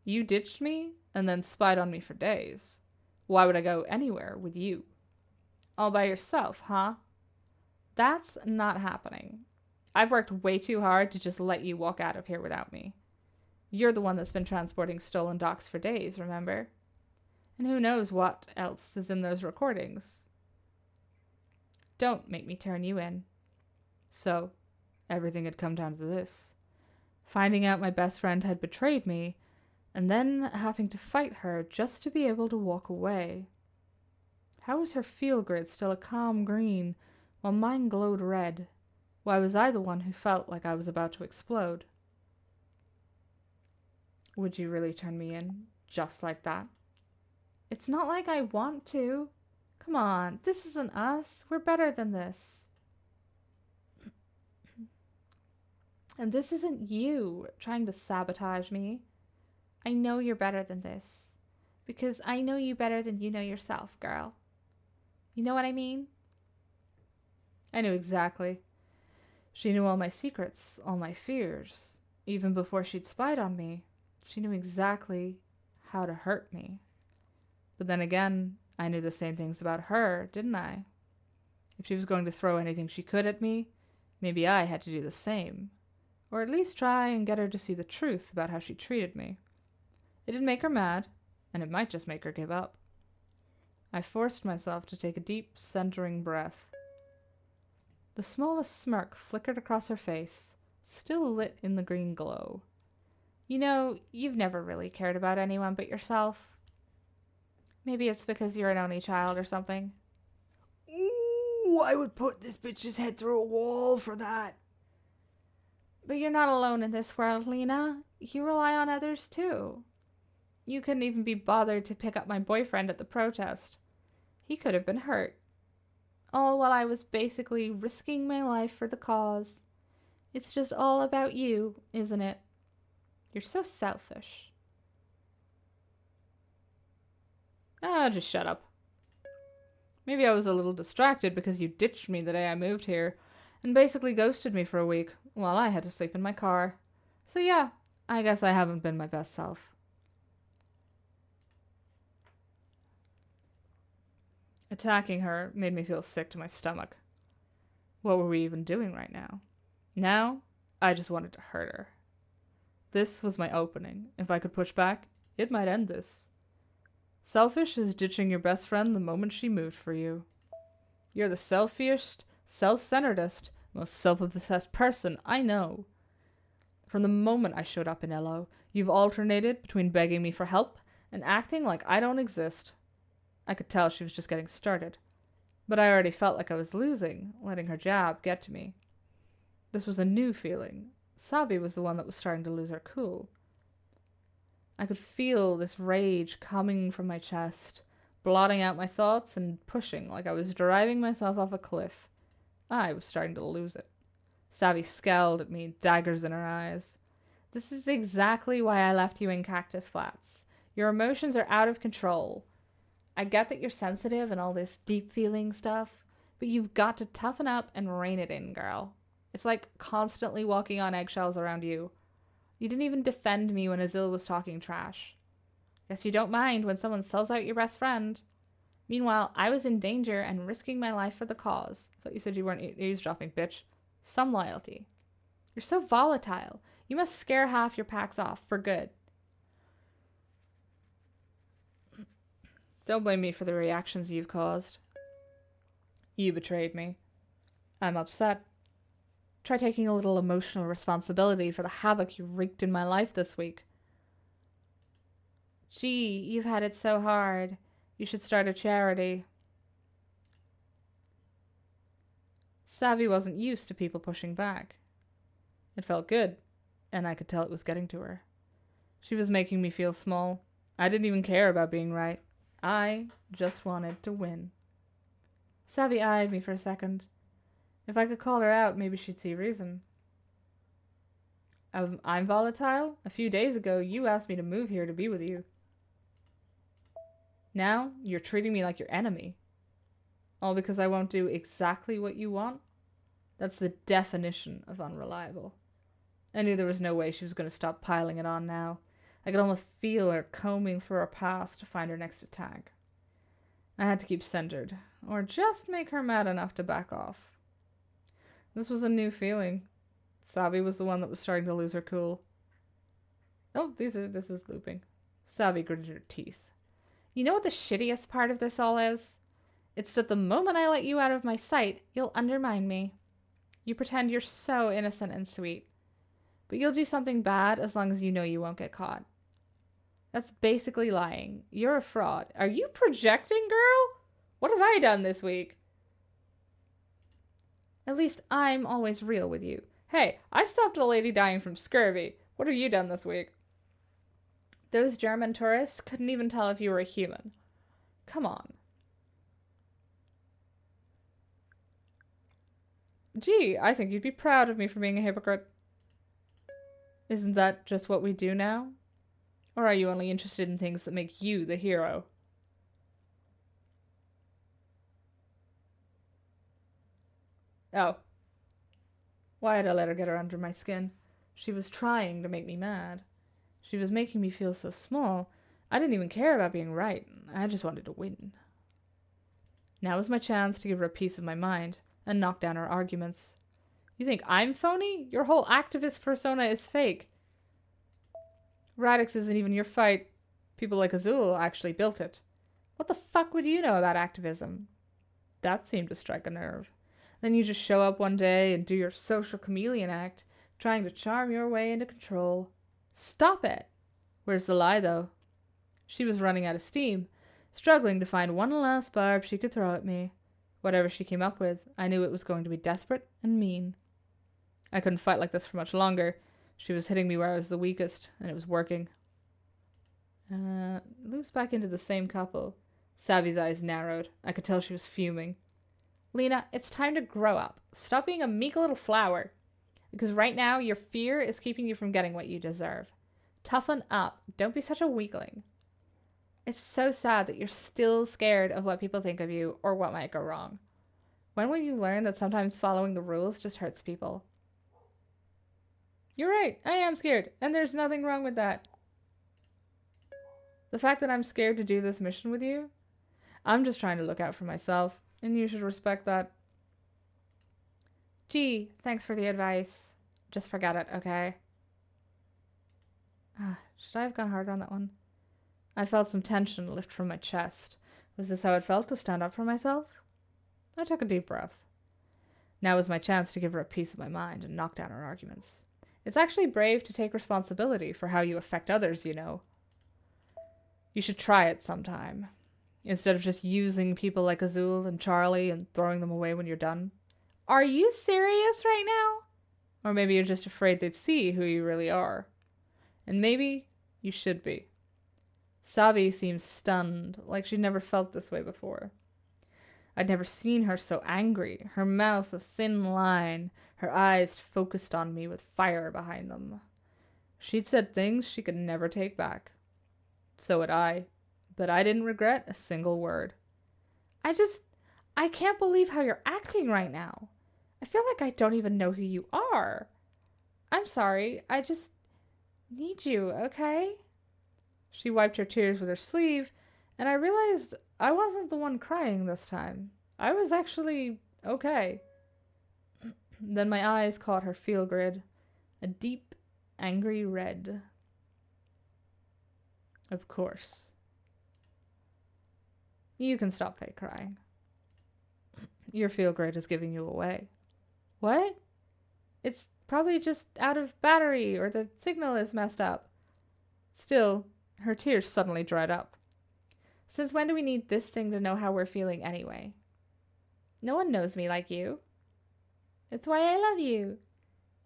[SPEAKER 1] You ditched me and then spied on me for days. Why would I go anywhere with you? All by yourself, huh? That's not happening. I've worked way too hard to just let you walk out of here without me. You're the one that's been transporting stolen docs for days, remember? And who knows what else is in those recordings. Don't make me turn you in. So, everything had come down to this. Finding out my best friend had betrayed me, and then having to fight her just to be able to walk away. How was her field grid still a calm green, while mine glowed red? Why was I the one who felt like I was about to explode? Would you really turn me in, just like that? It's not like I want to. Come on, this isn't us. We're better than this. And this isn't you trying to sabotage me. I know you're better than this. Because I know you better than you know yourself, girl. You know what I mean? I knew exactly. She knew all my secrets, all my fears. Even before she'd spied on me, she knew exactly how to hurt me. But then again, I knew the same things about her, didn't I? If she was going to throw anything she could at me, maybe I had to do the same. Or at least try and get her to see the truth about how she treated me. It'd make her mad, and it might just make her give up. I forced myself to take a deep, centering breath. The smallest smirk flickered across her face, still lit in the green glow. You know, you've never really cared about anyone but yourself. Maybe it's because you're an only child or something.
[SPEAKER 2] Ooh, I would put this bitch's head through a wall for that.
[SPEAKER 1] But you're not alone in this world, Lena. You rely on others, too. You couldn't even be bothered to pick up my boyfriend at the protest. He could have been hurt. All while I was basically risking my life for the cause. It's just all about you, isn't it? You're so selfish. Ah, just shut up. Maybe I was a little distracted because you ditched me the day I moved here and basically ghosted me for a week while I had to sleep in my car. So yeah, I guess I haven't been my best self. Attacking her made me feel sick to my stomach. What were we even doing right now? Now, I just wanted to hurt her. This was my opening. If I could push back, it might end this. Selfish is ditching your best friend the moment she moved for you. You're the selfiest, self-centeredest, most self-obsessed person I know. From the moment I showed up in LO, you've alternated between begging me for help and acting like I don't exist. I could tell she was just getting started, but I already felt like I was losing, letting her jab get to me. This was a new feeling. Savy was the one that was starting to lose her cool. I could feel this rage coming from my chest, blotting out my thoughts and pushing like I was driving myself off a cliff. I was starting to lose it. Savy scowled at me, daggers in her eyes. This is exactly why I left you in Cactus Flats. Your emotions are out of control. I get that you're sensitive and all this deep feeling stuff, but you've got to toughen up and rein it in, girl. It's like constantly walking on eggshells around you. You didn't even defend me when Azil was talking trash. Guess you don't mind when someone sells out your best friend. Meanwhile, I was in danger and risking my life for the cause. I thought you said you weren't eavesdropping, bitch. Some loyalty. You're so volatile. You must scare half your packs off for good. Don't blame me for the reactions you've caused. You betrayed me. I'm upset. Try taking a little emotional responsibility for the havoc you wreaked in my life this week. Gee, you've had it so hard. You should start a charity. Savy wasn't used to people pushing back. It felt good, and I could tell it was getting to her. She was making me feel small. I didn't even care about being right. I just wanted to win. Savy eyed me for a second. If I could call her out, maybe she'd see reason. I'm volatile? A few days ago, you asked me to move here to be with you. Now, you're treating me like your enemy. All because I won't do exactly what you want? That's the definition of unreliable. I knew there was no way she was going to stop piling it on now. I could almost feel her combing through her past to find her next attack. I had to keep centered, or just make her mad enough to back off. This was a new feeling. Savy was the one that was starting to lose her cool. Oh, this is looping. Savy gritted her teeth. You know what the shittiest part of this all is? It's that the moment I let you out of my sight, you'll undermine me. You pretend you're so innocent and sweet. But you'll do something bad as long as you know you won't get caught. That's basically lying. You're a fraud. Are you projecting, girl? What have I done this week? At least I'm always real with you. Hey, I stopped a lady dying from scurvy. What have you done this week? Those German tourists couldn't even tell if you were a human. Come on. Gee, I think you'd be proud of me for being a hypocrite. Isn't that just what we do now? Or are you only interested in things that make you the hero? Oh. Why had I let her get her under my skin? She was trying to make me mad. She was making me feel so small. I didn't even care about being right. I just wanted to win. Now was my chance to give her a piece of my mind and knock down her arguments. You think I'm phony? Your whole activist persona is fake. Radix isn't even your fight. People like Azul actually built it. What the fuck would you know about activism? That seemed to strike a nerve. Then you just show up one day and do your social chameleon act, trying to charm your way into control. Stop it! Where's the lie, though? She was running out of steam, struggling to find one last barb she could throw at me. Whatever she came up with, I knew it was going to be desperate and mean. I couldn't fight like this for much longer. She was hitting me where I was the weakest, and it was working. Loops back into the same couple. Savy's eyes narrowed. I could tell she was fuming. Lena, it's time to grow up. Stop being a meek little flower. Because right now, your fear is keeping you from getting what you deserve. Toughen up. Don't be such a weakling. It's so sad that you're still scared of what people think of you or what might go wrong. When will you learn that sometimes following the rules just hurts people? You're right. I am scared, and there's nothing wrong with that. The fact that I'm scared to do this mission with you, I'm just trying to look out for myself, and you should respect that. Gee, thanks for the advice. Just forget it, okay? Should I have gone harder on that one? I felt some tension lift from my chest. Was this how it felt to stand up for myself? I took a deep breath. Now was my chance to give her a piece of my mind and knock down her arguments. It's actually brave to take responsibility for how you affect others, you know. You should try it sometime. Instead of just using people like Azul and Charlie and throwing them away when you're done. Are you serious right now? Or maybe you're just afraid they'd see who you really are. And maybe you should be. Savy seemed stunned, like she'd never felt this way before. I'd never seen her so angry, her mouth a thin line, her eyes focused on me with fire behind them. She'd said things she could never take back. So had I, but I didn't regret a single word. I can't believe how you're acting right now. I feel like I don't even know who you are. I'm sorry, I just need you, okay? She wiped her tears with her sleeve, and I realized I wasn't the one crying this time. I was actually okay. Then my eyes caught her feel grid, a deep, angry red. Of course. You can stop fake crying. Your feel grid is giving you away. What? It's probably just out of battery, or the signal is messed up. Still, her tears suddenly dried up. Since when do we need this thing to know how we're feeling anyway? No one knows me like you. It's why I love you.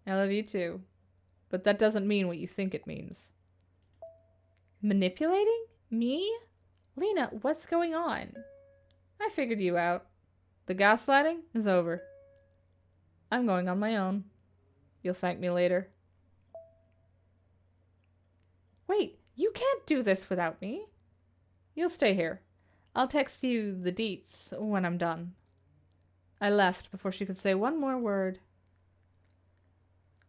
[SPEAKER 1] I love you too. But that doesn't mean what you think it means. Manipulating? Me? Lena, what's going on? I figured you out. The gaslighting is over. I'm going on my own. You'll thank me later. Wait, you can't do this without me. You'll stay here. I'll text you the deets when I'm done. I left before she could say one more word.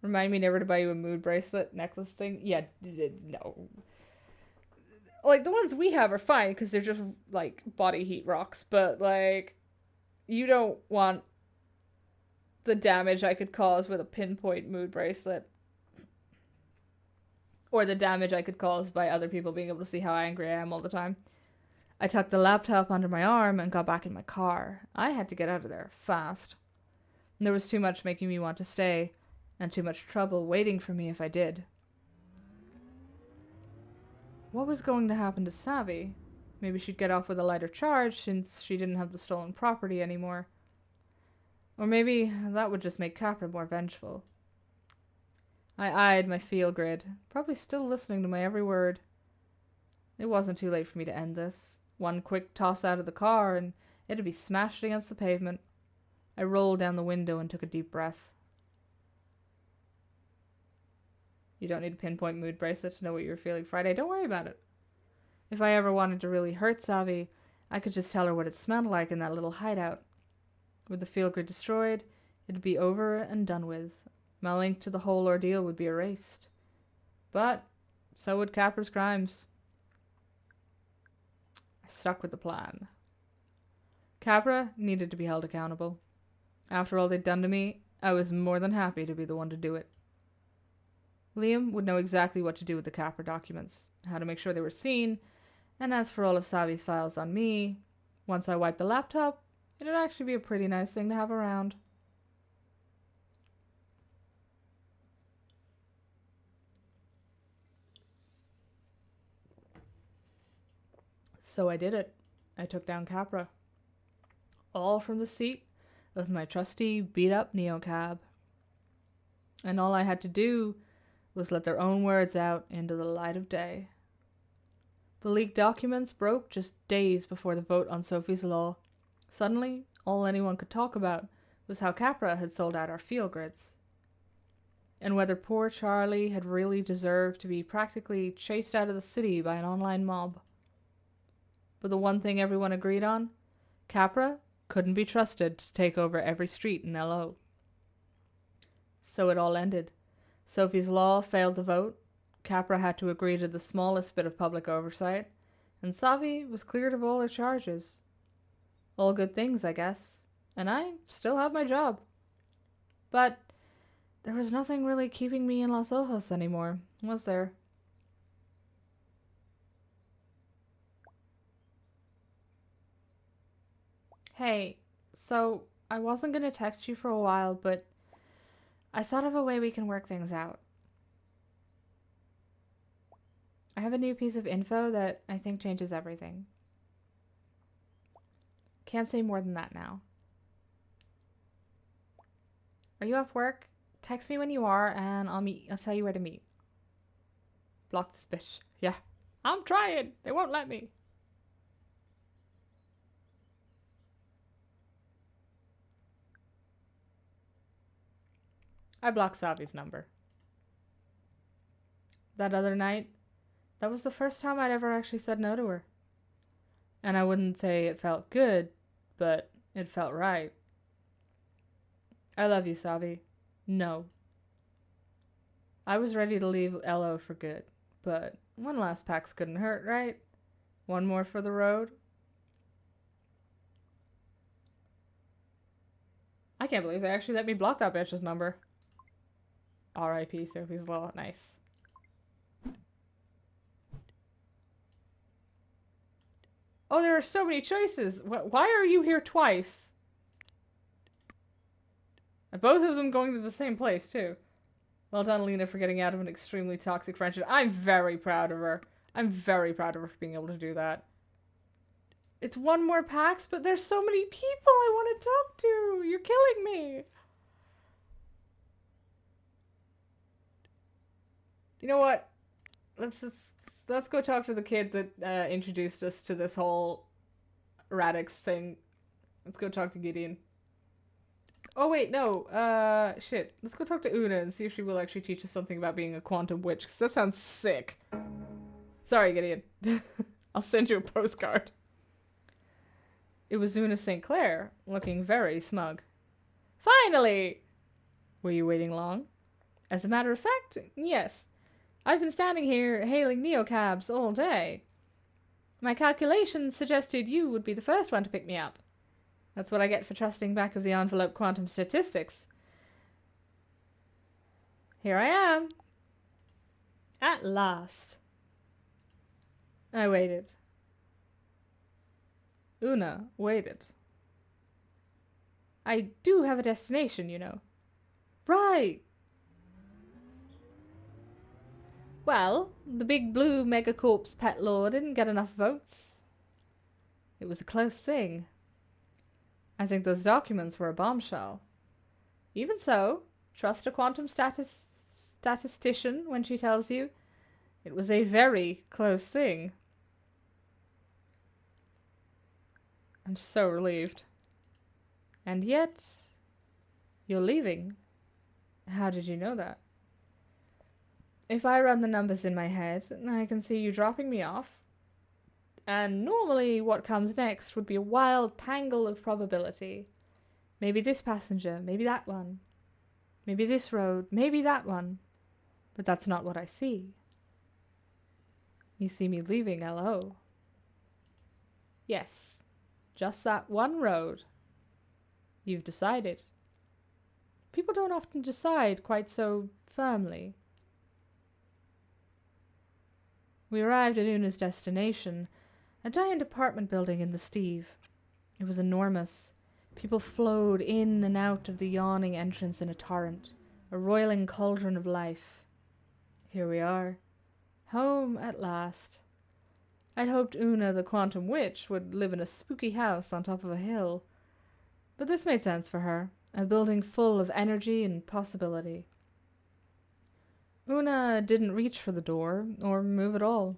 [SPEAKER 1] Remind me never to buy you a mood bracelet necklace thing. Yeah, no. Like, the ones we have are fine because they're just, like, body heat rocks. But, like, you don't want the damage I could cause with a pinpoint mood bracelet. Or the damage I could cause by other people being able to see how angry I am all the time. I tucked the laptop under my arm and got back in my car. I had to get out of there fast. There was too much making me want to stay, and too much trouble waiting for me if I did. What was going to happen to Savy? Maybe she'd get off with a lighter charge since she didn't have the stolen property anymore. Or maybe that would just make Capra more vengeful. I eyed my field grid, probably still listening to my every word. It wasn't too late for me to end this. One quick toss out of the car and it'd be smashed against the pavement. I rolled down the window and took a deep breath. You don't need a pinpoint mood bracelet to know what you were feeling Friday. Don't worry about it. If I ever wanted to really hurt Savy, I could just tell her what it smelled like in that little hideout. With the field grid destroyed, it'd be over and done with. My link to the whole ordeal would be erased. But so would Capra's crimes. I stuck with the plan. Capra needed to be held accountable. After all they'd done to me, I was more than happy to be the one to do it. Liam would know exactly what to do with the Capra documents, how to make sure they were seen, and as for all of Savy's files on me, once I wiped the laptop, it'd actually be a pretty nice thing to have around. So I did it. I took down Capra. All from the seat of my trusty beat-up neocab. And all I had to do was let their own words out into the light of day. The leaked documents broke just days before the vote on Sophie's Law. Suddenly, all anyone could talk about was how Capra had sold out our field grids. And whether poor Charlie had really deserved to be practically chased out of the city by an online mob. But the one thing everyone agreed on, Capra couldn't be trusted to take over every street in LO. So it all ended. Sophie's Law failed the vote, Capra had to agree to the smallest bit of public oversight, and Savy was cleared of all her charges. All good things, I guess, and I still have my job. But there was nothing really keeping me in Los Ojos anymore, was there? Hey, so I wasn't gonna text you for a while, but I thought of a way we can work things out. I have a new piece of info that I think changes everything. Can't say more than that now. Are you off work? Text me when you are, and I'll tell you where to meet. Block this bitch. Yeah. I'm trying. They won't let me. I blocked Savy's number. That other night, that was the first time I'd ever actually said no to her. And I wouldn't say it felt good, but it felt right. I love you, Savy. No. I was ready to leave LO for good, but one last pax couldn't hurt, right? One more for the road. I can't believe they actually let me block that bitch's number. R.I.P. Sophie's Law. Nice. Oh, there are so many choices. Why are you here twice? And both of them going to the same place, too. Well done, Lena, for getting out of an extremely toxic friendship. I'm very proud of her. I'm very proud of her for being able to do that. It's one more PAX, but there's so many people I want to talk to. You're killing me. You know what? Let's go talk to the kid that introduced us to this whole Radix thing. Let's go talk to Gideon. Oh wait, no. Shit. Let's go talk to Una and see if she will actually teach us something about being a quantum witch, because that sounds sick. Sorry, Gideon. I'll send you a postcard. It was Una St. Clair, looking very smug. Finally! Were you waiting long? As a matter of fact, yes. I've been standing here hailing neocabs all day. My calculations suggested you would be the first one to pick me up. That's what I get for trusting back of the envelope quantum statistics. Here I am. At last. I waited. Una waited. I do have a destination, you know. Right. Well, the big blue megacorp's pet law didn't get enough votes. It was a close thing. I think those documents were a bombshell. Even so, trust a quantum statistician when she tells you it was a very close thing. I'm so relieved. And yet, you're leaving. How did you know that? If I run the numbers in my head, I can see you dropping me off. And normally what comes next would be a wild tangle of probability. Maybe this passenger, maybe that one. Maybe this road, maybe that one. But that's not what I see. You see me leaving LO. Yes, just that one road. You've decided. People don't often decide quite so firmly. We arrived at Una's destination, a giant apartment building in the Steve. It was enormous. People flowed in and out of the yawning entrance in a torrent, a roiling cauldron of life. Here we are, home at last. I'd hoped Una the Quantum Witch would live in a spooky house on top of a hill, but this made sense for her, a building full of energy and possibility. Una didn't reach for the door, or move at all.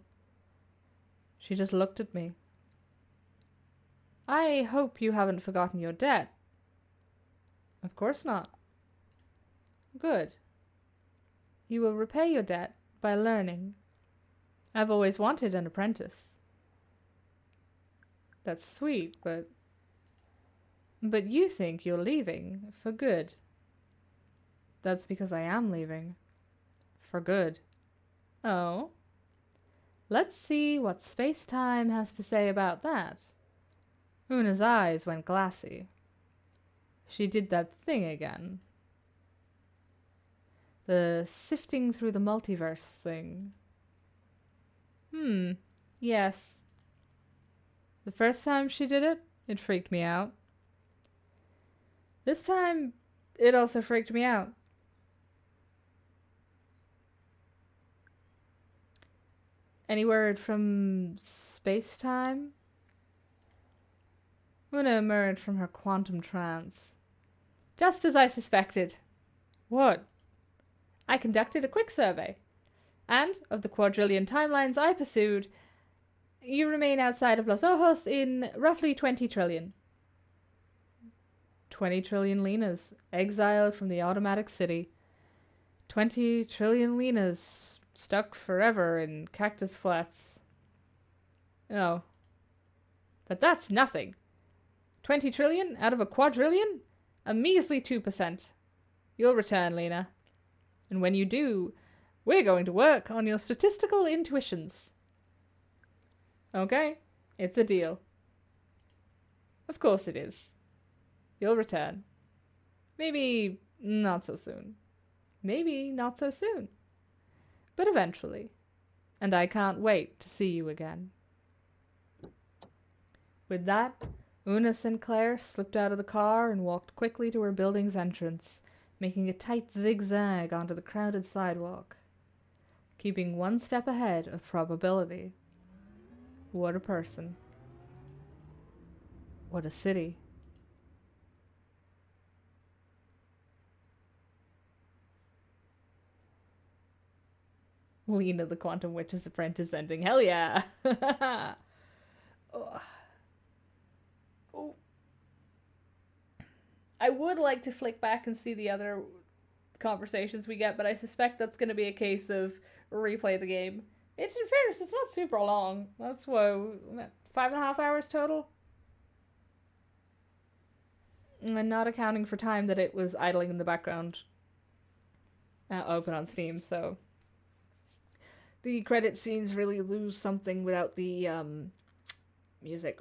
[SPEAKER 1] She just looked at me. I hope you haven't forgotten your debt. Of course not. Good. You will repay your debt by learning. I've always wanted an apprentice. That's sweet, but you think you're leaving for good. That's because I am leaving. For good. Oh? Let's see what space-time has to say about that. Una's eyes went glassy. She did that thing again. The sifting through the multiverse thing. Yes. The first time she did it, it freaked me out. This time, it also freaked me out. Any word from space-time? Una emerged from her quantum trance. Just as I suspected. What? I conducted a quick survey. And, of the quadrillion timelines I pursued, you remain outside of Los Ojos in roughly 20 trillion. 20 trillion Lenas, exiled from the automatic city. 20 trillion Lenas, stuck forever in cactus flats. Oh. But that's nothing. 20 trillion out of a quadrillion? A measly 2%. You'll return, Lena. And when you do, we're going to work on your statistical intuitions. Okay, it's a deal. Of course it is. You'll return. Maybe not so soon. Maybe not so soon. But eventually. And I can't wait to see you again. With that, Una St. Clair slipped out of the car and walked quickly to her building's entrance, making a tight zigzag onto the crowded sidewalk, keeping one step ahead of probability. What a person. What a city. Lena the Quantum Witch's Apprentice ending. Hell yeah! Oh. I would like to flick back and see the other conversations we get, but I suspect that's going to be a case of replay the game. It's, in fairness, it's not super long. That's, 5.5 hours total? and not accounting for time that it was idling in the background, open on Steam. So the credit scenes really lose something without the music.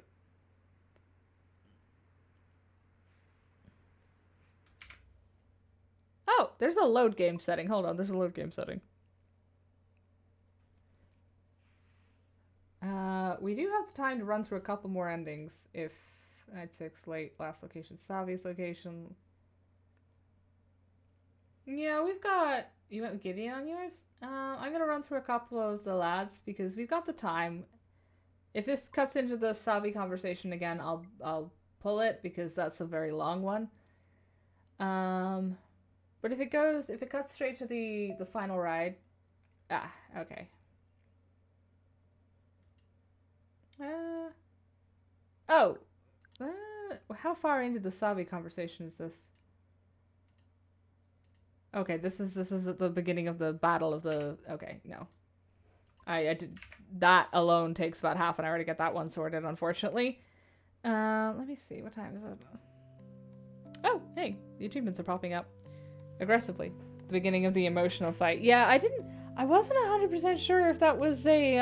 [SPEAKER 1] Oh, there's a load game setting. Hold on, there's a load game setting. We do have the time to run through a couple more endings if Night 6 late, last location, Savy's location. Yeah, we've got... You went with Gideon on yours? I'm gonna run through a couple of the lads because we've got the time. If this cuts into the Savy conversation again, I'll pull it because that's a very long one. But if it cuts straight to the final ride, okay. How far into the Savy conversation is this? Okay, this is at the beginning of the battle of the... Okay, no. I did... That alone takes about half an hour to get that one sorted, unfortunately. Let me see, what time is it? Oh, hey, the achievements are popping up. Aggressively. The beginning of the emotional fight. Yeah, I wasn't 100% sure if that was a,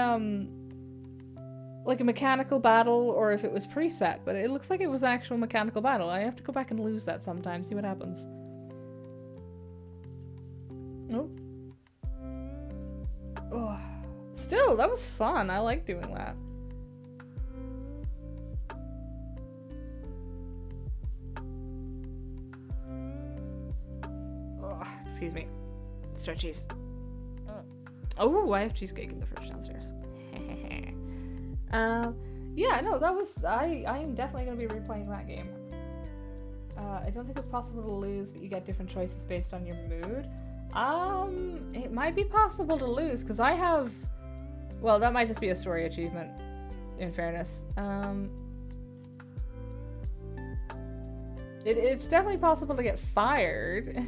[SPEAKER 1] like a mechanical battle or if it was preset, but it looks like it was an actual mechanical battle. I have to go back and lose that sometime, see what happens. Oh. Oh. Still, that was fun. I like doing that. Oh, excuse me. Stretchies. Oh, I have cheesecake in the fridge downstairs. Yeah, no, that was... I am definitely going to be replaying that game. I don't think it's possible to lose, but you get different choices based on your mood. It might be possible to lose, because I have... Well, that might just be a story achievement, in fairness. It's definitely possible to get fired.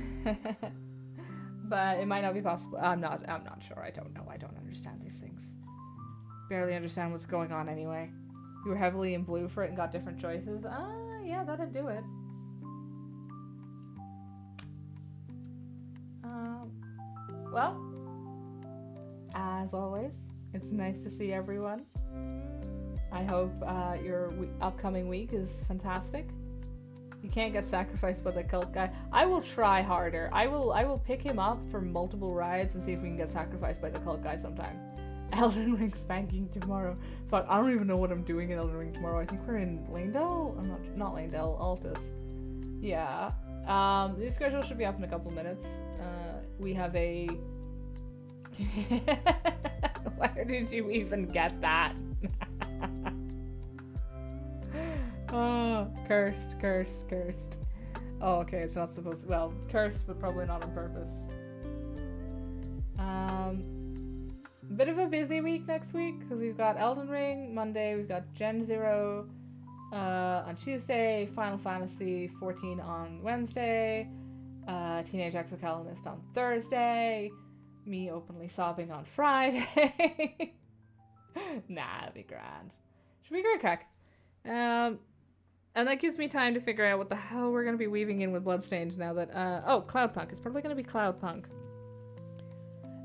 [SPEAKER 1] But it might not be possible. I'm not sure. I don't know. I don't understand these things. Barely understand what's going on anyway. You were heavily in blue for it and got different choices. Yeah, that'd do it. Well, as always, it's nice to see everyone. I hope your upcoming week is fantastic. You can't get sacrificed by the cult guy. I will try harder. I will pick him up for multiple rides and see if we can get sacrificed by the cult guy sometime. Elden Ring spanking tomorrow. Fuck, I don't even know what I'm doing in Elden Ring tomorrow. I think we're in Lanedale? I'm not Lanedale, Altus. Yeah. New schedule should be up in a couple minutes. We have a... Where did you even get that? Oh, cursed. Oh, okay, it's not supposed to... Well, cursed, but probably not on purpose. Bit of a busy week next week, because we've got Elden Ring Monday, we've got Gen Zero on Tuesday, Final Fantasy 14 on Wednesday, Teenage Exocalypst on Thursday, me openly sobbing on Friday. Nah, it'll be grand. Should be great crack. And that gives me time to figure out what the hell we're going to be weaving in with Bloodstained now that, oh, Cloudpunk. It's probably going to be Cloudpunk.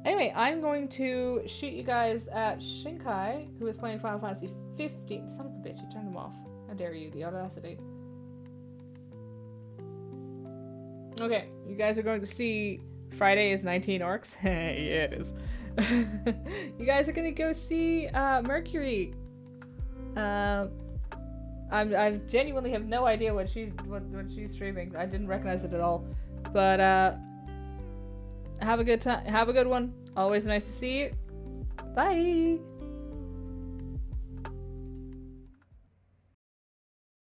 [SPEAKER 1] Anyway, I'm going to shoot you guys at Shinkai, who is playing Final Fantasy 15. Son of a bitch, you turned them off. How dare you, the audacity. Okay, you guys are going to see Friday is 19 Orcs. Yeah, it is. You guys are going to go see Mercury. I genuinely have no idea what she's streaming. I didn't recognize it at all. But have a good time. Have a good one. Always nice to see you. Bye.